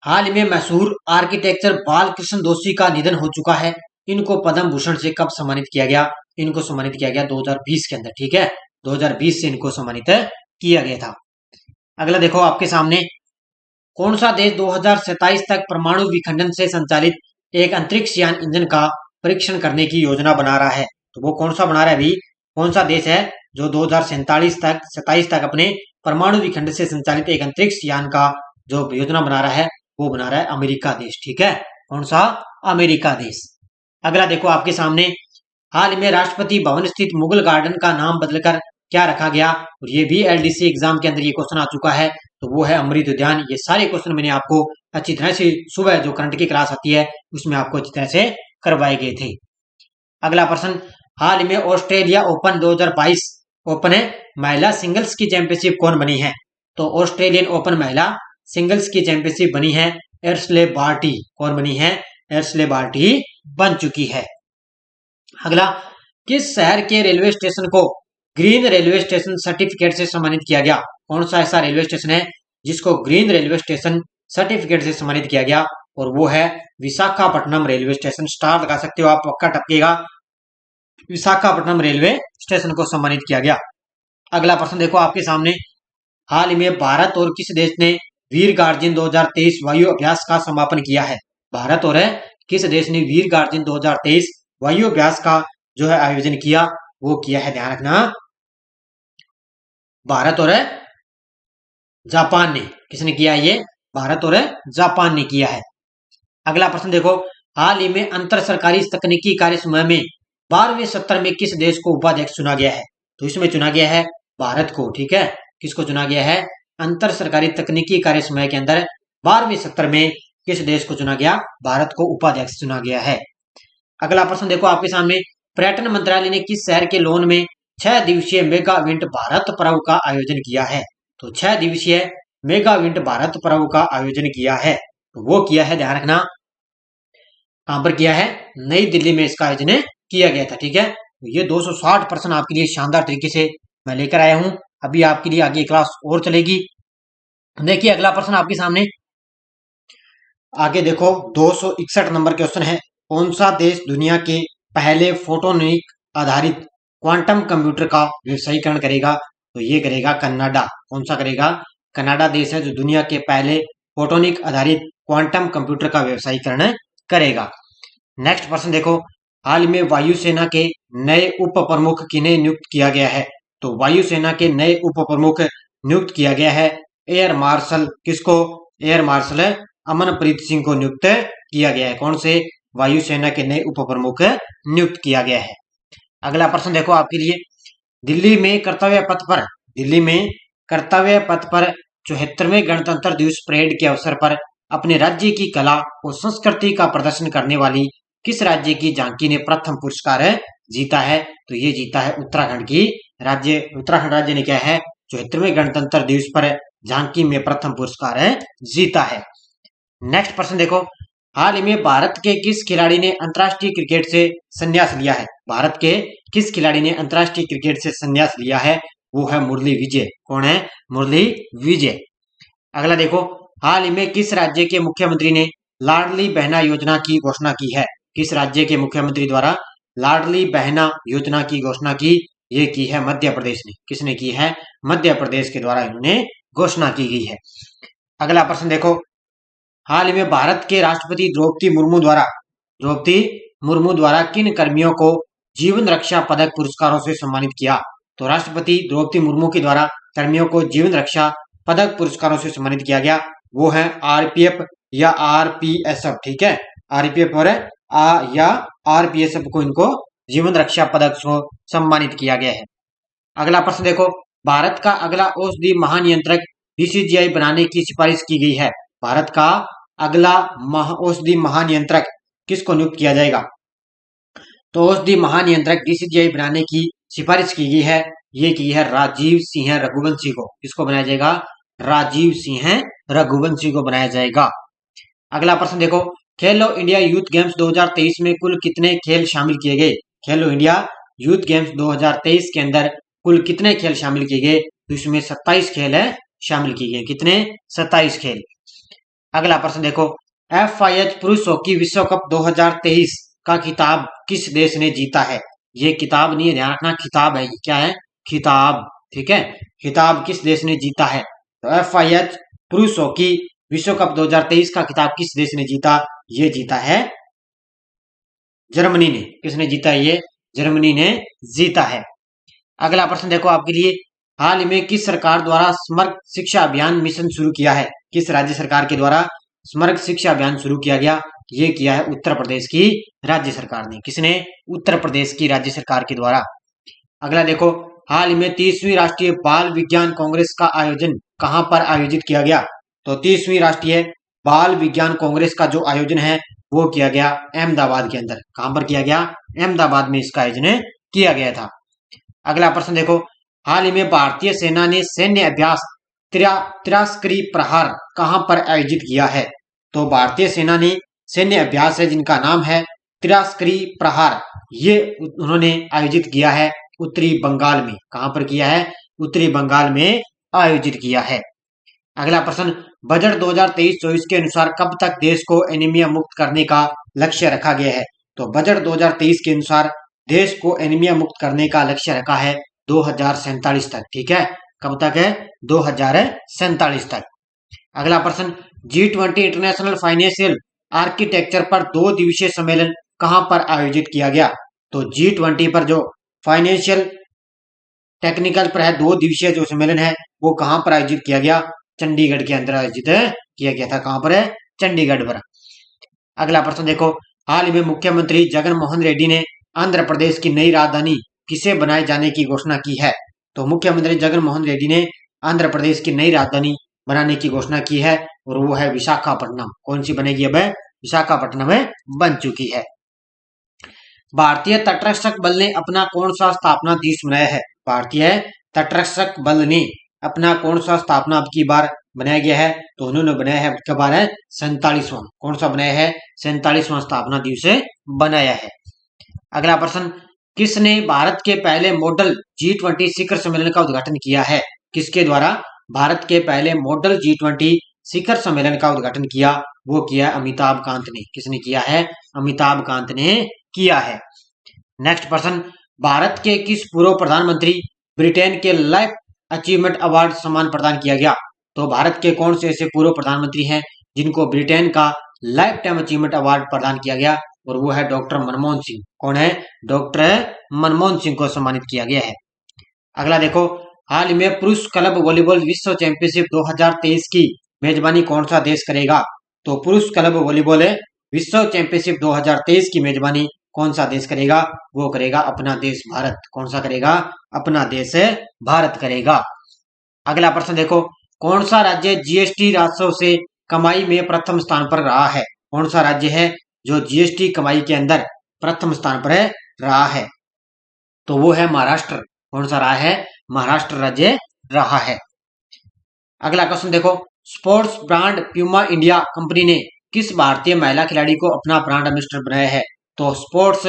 हाल ही में मशहूर आर्किटेक्चर बालकृष्ण दोषी का निधन हो चुका है, इनको पद्म भूषण से कब सम्मानित किया गया? इनको सम्मानित किया गया 2020 के अंदर। ठीक है, 2020 से इनको सम्मानित किया गया था। अगला देखो आपके सामने, कौन सा देश 2027 तक परमाणु विखंडन से संचालित एक अंतरिक्ष यान इंजन का परीक्षण करने की योजना बना रहा है? तो वो कौन सा बना रहा है अभी? कौन सा देश है जो 2027 तक अपने परमाणु विखंडन से संचालित एक अंतरिक्ष यान का जो योजना बना रहा है वो बना रहा है अमेरिका देश। ठीक है, कौन सा? अमेरिका देश। अगला देखो आपके सामने, हाल में राष्ट्रपति भवन स्थित मुगल गार्डन का नाम बदलकर क्या रखा गया? और ये भी एलडीसी एग्जाम के अंदर ये क्वेश्चन आ चुका है, तो वो है अमृत उद्यान। ये सारे क्वेश्चन मैंने आपको अच्छी तरह से सुबह जो करंट की क्लास आती है उसमें आपको अच्छी तरह से करवाए गए थे। अगला प्रश्न, हाल में ऑस्ट्रेलिया ओपन 2022 ओपन महिला सिंगल्स की चैंपियनशिप कौन बनी है? तो ऑस्ट्रेलियन ओपन महिला सिंगल्स की चैंपियनशिप बनी है एर्सले बार्टी। कौन बनी है? एर्सले बार्टी बन चुकी है। अगला, किस शहर के रेलवे स्टेशन को ग्रीन रेलवे स्टेशन सर्टिफिकेट से सम्मानित किया गया? कौन सा ऐसा रेलवे स्टेशन है जिसको ग्रीन रेलवे स्टेशन सर्टिफिकेट से सम्मानित किया गया? और वो है विशाखापट्टनम रेलवे स्टेशन। स्टार लगा सकते हो आप, पक्का टपकेगा। विशाखापट्टनम रेलवे स्टेशन को सम्मानित किया गया। अगला प्रश्न देखो आपके सामने, हाल ही में भारत और किस देश ने वीर गार्जियन 2023 वायु अभ्यास का समापन किया है? भारत और किस देश ने वीर गार्जियन 2023 वायु अभ्यास का जो है आयोजन किया? वो किया है, ध्यान रखना, भारत और जापान ने। किसने किया? ये भारत और जापान ने किया है। अगला प्रश्न देखो, हाल ही में अंतर सरकारी तकनीकी कार्य समूह में 12वें सत्र में किस देश को उपाध्यक्ष चुना गया है? तो इसमें चुना गया है भारत को। ठीक है, किसको चुना गया है? अंतर सरकारी तकनीकी कार्य समूह के अंदर 12वें सत्र में किस देश को चुना गया? भारत को उपाध्यक्ष चुना गया है। अगला प्रश्न देखो आपके सामने, पर्यटन मंत्रालय ने किस शहर के लोन में 6 दिवसीय मेगा इवेंट भारत पर्व का आयोजन किया है? तो 6 दिवसीय मेगा इवेंट भारत पर्व का आयोजन किया है, तो वो किया है, ध्यान रखना, कहां पर किया है? नई दिल्ली में इसका आयोजन किया गया था। ठीक है, ये 260 प्रश्न आपके लिए शानदार तरीके से मैं लेकर आया हूं। अभी आपके लिए आगे क्लास और चलेगी। देखिए अगला प्रश्न आपके सामने, आगे देखो 261 नंबर क्वेश्चन है, कौन सा देश दुनिया के पहले फोटोनिक आधारित क्वांटम कंप्यूटर का व्यवसायीकरण करेगा? तो ये करेगा कनाडा। कौन सा करेगा? कनाडा देश है जो दुनिया के पहले फोटोनिक आधारित क्वांटम कंप्यूटर का व्यवसायीकरण करेगा। नेक्स्ट प्रश्न देखो, हाल में वायुसेना के नए उप प्रमुख किन्हें नियुक्त किया गया है? तो वायुसेना के नए उप प्रमुख नियुक्त किया गया है एयर मार्शल, किसको? एयर मार्शल अमनप्रीत सिंह को नियुक्त किया गया है। कौन से? वायुसेना के नए उप प्रमुख नियुक्त किया गया है। अगला प्रश्न देखो आपके लिए, दिल्ली में कर्तव्य पथ पर 74वें गणतंत्र दिवस परेड के अवसर पर अपने राज्य की कला और संस्कृति का प्रदर्शन करने वाली किस राज्य की झांकी ने प्रथम पुरस्कार जीता है? तो ये जीता है उत्तराखंड राज्य ने क्या है 74वें गणतंत्र दिवस पर झांकी में प्रथम पुरस्कार जीता है। नेक्स्ट प्रश्न देखो, हाल ही में भारत के किस खिलाड़ी ने अंतर्राष्ट्रीय क्रिकेट से संन्यास लिया है? भारत के किस खिलाड़ी ने अंतर्राष्ट्रीय क्रिकेट से संन्यास लिया है? वो है मुरली विजय। कौन है? मुरली विजय। अगला देखो, हाल ही में किस राज्य के मुख्यमंत्री ने लाडली बहना योजना की घोषणा की है? किस राज्य के मुख्यमंत्री द्वारा लाडली बहना योजना की घोषणा की? ये की है मध्य प्रदेश ने। किसने की है? मध्य प्रदेश के द्वारा इन्होंने घोषणा की गई है। अगला प्रश्न देखो, हाल ही में भारत के राष्ट्रपति द्रौपदी मुर्मू द्वारा किन कर्मियों को जीवन रक्षा पदक पुरस्कारों से सम्मानित किया? तो राष्ट्रपति द्रौपदी मुर्मू के द्वारा कर्मियों को जीवन रक्षा पदक पुरस्कारों से सम्मानित किया गया। वो है आरपीएफ या आरपीएसएफ। ठीक है, आरपीएफ और या आरपीएसएफ को इनको जीवन रक्षा पदक से सम्मानित किया गया है। अगला प्रश्न देखो, भारत का अगला औषधि महानियंत्रक डीसीजीआई बनाने की सिफारिश की गई है। भारत का अगला औषधि महानियंत्रक किसको नियुक्त किया जाएगा? तो औषधि महानियंत्रक डीसीजीआई बनाने की सिफारिश की गई है। ये की है राजीव सिंह रघुवंशी को। किसको बनाया जाएगा? राजीव सिंह रघुवंशी को बनाया जाएगा। अगला प्रश्न देखो, खेलो इंडिया यूथ गेम्स 2023 में कुल कितने खेल शामिल किए गए? खेलो इंडिया यूथ गेम्स 2023 के अंदर कुल कितने खेल शामिल किए गए? तो इसमें 27 खेल शामिल किए गए। कितने? 27 खेल। अगला प्रश्न देखो, FIH पुरुष हॉकी विश्व कप 2023 का खिताब किस देश ने जीता है? ये किताब नहीं है, ध्यान रखना, खिताब है। क्या है? खिताब। ठीक है, खिताब किस देश ने जीता है? तो FIH पुरुष हॉकी विश्व कप 2023 का खिताब किस देश ने जीता? ये जीता है जर्मनी ने। किसने जीता? ये जर्मनी ने जीता है। अगला प्रश्न देखो आपके लिए, हाल ही में किस सरकार द्वारा समग्र शिक्षा अभियान मिशन शुरू किया है? किस राज्य सरकार के द्वारा समग्र शिक्षा अभियान शुरू किया गया? ये किया है उत्तर प्रदेश की राज्य सरकार ने। किसने? उत्तर प्रदेश की राज्य सरकार के द्वारा। अगला देखो, हाल ही में 30वीं राष्ट्रीय बाल विज्ञान कांग्रेस का आयोजन कहां पर आयोजित किया गया? तो 30वीं राष्ट्रीय बाल विज्ञान कांग्रेस का जो आयोजन है वो किया गया अहमदाबाद के अंदर। कहां पर किया गया? अहमदाबाद में इसका आयोजन किया गया था। अगला प्रश्न देखो, हाल ही में भारतीय सेना ने सैन्य अभ्यास तिरस्करी प्रहार कहां पर आयोजित किया है? तो भारतीय सेना ने सैन्य अभ्यास है जिनका नाम है तिरस्करी प्रहार, ये उन्होंने आयोजित किया है उत्तरी बंगाल में। कहां पर किया है? उत्तरी बंगाल में आयोजित किया है। अगला प्रश्न, बजट 2023-24 के अनुसार कब तक देश को एनीमिया मुक्त करने का लक्ष्य रखा गया है? तो बजट 2023 के अनुसार देश को एनीमिया मुक्त करने का लक्ष्य रखा है 2047 तक। ठीक है, कब तक है? 2047 तक। अगला प्रश्न, G20 इंटरनेशनल फाइनेंशियल आर्किटेक्चर पर 2 दिवसीय सम्मेलन कहां पर आयोजित किया गया? तो G20 पर जो फाइनेंशियल टेक्निकल पर है 2 दिवसीय जो सम्मेलन है वो कहां पर आयोजित किया गया? चंडीगढ़ के अंदर आयोजित किया गया था। कहां पर है? चंडीगढ़ पर। अगला प्रश्न देखो, हाल ही में मुख्यमंत्री जगन मोहन रेड्डी ने आंध्र प्रदेश की नई राजधानी किसे बनाए जाने की घोषणा की है? तो मुख्यमंत्री जगन मोहन रेड्डी ने आंध्र प्रदेश की नई राजधानी बनाने की घोषणा की है और वो है विशाखापट्टनम। कौन सी बनेगी? अब विशाखापट्टनम में बन चुकी है। भारतीय तटरक्षक बल ने अपना कौन सा स्थापना दिवस मनाया है? भारतीय तटरक्षक बल ने अपना कौन सा स्थापना अब की बार बनाया गया है? तो उन्होंने बनाया है कब बार है? 47वां। कौन सा बनाया है? 47वां स्थापना दिवस बनाया है। अगला प्रश्न, किसने भारत के पहले मॉडल G20 शिखर सम्मेलन का उद्घाटन किया है? किसके द्वारा भारत के पहले मॉडल G20 शिखर सम्मेलन का उद्घाटन किया? वो किया अमिताभ कांत ने। किसने किया है? अमिताभ कांत ने किया है। नेक्स्ट प्रश्न, भारत के किस पूर्व प्रधानमंत्री ब्रिटेन के लाइफ अचीवमेंट अवार्ड सम्मान प्रदान किया गया? तो भारत के कौन से ऐसे पूर्व प्रधानमंत्री हैं जिनको ब्रिटेन का लाइफ टाइम अचीवमेंट अवार्ड प्रदान किया गया? और वो है डॉक्टर मनमोहन सिंह। कौन है? डॉक्टर मनमोहन सिंह को सम्मानित किया गया है। अगला देखो, हाल ही में पुरुष क्लब वॉलीबॉल विश्व चैंपियनशिप 2023 की मेजबानी कौन सा देश करेगा? तो पुरुष क्लब वॉलीबॉल विश्व चैंपियनशिप 2023 की मेजबानी कौन सा देश करेगा? वो करेगा अपना देश भारत। कौन सा करेगा? अपना देश भारत करेगा। अगला प्रश्न देखो, कौन सा राज्य जीएसटी राजस्व से कमाई में प्रथम स्थान पर रहा है? कौन सा राज्य है जो जीएसटी कमाई के अंदर प्रथम स्थान पर रहा है? तो वो है महाराष्ट्र। कौन सा रहा है? महाराष्ट्र राज्य रहा है। अगला क्वेश्चन देखो, sports brand Puma India company ने किस भारतीय महिला खिलाड़ी को अपना ब्रांड एम्बेसडर बनाया है? तो स्पोर्ट्स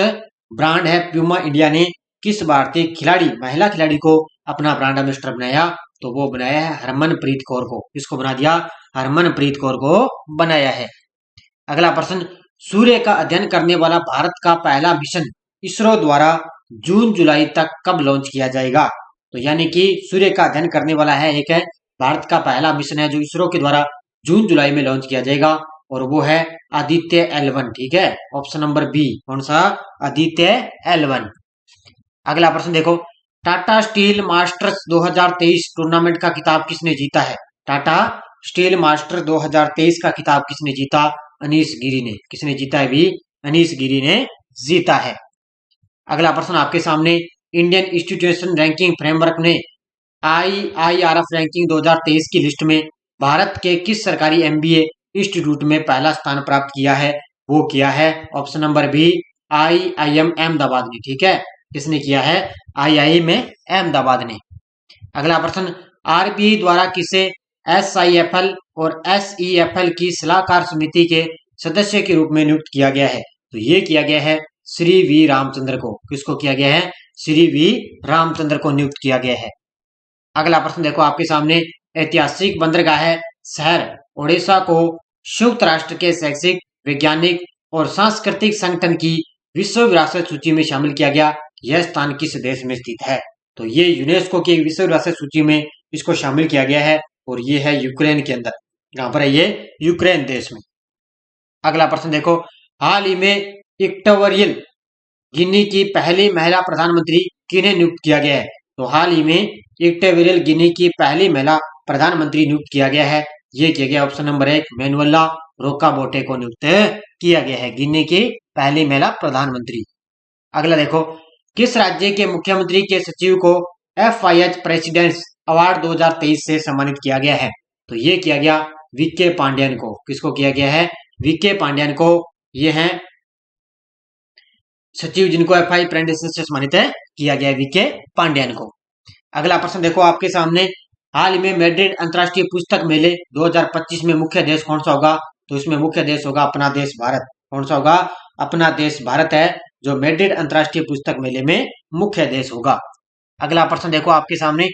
ब्रांड है प्यूमा इंडिया ने किस भारतीय खिलाड़ी, महिला खिलाड़ी को अपना ब्रांड एम्बेसडर बनाया? तो वो बनाया है हरमनप्रीत कौर को। किसको बना दिया? हरमनप्रीत कौर को बनाया है। अगला प्रश्न, सूर्य का अध्ययन करने वाला भारत का पहला मिशन इसरो द्वारा जून जुलाई तक कब लॉन्च किया जाएगा? तो यानी कि सूर्य का अध्ययन करने वाला है एक है भारत का पहला मिशन है जो इसरो के द्वारा जून जुलाई में लॉन्च किया जाएगा, और वो है आदित्य L1। ठीक है, ऑप्शन नंबर बी। कौन सा? आदित्य L1। अगला प्रश्न देखो, टाटा स्टील मास्टर्स 2023 टूर्नामेंट का खिताब किसने जीता है? टाटा स्टील मास्टर 2023 का खिताब किसने जीता? अनीश गिरी ने। किसने जीता है भी? अनीश गिरी ने जीता है। अगला प्रश्न आपके सामने, इंडियन इंस्टीट्यूशन रैंकिंग फ्रेमवर्क ने IIRF रैंकिंग 2023 की लिस्ट में भारत के किस सरकारी MBA इंस्टीट्यूट में पहला स्थान प्राप्त किया है? वो किया है option number B, IIM Ahmedabad ने। ठीक है, किसने किया है? IIM अहमदाबाद ने। अगला प्रश्न, RBI द्वारा किसे SIFL और SEFL की सलाहकार समिति के सदस्य के रूप में नियुक्त किया गया है? तो ये किया गया है श्री वी रामचंद्र को। किसको किया गया है? श्री वी रामचंद्र को नियुक्त किया गया है। अगला प्रश्न देखो आपके सामने, ऐतिहासिक बंदरगाह शहर ओडिशा को संयुक्त राष्ट्र के शैक्षिक, वैज्ञानिक और सांस्कृतिक संगठन की विश्व विरासत सूची में शामिल किया गया। यह स्थान किस देश में स्थित है? तो ये यूनेस्को की विश्व विरासत सूची में इसको शामिल किया गया है, और ये है यूक्रेन के अंदर। कहां पर है ये? यूक्रेन देश में। अगला प्रश्न देखो, हाल ही में इक्वेटोरियल गिनी की पहली महिला प्रधानमंत्री किन्हें नियुक्त किया गया है? तो हाल ही में इक्वेटोरियल गिनी की पहली महिला प्रधानमंत्री नियुक्त किया गया है। ये किया गया ऑप्शन नंबर 1, मैनुएला रोकाबोटे को नियुक्त किया गया है गिनी की पहली महिला प्रधानमंत्री। अगला देखो, किस राज्य के मुख्यमंत्री के सचिव को FIH प्रेसिडेंट्स अवार्ड 2023 से सम्मानित किया गया है? तो ये किया गया वीके पांड्यन को। किसको किया गया है? वीके पांड्यन को। ये हैं सचिव जिनको FIH प्रेसिडेंट्स से सम्मानित किया गया है, वीके पांड्यन को। अगला प्रश्न देखो आपके सामने, हाल ही में मैड्रिड अंतर्राष्ट्रीय पुस्तक मेले 2025 में मुख्य देश कौन सा होगा? तो इसमें मुख्य देश होगा अपना देश भारत। कौन सा होगा? अपना देश भारत है जो मैड्रिड अंतर्राष्ट्रीय पुस्तक मेले में मुख्य देश होगा। अगला प्रश्न देखो आपके सामने,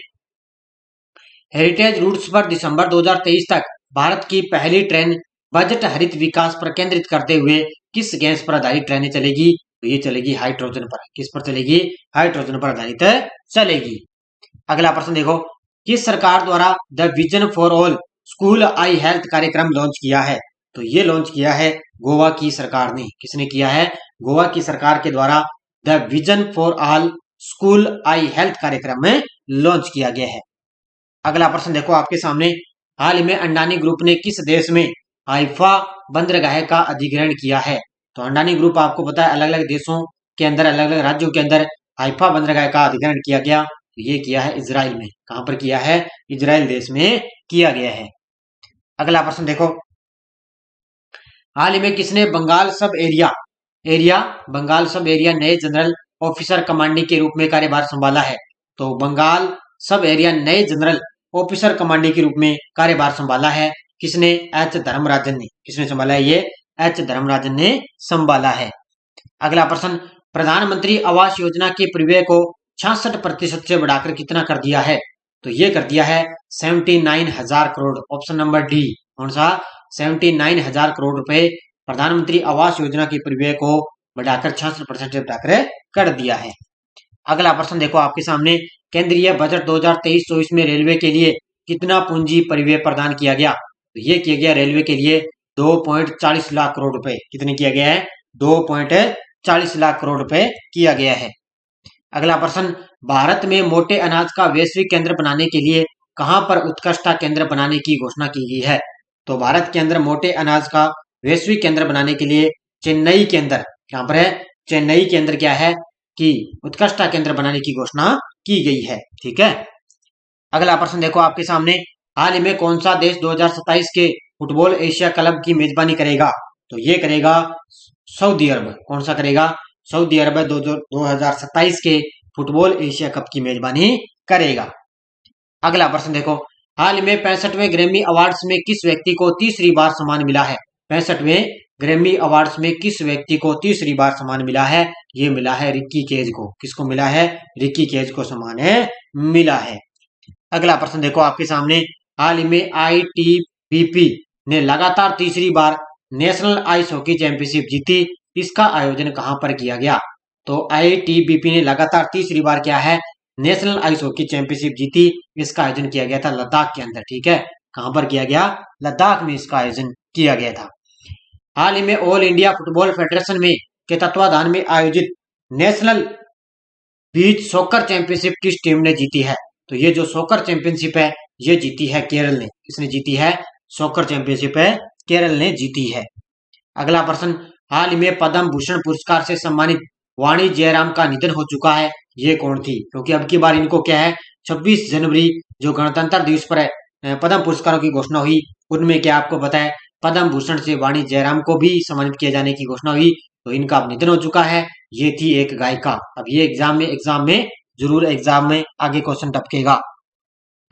हेरिटेज रूट्स पर दिसंबर 2023 तक भारत की पहली ट्रेन बजट हरित विकास पर केंद्रित करते हुए किस गैस पर आधारित ट्रेनें चलेगी? तो ये चलेगी हाइड्रोजन पर। किस पर चलेगी? हाइड्रोजन पर आधारित चलेगी। अगला प्रश्न देखो, किस सरकार द्वारा the vision for all school I health कार्यक्रम लॉन्च किया है? तो ये लॉन्च किया है गोवा की सरकार ने। किसने किया है? गोवा की सरकार के द्वारा the vision for all school I health कार्यक्रम में लॉन्च किया गया है। अगला प्रश्न देखो आपके सामने, हाल ही में अंडानी ग्रुप ने किस देश में हाइफा बंदरगाह का अधिग्रहण किया है? तो अंडानी ग्रुप आपको पता है अलग अलग देशों के अंदर, अलग अलग राज्यों के अंदर हाइफा बंदरगाह का अधिग्रहण किया गया। तो ये किया है इजराइल में। कहां पर किया है? इजराइल देश में किया गया है। अगला प्रश्न देखो, हाल ही में किसने बंगाल सब एरिया नए जनरल ऑफिसर कमांडिंग के रूप में कार्यभार संभाला है? तो बंगाल सब एरिया नए जनरल ऑफिसर कमांडिंग के रूप में कार्यभार संभाला है किसने? H धर्मराजन ने। किसने संभाला है? ये H धर्मराजन ने संभाला है। अगला प्रश्न, प्रधानमंत्री आवास योजना के परिव्यय को 66% से बढ़ाकर कितना कर दिया है? तो ये कर दिया है 79,000 करोड़। Option number D. कौन सा? 79,000 करोड़ रुपए प्रधानमंत्री आवास योजना के परिव्यय को बढ़ाकर 66% से बढ़ाकर कर दिया है। अगला प्रश्न देखो आपके सामने, केंद्रीय बजट 2023-24 में रेलवे के लिए कितना पूंजी परिव्यय प्रदान किया गया? तो ये किया गया रेलवे के लिए 2.40 लाख करोड़ रुपए। कितने किया गया है? 2.40 लाख करोड़ रुपए किया गया है। अगला प्रश्न, भारत में मोटे अनाज का वैश्विक केंद्र बनाने के लिए कहां पर उत्कृष्टता केंद्र बनाने की घोषणा की गई है? तो भारत के अंदर मोटे अनाज का वैश्विक केंद्र बनाने के लिए चेन्नई के अंदर, कहां पर है? चेन्नई के अंदर क्या है कि उत्कृष्टता केंद्र बनाने की घोषणा की गई है। ठीक है। अगला प्रश्न देखो आपके सामने, हाल ही में कौन सा देश 2027 के फुटबॉल एशिया क्लब की मेजबानी करेगा? तो ये करेगा सऊदी अरब। कौन सा करेगा? सऊदी अरब 2027 के फुटबॉल एशिया कप की मेजबानी करेगा। अगला प्रश्न देखो, हाल में 65वें ग्रैमी अवार्ड्स में किस व्यक्ति को तीसरी बार सम्मान मिला है? 65वें ग्रैमी अवार्ड्स में किस व्यक्ति को तीसरी बार सम्मान मिला है? ये मिला है रिक्की केज को। किसको मिला है? रिक्की केज को सम्मान मिला है। अगला प्रश्न देखो आपके सामने, हाल ही में आईटीबीपी ने लगातार तीसरी बार नेशनल आइस हॉकी चैंपियनशिप जीती। इसका आयोजन कहां पर किया गया? तो आईटीबीपी ने लगातार तीसरी बार क्या है? नेशनल आइस हॉकी चैंपियनशिप जीती। इसका आयोजन किया गया था लद्दाख के अंदर। ठीक है, कहां पर किया गया? लद्दाख में इसका आयोजन किया गया था। हाल ही में ऑल इंडिया फुटबॉल फेडरेशन में के तत्वाधान में आयोजित नेशनल बीच सॉकर चैंपियनशिप किस टीम ने जीती है? तो ये जो सॉकर चैंपियनशिप है ये जीती है केरल ने। किसने जीती है? सॉकर चैंपियनशिप है केरल ने जीती है। अगला प्रश्न, हाल ही में पद्म भूषण पुरस्कार से सम्मानित वाणी जयराम का निधन हो चुका है। ये कौन थी? क्योंकि अब की बार इनको क्या है, 26 जनवरी जो गणतंत्र दिवस पर पद्म पुरस्कारों की घोषणा हुई, उनमें क्या आपको पता है, पद्म भूषण से वाणी जयराम को भी सम्मानित किए जाने की घोषणा हुई। तो इनका अब निधन हो चुका है। ये थी एक गायिका। अब ये एग्जाम में जरूर आगे क्वेश्चन टपकेगा।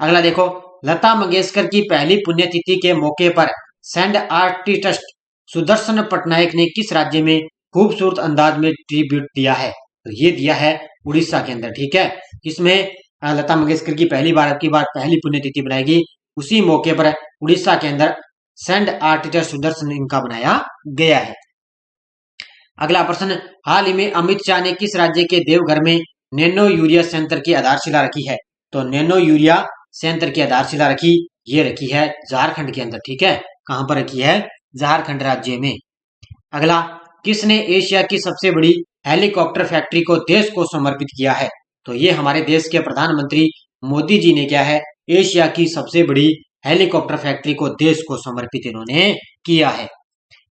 अगला देखो, लता मंगेशकर की पहली पुण्यतिथि के मौके पर सैंड आर्टिस्ट सुदर्शन पटनायक ने किस राज्य में खूबसूरत अंदाज में ट्रिब्यूट दिया है? तो ये दिया है उड़ीसा के अंदर। ठीक है, इसमें लता मंगेशकर की पहली पुण्यतिथि बनाएगी, उसी मौके पर उड़ीसा के अंदर सैंड आर्टिस्ट सुदर्शन इनका बनाया गया है। अगला प्रश्न, हाल ही में अमित शाह ने किस राज्य के देवघर में नैनो यूरिया संयंत्र की आधारशिला रखी है? तो नैनो यूरिया संयंत्र की आधारशिला ये रखी है झारखंड के अंदर। ठीक है, कहां पर रखी है? झारखंड राज्य में। अगला, किसने एशिया की सबसे बड़ी हेलीकॉप्टर फैक्ट्री को देश को समर्पित किया है? तो ये हमारे देश के प्रधानमंत्री मोदी जी ने क्या है, एशिया की सबसे बड़ी हेलीकॉप्टर फैक्ट्री को देश को समर्पित इन्होंने किया है।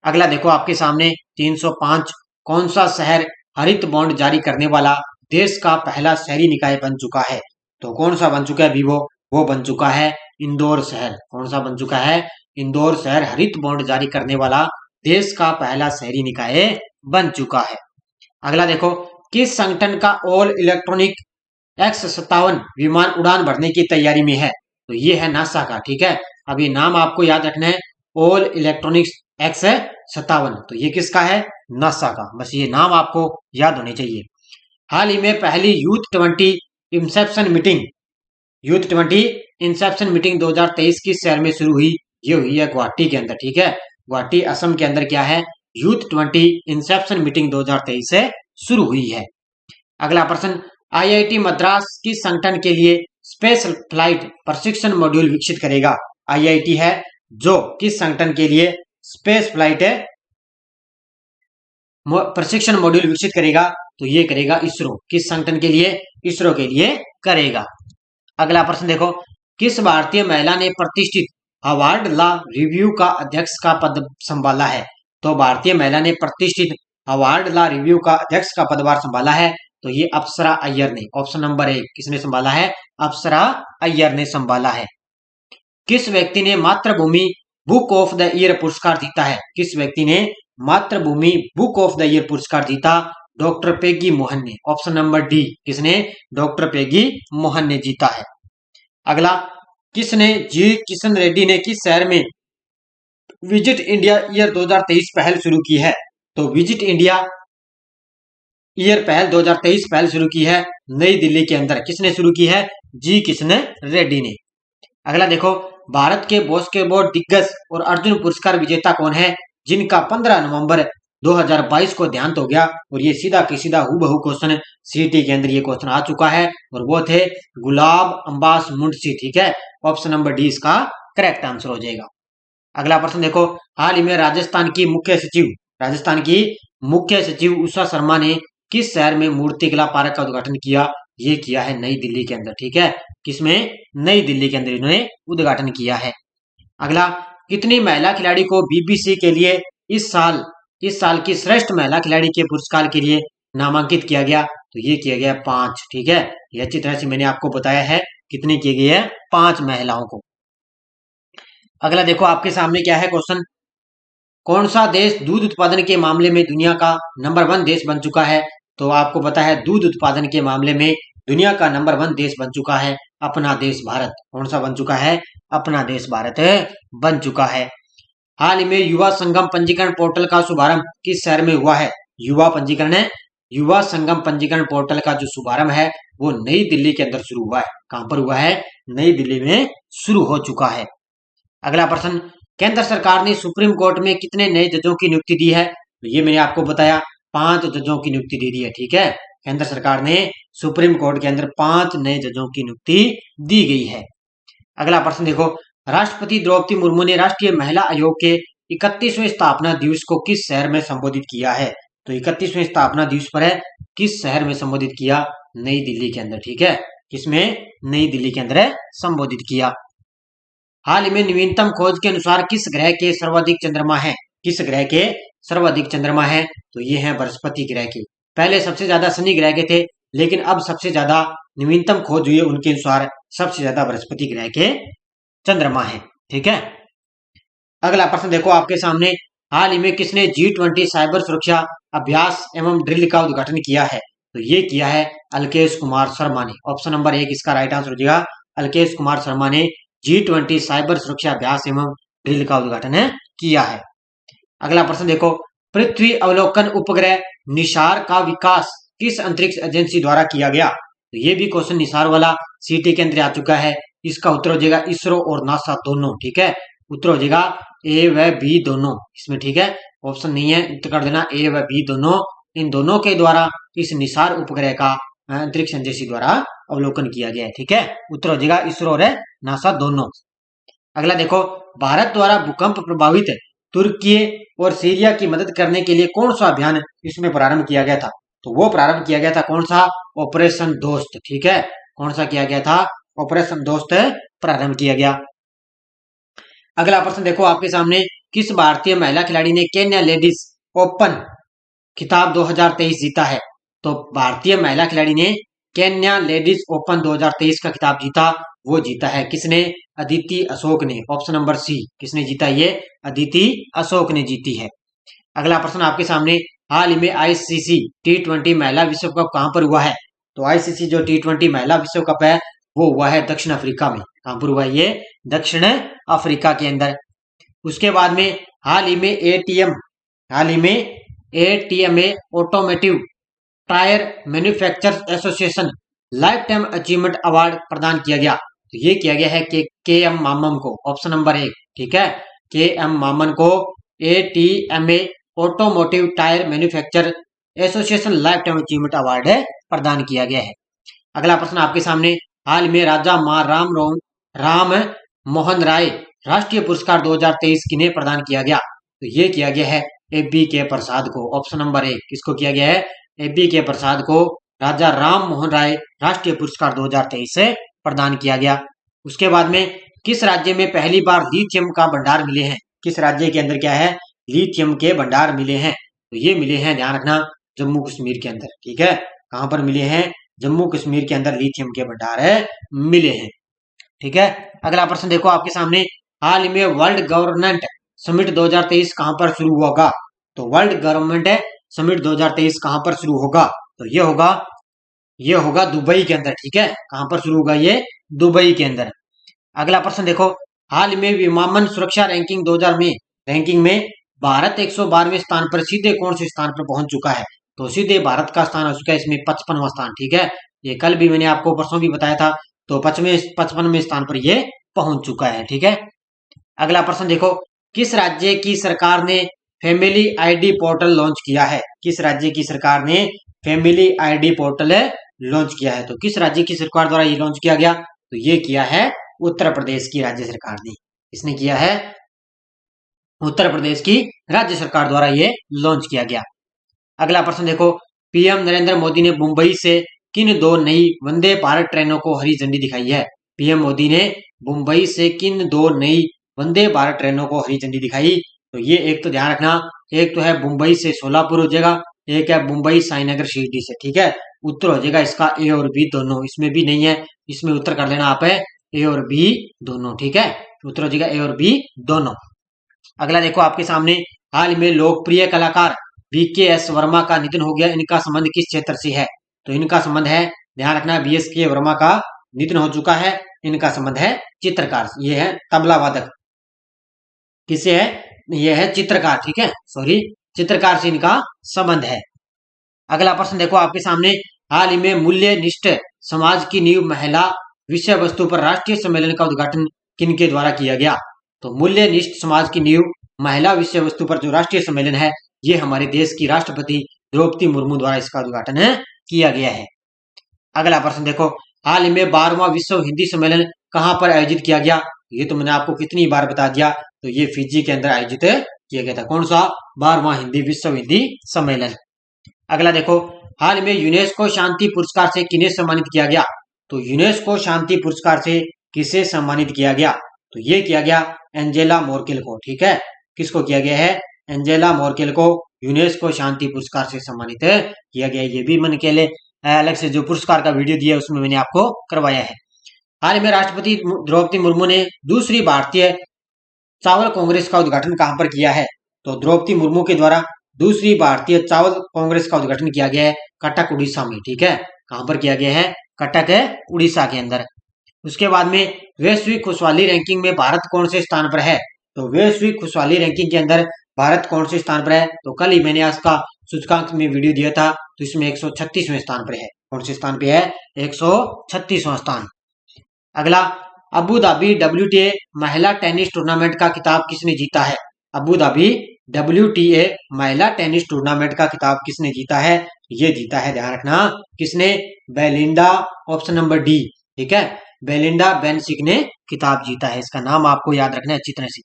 अगला देखो आपके सामने 305, कौन सा शहर हरित बॉन्ड जारी करने वाला देश का पहला शहरी निकाय बन चुका है? तो कौन सा बन चुका है अभी? वो बन चुका है इंदौर शहर। कौन सा बन चुका है? इंदौर शहर हरित बॉन्ड जारी करने वाला देश का पहला शहरी निकाय बन चुका है। अगला देखो, किस संगठन का ऑल इलेक्ट्रॉनिक X57 विमान उड़ान भरने की तैयारी में है? तो ये है नासा का। ठीक है, अब ये नाम आपको याद रखना है, ऑल इलेक्ट्रॉनिक्स X57। तो ये किसका है? नासा का। बस ये नाम आपको याद होने चाहिए। हाल ही में पहली यूथ 20 इंसेप्शन मीटिंग 2023 किस शहर में शुरू हुई? ये हुई है गुवाहाटी के अंदर। ठीक है, गुवाहाटी असम के अंदर क्या है, यूथ 20 इंसेप्शन मीटिंग 2023 से शुरू हुई है। अगला प्रश्न, आईआईटी मद्रास किस संगठन के लिए स्पेस फ्लाइट प्रशिक्षण मॉड्यूल विकसित करेगा? आईआईटी है जो किस संगठन के लिए स्पेस फ्लाइट प्रशिक्षण मॉड्यूल विकसित करेगा? तो ये करेगा इसरो। किस संगठन के लिए? इसरो के लिए करेगा। अगला प्रश्न देखो, किस भारतीय महिला ने प्रतिष्ठित हार्वर्ड लॉ रिव्यू का अध्यक्ष का पद संभाला है? तो भारतीय महिला ने प्रतिष्ठित हार्वर्ड लॉ रिव्यू का अध्यक्ष का पदभार संभाला है। तो ये अप्सरा अय्यर ने। ऑप्शन नंबर 1 किसने संभाला है? अप्सरा अय्यर ने संभाला है। किस व्यक्ति ने मातृभूमि बुक ऑफ द ईयर पुरस्कार जीता है? किस व्यक्ति ने मातृभूमि बुक ऑफ द ईयर पुरस्कार जीता? डॉक्टर पेगी मोहन ने। ऑप्शन नंबर डी, किसने? डॉक्टर पेगी मोहन ने जीता है। अगला, किसने? जी किशन रेड्डी ने किस शहर में विजिट इंडिया ईयर 2023 पहल शुरू की है? तो विजिट इंडिया ईयर पहल 2023 पहल शुरू की है नई दिल्ली के अंदर। किसने शुरू की है? जी किशन रेड्डी ने। अगला देखो, भारत के बास्केटबॉल दिग्गज और अर्जुन पुरस्कार विजेता कौन है जिनका 15 नवंबर 2022 को देहांत हो गया? और ये सीधा की सीधा हूबहू क्वेश्चन सीटी के अंदर ये क्वेश्चन आ चुका है, और वो थे गुलाब अब्बास मुंशी। ठीक है, ऑप्शन नंबर डी इसका करेक्ट आंसर हो जाएगा। अगला प्रश्न देखो, हाल ही में राजस्थान की मुख्य सचिव उषा शर्मा ने किस शहर में मूर्तिकला पार्क का उद्घाटन किया? ये किया है नई दिल्ली के अंदर। ठीक है, किसमें? नई दिल्ली के अंदर इन्होंने उद्घाटन किया है। अगला, कितनी महिला खिलाड़ी को बीबीसी के लिए इस साल की श्रेष्ठ महिला खिलाड़ी के पुरस्कार के लिए नामांकित किया गया? तो ये किया गया 5। ठीक है, ये अच्छी तरह से मैंने आपको बताया है कितनी की गई है, 5 महिलाओं को। अगला देखो आपके सामने क्या है क्वेश्चन, कौन सा देश दूध उत्पादन के मामले में दुनिया का नंबर 1 देश बन चुका है? तो आपको पता है दूध उत्पादन के मामले में दुनिया का नंबर 1 देश बन चुका है अपना देश भारत। कौन सा बन चुका है? अपना देश भारत बन चुका है। हाल ही में युवा संगम पंजीकरण पोर्टल का शुभारंभ किस शहर में हुआ है? युवा संगम पंजीकरण पोर्टल का जो शुभारंभ है वो नई दिल्ली के अंदर शुरू हुआ है। कहां पर हुआ है? नई दिल्ली में शुरू हो चुका है। अगला प्रश्न, केंद्र सरकार ने सुप्रीम कोर्ट में कितने नए जजों की नियुक्ति दी है? तो ये मैंने आपको बताया 5 जजों की नियुक्ति दे दी है। ठीक है, केंद्र सरकार ने सुप्रीम कोर्ट के अंदर 5 नए जजों की नियुक्ति दी गई है। अगला प्रश्न देखो, राष्ट्रपति द्रौपदी मुर्मू ने राष्ट्रीय महिला आयोग के 31वें स्थापना दिवस को किस शहर में संबोधित किया है? तो 31वें स्थापना दिवस पर है, किस शहर में संबोधित किया? नई दिल्ली के अंदर। ठीक है, किसमें? नई दिल्ली के अंदर संबोधित किया। हाल ही में नवीनतम खोज के अनुसार किस ग्रह के सर्वाधिक चंद्रमा है? किस ग्रह के सर्वाधिक चंद्रमा है? तो ये है बृहस्पति ग्रह के। पहले सबसे ज्यादा शनि ग्रह के थे, लेकिन अब सबसे ज्यादा नवीनतम खोज हुई है उनके अनुसार सबसे ज्यादा बृहस्पति ग्रह के चंद्रमा है। ठीक है, अगला प्रश्न देखो आपके सामने, हाल ही में किसने G20 साइबर सुरक्षा अभ्यास एवं ड्रिल का उद्घाटन किया है? तो ये किया है अलकेश कुमार शर्मा ने। ऑप्शन नंबर 1 इसका राइट आंसर हो जाएगा, अलकेश कुमार शर्मा ने G20 साइबर सुरक्षा अभ्यास एवं ड्रिल का उद्घाटन किया है। अगला प्रश्न देखो, पृथ्वी अवलोकन उपग्रह निसार का विकास किस अंतरिक्ष एजेंसी द्वारा किया गया? तो ये भी क्वेश्चन निसार वाला सीटी के अंदर आ चुका है। इसका उत्तर हो जाएगा इसरो और नासा दोनों। ठीक है, उत्तर हो जाएगा ए व बी दोनों इसमें। ठीक है, ऑप्शन नहीं है, उत्तर कर देना ए व बी दोनों। इन दोनों के द्वारा इस निसार उपग्रह का अंतरिक्ष एजेंसी द्वारा अवलोकन किया गया है। ठीक है, उत्तर हो जाएगा इसरो और नासा दोनों। अगला देखो, भारत द्वारा भूकंप प्रभावित तुर्की और सीरिया की मदद करने के लिए कौन सा अभियान इसमें प्रारंभ किया गया था? तो वो प्रारंभ किया गया था कौन सा? ऑपरेशन दोस्त। ठीक है, कौन सा किया गया था? ऑपरेशन दोस्त प्रारंभ किया गया। अगला प्रश्न देखो आपके सामने, किस भारतीय महिला खिलाड़ी ने केन्या लेडीज ओपन खिताब 2023 जीता है? तो भारतीय महिला खिलाड़ी ने केन्या लेडीज ओपन 2023 का खिताब जीता। वो जीता है किसने? अदिति अशोक ने। ऑप्शन नंबर सी, किसने जीता? ये अदिति अशोक ने जीती है। अगला प्रश्न आपके सामने, हाल ही में आईसीसी T20 महिला विश्व कप कहां पर हुआ है? तो आईसीसी जो T20 महिला विश्व कप है वो हुआ है दक्षिण अफ्रीका में। कहां पर हुआ है? ये दक्षिण अफ्रीका के अंदर। उसके बाद में हाल ही में ATMA automotive tyre manufacturers association lifetime achievement award प्रदान किया गया। तो ये किया गया है कि के.एम. मामम को। Option number 1। ठीक है, के.एम. मामन को ATMA automotive tyre manufacture association lifetime achievement award प्रदान किया गया है। अगला प्रश्न आपके सामने, हाल में राजा मां राम मोहन राय राष्ट्रीय पुरस्कार 2023 किन्हें प्रदान किया गया? तो ये किया गया है एबी के प्रसाद को। ऑप्शन नंबर 1 किसको किया गया है? एबी के प्रसाद को राजा राम मोहन राय राष्ट्रीय पुरस्कार 2023 से प्रदान किया गया। उसके बाद में किस राज्य में पहली बार लिथियम का भंडार मिले हैं? किस राज्य के अंदर क्या है? लिथियम के भंडार मिले हैं। तो ये मिले हैं, ध्यान रखना, जम्मू कश्मीर के अंदर। ठीक है, कहां पर मिले हैं? जम्मू कश्मीर के अंदर लिथियम के भंडार मिले हैं। ठीक है, अगला प्रश्न देखो आपके सामने, हाल ही में वर्ल्ड गवर्नमेंट समिट 2023 कहां पर शुरू होगा? तो वर्ल्ड गवर्नमेंट समिट 2023 कहां पर शुरू होगा? तो ये होगा दुबई के अंदर। ठीक है, कहां पर शुरू होगा? ये दुबई के अंदर। अगला प्रश्न देखो, हाल में विमानन सुरक्षा रैंकिंग 2000 में रैंकिंग में भारत 112वें स्थान पर सीधे कौन से स्थान पर पहुंच चुका है? तो सीधे भारत का स्थान हो चुका है इसमें 55वां स्थान। ठीक है, ये कल भी मैंने आपको परसों भी बताया था। तो 55वें स्थान पर ये पहुंच चुका है। ठीक है, अगला प्रश्न देखो, किस राज्य की सरकार ने फैमिली आईडी पोर्टल लॉन्च किया है? किस राज्य की सरकार ने फैमिली आईडी पोर्टल लॉन्च किया है? तो किस राज्य की सरकार द्वारा ये लॉन्च किया गया? तो ये किया है उत्तर प्रदेश की राज्य सरकार ने। इसने किया है उत्तर प्रदेश की राज्य सरकार द्वारा ये लॉन्च किया गया। अगला प्रश्न देखो, पीएम नरेंद्र मोदी ने मुंबई से किन 2 नई वंदे भारत ट्रेनों को हरी झंडी दिखाई है? पीएम मोदी ने मुंबई से किन 2 नई वंदे भारत ट्रेनों को हरी झंडी दिखाई? तो ये एक तो ध्यान रखना, एक तो है मुंबई से सोलापुर हो जाएगा, एक है मुंबई साईनगर शिरडी से। ठीक है, उत्तर हो जाएगा इसका ए और बी दोनों। इसमें भी नहीं है, इसमें उत्तर कर लेना आप है ए और बी दोनों। ठीक है, उत्तर हो जाएगा ए और बी दोनों। अगला देखो आपके सामने, हाल में लोकप्रिय कलाकार BKS वर्मा का निधन हो गया, इनका संबंध किस क्षेत्र से है? तो इनका संबंध है, ध्यान रखना, BSK वर्मा का निधन हो चुका है, इनका संबंध है चित्रकार, ये है तबला वादक, किससे है? ये है चित्रकार, ठीक है, सॉरी, चित्रकार से इनका संबंध है। अगला प्रश्न देखो आपके सामने, हाल ही में मूल्यनिष्ठ समाज की नींव महिला विषय वस्तु पर राष्ट्रीय सम्मेलन का उद्घाटन किनके द्वारा किया गया? तो मूल्यनिष्ठ समाज की नींव महिला विषय वस्तु पर जो राष्ट्रीय सम्मेलन है, ये हमारे देश की राष्ट्रपति द्रौपदी मुर्मू द्वारा इसका उद्घाटन किया गया है। अगला प्रश्न देखो, हाल ही में 12वां विश्व हिंदी सम्मेलन कहां पर आयोजित किया गया? ये तो मैंने आपको कितनी बार बता दिया, तो ये फिजी के अंदर आयोजित किया गया था। कौन सा? 12वां विश्व हिंदी सम्मेलन। अगला देखो, हाल में यूनेस्को शांति पुरस्कार से किन्हें सम्मानित किया गया? तो यूनेस्को शांति पुरस्कार से किसे सम्मानित किया गया? तो ये किया गया एंजेला मोर्केल को, ठीक है, किसको किया गया है? एंजेला मोर्केल को यूनेस्को शांति पुरस्कार से सम्मानित किया गया। ये भी मैंने के लिए अलग से जो पुरस्कार का वीडियो दिया उसमें मैंने आपको करवाया है। हाल में राष्ट्रपति द्रौपदी मुर्मू ने दूसरी भारतीय चावल कांग्रेस का उद्घाटन कहां पर किया है? तो द्रौपदी मुर्मू के द्वारा दूसरी भारतीय चावल कांग्रेस का उद्घाटन किया गया है कटक उड़ीसा में, ठीक है, कहां पर किया गया है? कटक उड़ीसा के अंदर। उसके बाद में वैश्विक खुशहाली रैंकिंग में भारत कौन से स्थान पर है? तो वैश्विक खुशहाली रैंकिंग के अंदर भारत कौन से स्थान पर है? तो कल ही मैंने इसका सूचकांक में वीडियो दिया था, तो इसमें 136वें स्थान पर है। कौन से स्थान पे है? 136वां स्थान। अगला, अबू धाबी WTA महिला टेनिस टूर्नामेंट का खिताब किसने जीता है? अबू धाबी WTA महिला टेनिस टूर्नामेंट का खिताब किसने जीता है? ये जीता है, ध्यान रखना, किसने? बेलिंडा, ऑप्शन नंबर डी, ठीक है, बेलिंडा बेंसिक ने खिताब जीता है। इसका नाम आपको याद रखना है अच्छी तरह से।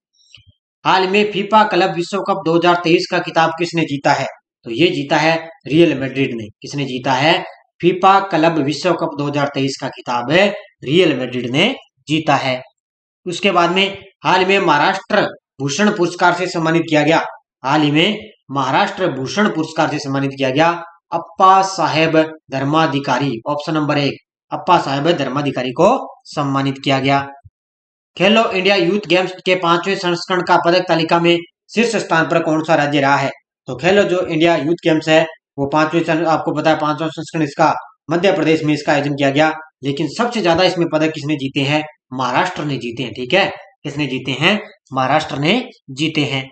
हाल में फीफा क्लब विश्व कप 2023 का खिताब किसने जीता है? तो ये जीता है रियल मैड्रिड ने। किसने जीता है? फीफा क्लब विश्व कप 2023 का खिताब है रियल मैड्रिड ने जीता है। उसके बाद में हाल में महाराष्ट्र भूषण पुरस्कार से सम्मानित किया गया। हाल ही में महाराष्ट्र भूषण पुरस्कार से सम्मानित किया गया अप्पा साहेब धर्माधिकारी, ऑप्शन नंबर 1, अप्पा साहेब धर्माधिकारी को सम्मानित किया गया। खेलो इंडिया यूथ गेम्स के 5वें संस्करण का पदक तालिका में शीर्ष स्थान पर कौन सा राज्य रहा है? तो खेलो जो इंडिया यूथ गेम्स है वो 5वें, आपको पता है 5वां संस्करण इसका मध्य प्रदेश में इसका आयोजन किया गया, लेकिन सबसे ज्यादा इसमें पदक किसने जीते हैं? महाराष्ट्र ने जीते हैं, ठीक है, किसने जीते हैं? महाराष्ट्र ने जीते हैं।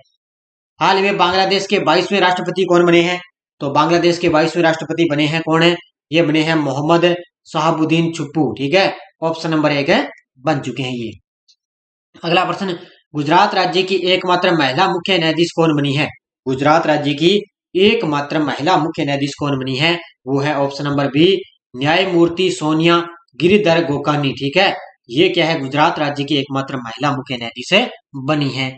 हाल में बांग्लादेश के 22वें राष्ट्रपति कौन बने हैं? तो बांग्लादेश के 22वें राष्ट्रपति बने हैं, कौन है? ये बने हैं मोहम्मद शहाबुद्दीन छुप्पू, ठीक है, ऑप्शन नंबर 1 बन चुके हैं ये। अगला प्रश्न, गुजरात राज्य की एकमात्र महिला मुख्य न्यायाधीश कौन बनी है? गुजरात राज्य की एकमात्र महिला मुख्य न्यायाधीश कौन बनी है? वो है ऑप्शन नंबर बी, न्यायमूर्ति सोनिया गिरिधर गोकानी, ठीक है, ये क्या है? गुजरात राज्य की एकमात्र महिला मुख्य न्यायाधीश बनी है।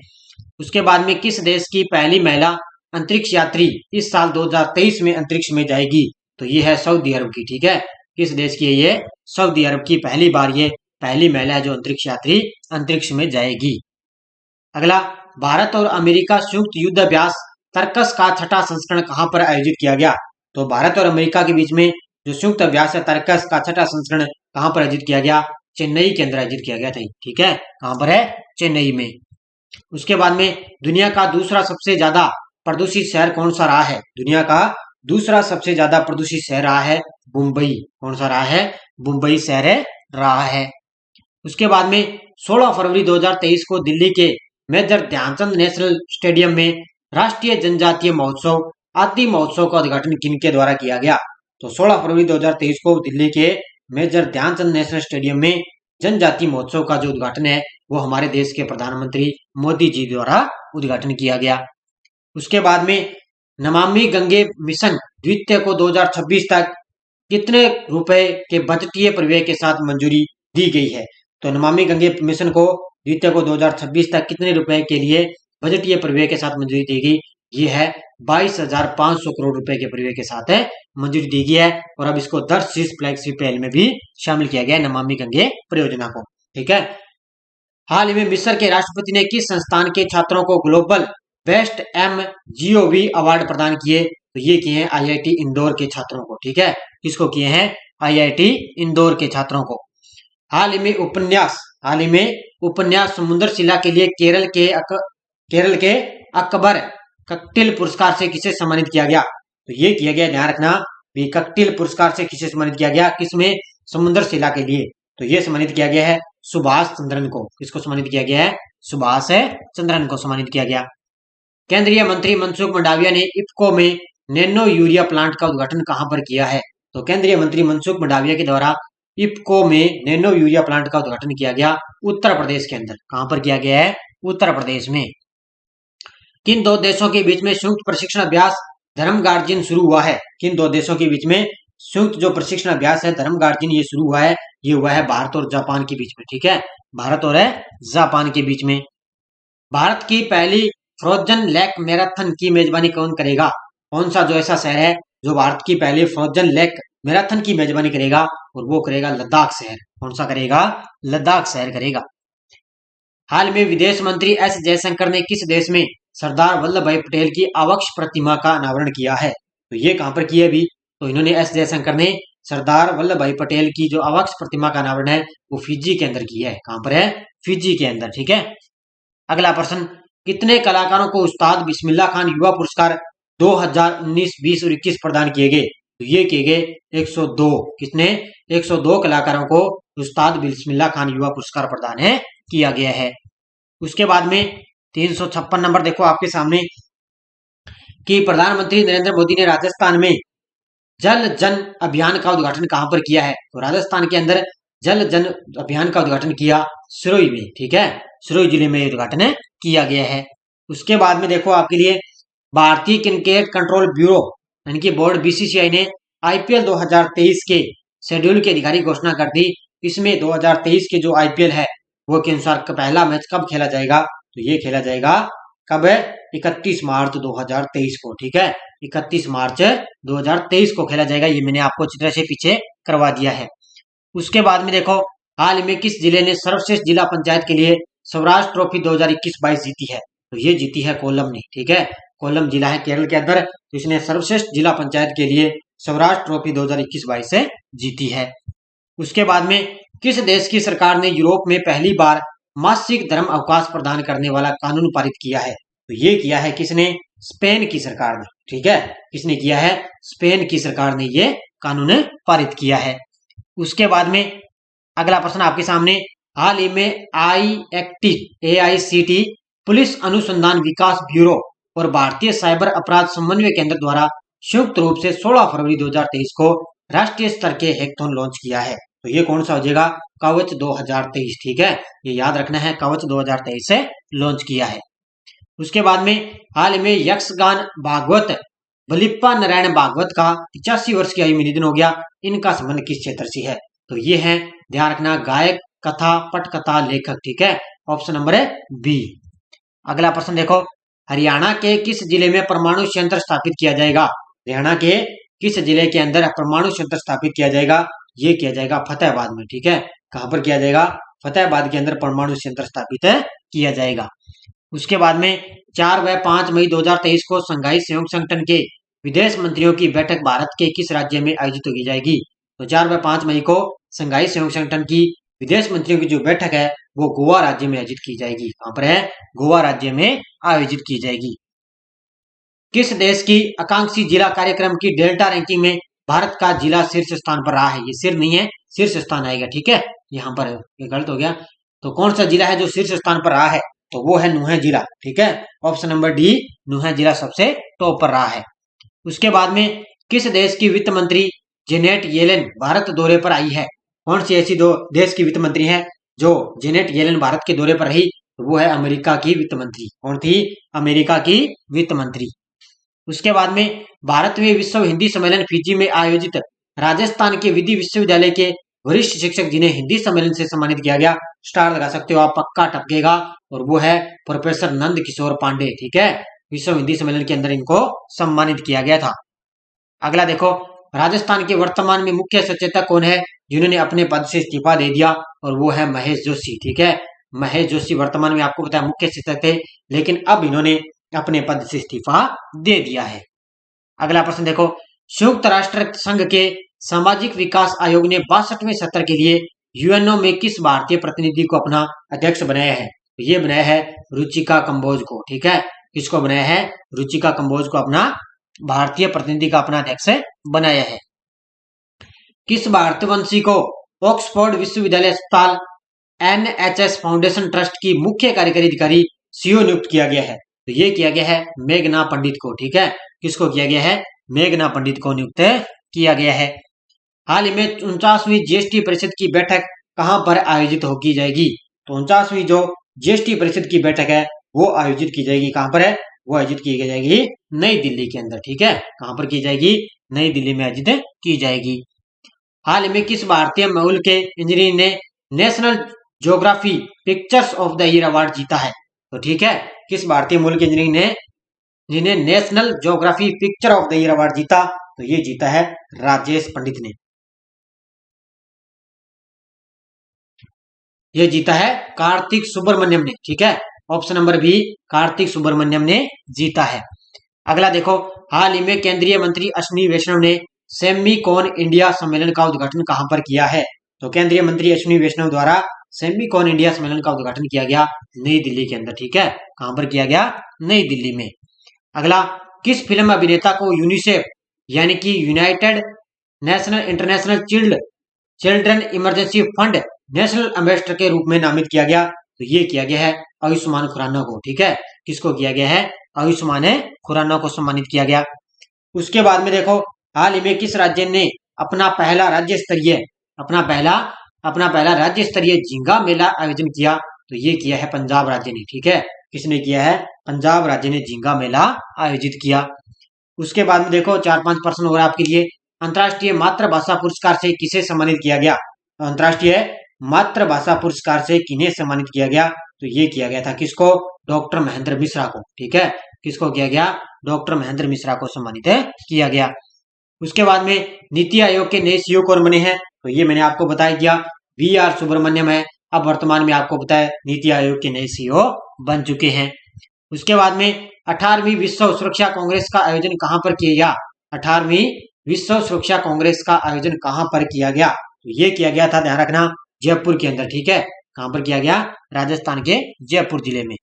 उसके बाद में किस देश की पहली महिला अंतरिक्ष यात्री इस साल 2023 में अंतरिक्ष में जाएगी? तो ये है सऊदी अरब की, ठीक है, किस देश की है ये? सऊदी अरब की पहली बार ये पहली महिला है जो अंतरिक्ष यात्री अंतरिक्ष में जाएगी। अगला, भारत और अमेरिका संयुक्त युद्ध अभ्यास तर्कस का 6वां संस्करण कहां पर आयोजित किया गया? तो भारत और अमेरिका के बीच में जो संयुक्त अभ्यास है तर्कस का 6वां संस्करण कहां पर आयोजित किया गया? चेन्नई के अंदर आयोजित किया गया था, ठीक है, कहां पर है? चेन्नई में। उसके बाद में दुनिया का दूसरा सबसे ज्यादा प्रदूषित शहर कौन सा रहा है? दुनिया का दूसरा सबसे ज्यादा प्रदूषित शहर रहा है मुंबई। कौन सा रहा है? मुंबई शहर रहा है। उसके बाद में 16 फरवरी 2023 को दिल्ली के मेजर ध्यानचंद नेशनल स्टेडियम में राष्ट्रीय जनजातीय महोत्सव आदि महोत्सव का उद्घाटन किनके द्वारा किया गया? तो 16 फरवरी 2023 को दिल्ली के मेजर ध्यानचंद नेशनल स्टेडियम में जनजातीय महोत्सव का जो उद्घाटन है वो हमारे देश के प्रधानमंत्री मोदी जी द्वारा उद्घाटन किया गया। उसके बाद में नमामि गंगे मिशन द्वितीय को 2026 तक कितने रुपए के बजटीय प्रव्यय के साथ मंजूरी दी गई है? तो नमामि गंगे मिशन को द्वितीय को 2026 तक कितने रुपए के लिए बजटीय प्रव्यय के साथ मंजूरी दी गई? ये है 22,500 करोड़ रुपए के प्रव्यय के साथ मंजूरी दी गई है, और अब इसको 10 शीर्ष फ्लैगशिप पहल में भी शामिल किया गया है नमामि गंगे परियोजना को, ठीक है। हाल ही में मिस्र के राष्ट्रपति ने किस संस्थान के छात्रों को ग्लोबल बेस्ट MGOV अवार्ड प्रदान किए? तो ये किए हैं IIT इंदौर के छात्रों को, ठीक है, किसको किए हैं? IIT इंदौर के छात्रों को। हाल ही में उपन्यास हाल ही में उपन्यास समुद्र शिला के लिए केरल के अकबर ककटिल पुरस्कार से किसे सम्मानित किया गया? तो ये किया गया, ध्यान रखना, ककटिल पुरस्कार से किसे सम्मानित किया गया, किसमें? समुद्र शिला के लिए। तो ये सम्मानित किया गया है सुभाष चंद्रन को। किसको सम्मानित किया गया है? सुभाष चंद्रन को सम्मानित किया गया। केंद्रीय मंत्री मनसुख मंडाविया ने इफ्को में नैनो यूरिया प्लांट का उद्घाटन कहां पर किया है? तो केंद्रीय मंत्री मनसुख मंडाविया के द्वारा इफ्को में नैनो यूरिया प्लांट का उद्घाटन किया गया उत्तर प्रदेश के अंदर। कहां पर किया गया है? उत्तर प्रदेश में। किन दो देशों के बीच में संयुक्त प्रशिक्षण अभ्यास धर्मगार्जिन शुरू हुआ है? किन दो देशों के बीच में संयुक्त जो प्रशिक्षण अभ्यास है धर्मगार्जिन ये शुरू हुआ है? ये हुआ है भारत और जापान के बीच में। ठीक है, भारत और जापान के बीच में। भारत की पहली फ्रोजन लेक मैराथन की मेजबानी कौन करेगा? कौन सा जो ऐसा शहर है जो भारत की पहली फ्रोजन लेक मैराथन की मेजबानी करेगा? और वो करेगा लद्दाख शहर। कौन सा करेगा? लद्दाख शहर करेगा। हाल में विदेश मंत्री एस जयशंकर ने किस देश में सरदार वल्लभ भाई पटेल की आवक्ष प्रतिमा का अनावरण किया है? तो ये कहां पर किया? भी तो इन्होंने, एस जयशंकर ने सरदार वल्लभ भाई पटेल की जो आवक्ष प्रतिमा का अनावरण है वो फिजी के अंदर किया है। कहां पर है? फिजी के अंदर। ठीक है, अगला प्रश्न, कितने कलाकारों को उस्ताद बिस्मिल्लाह खान युवा पुरस्कार 2019, 20 और 21 प्रदान किए गए? तो ये किए गए 102। कितने? 102 कलाकारों को उस्ताद बिस्मिल्लाह खान युवा पुरस्कार प्रदान है किया गया है। उसके बाद में 356 नंबर देखो आपके सामने कि प्रधानमंत्री नरेंद्र मोदी ने राजस्थान में जल जन अभियान का उद्घाटन कहां पर किया है? तो राजस्थान के अंदर जल जन अभियान का उद्घाटन किया सिरोही में। ठीक है, सिरोही जिले में उद्घाटन किया गया है। उसके बाद में देखो आपके लिए भारतीय क्रिकेट कंट्रोल ब्यूरो यानी कि बोर्ड बीसीसीआई ने आईपीएल 2023 के शेड्यूल की आधिकारिक घोषणा कर दी। इसमें 2023 के जो आईपीएल है वो के अनुसार पहला मैच कब खेला जाएगा? तो ये खेला जाएगा कब है? 31 मार्च 2023 को। ठीक है, 31 मार्च 2023 को खेला जाएगा। ये मैंने आपको चित्र से पीछे करवा दिया है। उसके बाद में देखो हाल में किस जिले ने सर्वश्रेष्ठ जिला पंचायत के लिए सौराष्ट्र ट्रॉफी 2021-22 जीती है? तो ये जीती है कोल्लम ने। ठीक है, कोल्लम जिला है केरल के अंदर, तो इसने सर्वश्रेष्ठ जिला पंचायत के लिए सौराष्ट्र ट्रॉफी 2021-22 से जीती है। उसके बाद में किस देश की सरकार ने यूरोप में पहली बार मासिक धर्म अवकाश प्रदान करने वाला कानून पारित किया है? तो ये किया है किसने? स्पेन की सरकार ने। ठीक है, किसने किया है? स्पेन की सरकार ने ये कानून पारित किया है। उसके बाद में अगला प्रश्न आपके सामने, हाल ही में AICT पुलिस अनुसंधान विकास ब्यूरो और भारतीय साइबर अपराध समन्वय केंद्र द्वारा संयुक्त रूप से 16 फरवरी 2023 को राष्ट्रीय स्तर के हैकाथॉन लॉन्च किया है। तो ये कौन सा हो जाएगा? कवच 2023। ठीक है, ये याद रखना है, कवच 2023 से लॉन्च किया है। उसके बाद में हाल में यक्षगान भागवत बलिप्पा नारायण भागवत का 85 वर्ष की आयु में निधन हो गया। इनका संबंध किस क्षेत्र से है? तो ये है, ध्यान रखना, गायक, कथा, पटकथा, लेखक। ठीक है, ऑप्शन नंबर है बी। अगला प्रश्न देखो, हरियाणा के किस जिले में परमाणु संयंत्र स्थापित किया जाएगा? हरियाणा के किस जिले के अंदर परमाणु संयंत्र स्थापित किया जाएगा? ये किया जाएगा फतेहाबाद में। ठीक है, कहां पर किया जाएगा? फतेहाबाद के अंदर परमाणु संयंत्र स्थापित किया जाएगा। उसके बाद में 4 व 5 मई 2023 को संघाई सहयोग संगठन के विदेश मंत्रियों की बैठक भारत के किस राज्य में आयोजित की जाएगी? तो 4 व 5 मई को संघाई सहयोग संगठन की विदेश मंत्रियों की जो बैठक है वो गोवा राज्य में आयोजित की जाएगी। कहां पर है? गोवा राज्य में आयोजित की जाएगी। किस देश की आकांक्षी जिला कार्यक्रम की डेल्टा रैंकिंग में भारत का जिला शीर्ष स्थान पर रहा है? ये सिर नहीं है, शीर्ष स्थान आएगा। ठीक है, यहाँ पर ये गलत हो गया। तो कौन सा जिला है जो शीर्ष स्थान पर रहा है? तो वो है नुहे जिला। ठीक है, ऑप्शन नंबर डी, नुहे जिला सबसे टॉप पर रहा है। उसके बाद में किस देश की वित्त मंत्री जेनेट येलेन भारत दौरे पर आई है? कौन सी ऐसी दो देश की वित्त मंत्री है जो जेनेट येलेन भारत के दौरे पर रही? तो वो है अमेरिका की वित्त मंत्री। कौन थी? अमेरिका की वित्त मंत्री। उसके बाद में भारत में विश्व हिंदी सम्मेलन फिजी में आयोजित राजस्थान के विधि विश्वविद्यालय के वरिष्ठ शिक्षक जिन्हें हिंदी सम्मेलन से सम्मानित किया गया, स्टार लगा सकते हो आप, पक्का टपकेगा, और वो है प्रोफेसर नंद किशोर पांडे। ठीक है, विश्व हिंदी सम्मेलन के अंदर इनको सम्मानित किया गया था। अगला देखो, राजस्थान के वर्तमान में मुख्य सचेतक कौन है जिन्होंने अपने पद से इस्तीफा दे दिया? और वो है महेश जोशी। ठीक है, महेश जोशी वर्तमान में आपको पता है मुख्य सचेतक थे, लेकिन अब इन्होंने अपने पद से इस्तीफा दे दिया है। अगला प्रश्न देखो, संयुक्त राष्ट्र संघ के सामाजिक विकास आयोग ने 62वें सत्र के लिए यूएनओ में किस भारतीय प्रतिनिधि को अपना अध्यक्ष बनाया है? तो ये बनाया है रुचिका कंबोज को। ठीक है, किसको बनाया है? रुचिका कंबोज को अपना भारतीय प्रतिनिधि का अपना अध्यक्ष बनाया है। किस भारतवंशी को ऑक्सफोर्ड विश्वविद्यालय अस्पताल एनएचएस फाउंडेशन ट्रस्ट की मुख्य कार्यकारी अधिकारी सीईओ नियुक्त किया गया है? तो ये किया गया है मेघना पंडित को। ठीक है, किसको किया गया है? मेघना पंडित को नियुक्त किया गया है। हाल ही में 49वीं जीएसटी परिषद की बैठक कहां पर आयोजित हो की जाएगी? तो 49वीं जो जीएसटी परिषद की बैठक है वो आयोजित की जाएगी, कहां पर है? वो आयोजित की जाएगी नई दिल्ली के अंदर। ठीक है, कहां पर की जाएगी? नई दिल्ली में आयोजित की जाएगी। हाल में किस भारतीय मूल के इंजीनियर ने national geography pictures of the year award जीता है? तो ठीक है, किस भारतीय मूल के इंजीनियर ने जिन्हें national geography picture of the year award जीता? तो ये जीता है राजेश पंडित ने। ये जीता है कार्तिक सुब्रमण्यम ने। ठीक है, option number B, Kartik Subramaniam ने जीता है। अगला देखो, हाल ही में केंद्रीय मंत्री अश्विनी वैष्णव ने सेमीकॉन इंडिया सम्मेलन का उद्घाटन कहां पर किया है? तो केंद्रीय मंत्री अश्विनी वैष्णव द्वारा सेमीकॉन इंडिया सम्मेलन का उद्घाटन किया गया नई दिल्ली के अंदर। ठीक है, कहां पर किया गया? नई दिल्ली में। अगला, किस फिल्म अभिनेता को यूनिसेफ यानी कि United national international children emergency fund national ambassador के रूप में नामित किया गया? तो ये किया गया है आयुष्मान खुराना को। ठीक है, किसको किया गया है? आयुष्मान खुराना को सम्मानित किया गया। उसके बाद में देखो, हाल ही में किस राज्य ने अपना पहला राज्य स्तरीय झींगा मेला आयोजन किया? तो ये किया है पंजाब राज्य ने। ठीक है, किसने किया है? पंजाब राज्य ने झींगा मेला आयोजित किया। उसके बाद में देखो, 4-5 प्रश्न और आपके लिए। अंतर्राष्ट्रीय मातृभाषा पुरस्कार से किसे सम्मानित किया गया? अंतर्राष्ट्रीय मातृभाषा पुरस्कार से किन्हें सम्मानित किया गया? तो ये किया गया था किसको? डॉक्टर महेंद्र मिश्रा को। ठीक है, किसको किया गया? डॉक्टर महेंद्र मिश्रा को सम्मानित किया गया। उसके बाद में नीति आयोग के नए सीईओ कौन बने हैं? तो ये मैंने आपको बताया दिया, वी.आर. सुब्रमण्यम है। अब वर्तमान में आपको बताया नीति आयोग के नए सीईओ बन चुके हैं। उसके बाद में 18वीं विश्व सुरक्षा कांग्रेस का आयोजन कहां पर किया गया? 18वीं विश्व सुरक्षा कांग्रेस का आयोजन कहां पर किया गया? तो ये किया गया था, ध्यान रखना, जयपुर के अंदर। ठीक है, कहां पर किया गया? राजस्थान के जयपुर जिले में।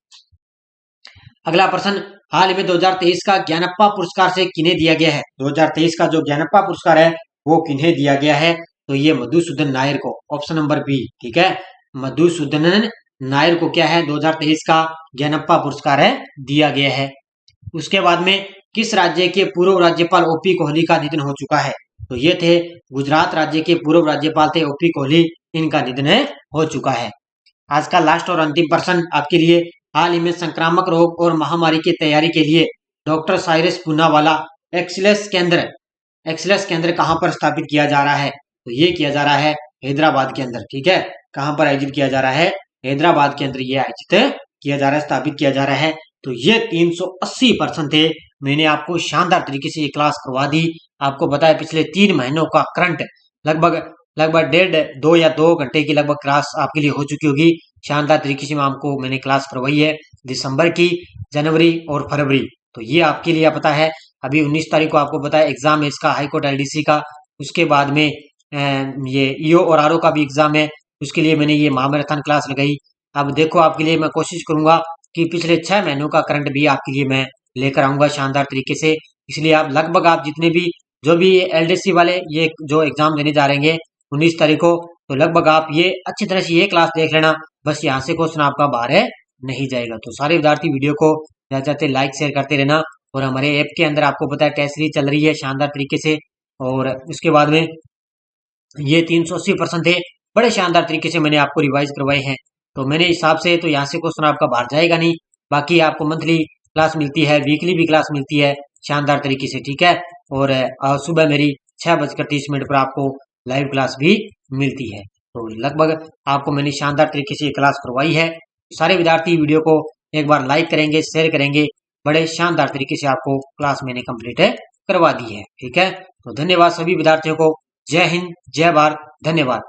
अगला प्रश्न, हाल ही में 2023 का ज्ञानप्पा पुरस्कार से किन्हें दिया गया है? 2023 का जो ज्ञानप्पा पुरस्कार है वो किन्हें दिया गया है? तो ये मधुसूदन नायर को। Option number B. ठीक है, मधुसूदन नायर को क्या है? 2023 का ज्ञानप्पा पुरस्कार है दिया गया है। उसके बाद में किस राज्य के पूर्व राज्यपाल ओपी कोहली का निधन हो चुका है? तो ये थे गुजरात राज्य के पूर्व राज्यपाल थे ओपी कोहली, इनका निधन हो चुका है। आज का लास्ट और अंतिम प्रश्न आपके लिए, हाल ही में संक्रामक रोग और महामारी की तैयारी के लिए डॉक्टर साइरस पूनावाला एक्सीलेंस केंद्र कहां पर स्थापित किया जा रहा है? तो ये किया जा रहा है हैदराबाद के अंदर। ठीक है, कहां पर आयोजित किया जा रहा है? हैदराबाद के अंदर ये आयोजित किया जा रहा है, स्थापित किया जा रहा है। तो ये 380% थे। मैंने आपको शानदार तरीके से ये क्लास करवा दी। आपको बताया पिछले 3 महीनों का करंट लगभग 2 या 2 घंटे की लगभग क्लास आपके लिए हो चुकी होगी। शानदार तरीके से मैंने क्लास करवाई है दिसंबर की, जनवरी और फरवरी। तो ये आपके लिए पता है, अभी 19 तारीख को आपको पता है एग्जाम है इसका, हाईकोर्ट एलडीसी का। उसके बाद में ये ईओ और आरओ का भी एग्जाम है, उसके लिए मैंने ये महामैराथन क्लास लगाई। अब देखो, आपके लिए मैं कोशिश करूंगा कि पिछले 6 महीनों का करंट भी आपके लिए मैं लेकर आऊंगा शानदार तरीके से। इसलिए आप जितने भी जो भी एलडीसी वाले ये जो एग्जाम देने जा रहे हैं 19 तारीख को, तो लगभग आप ये अच्छी तरह से ये क्लास देख लेना। बस यहाँ से क्वेश्चन आपका बाहर नहीं जाएगा। तो सारे विद्यार्थी वीडियो को ज्यादा चाहते लाइक शेयर करते रहना। और हमारे ऐप के अंदर आपको पता है टेस्ट सीरीज चल रही है शानदार तरीके से। और उसके बाद में ये 380% है, बड़े शानदार तरीके से मैंने आपको रिवाइज करवाए हैं। तो मेरे हिसाब से तो यहाँ से क्वेश्चन आपका बाहर जाएगा नहीं। बाकी आपको मंथली क्लास मिलती है, वीकली भी क्लास मिलती है शानदार तरीके से। ठीक है, और सुबह मेरी 6:30 पर आपको लाइव क्लास भी मिलती है। तो लगभग आपको मैंने शानदार तरीके से ये क्लास करवाई है। सारे विद्यार्थी वीडियो को एक बार लाइक करेंगे, शेयर करेंगे। बड़े शानदार तरीके से आपको क्लास मैंने कंप्लीट करवा दी है। ठीक है, तो धन्यवाद सभी विद्यार्थियों को। जय हिंद, जय भारत, धन्यवाद।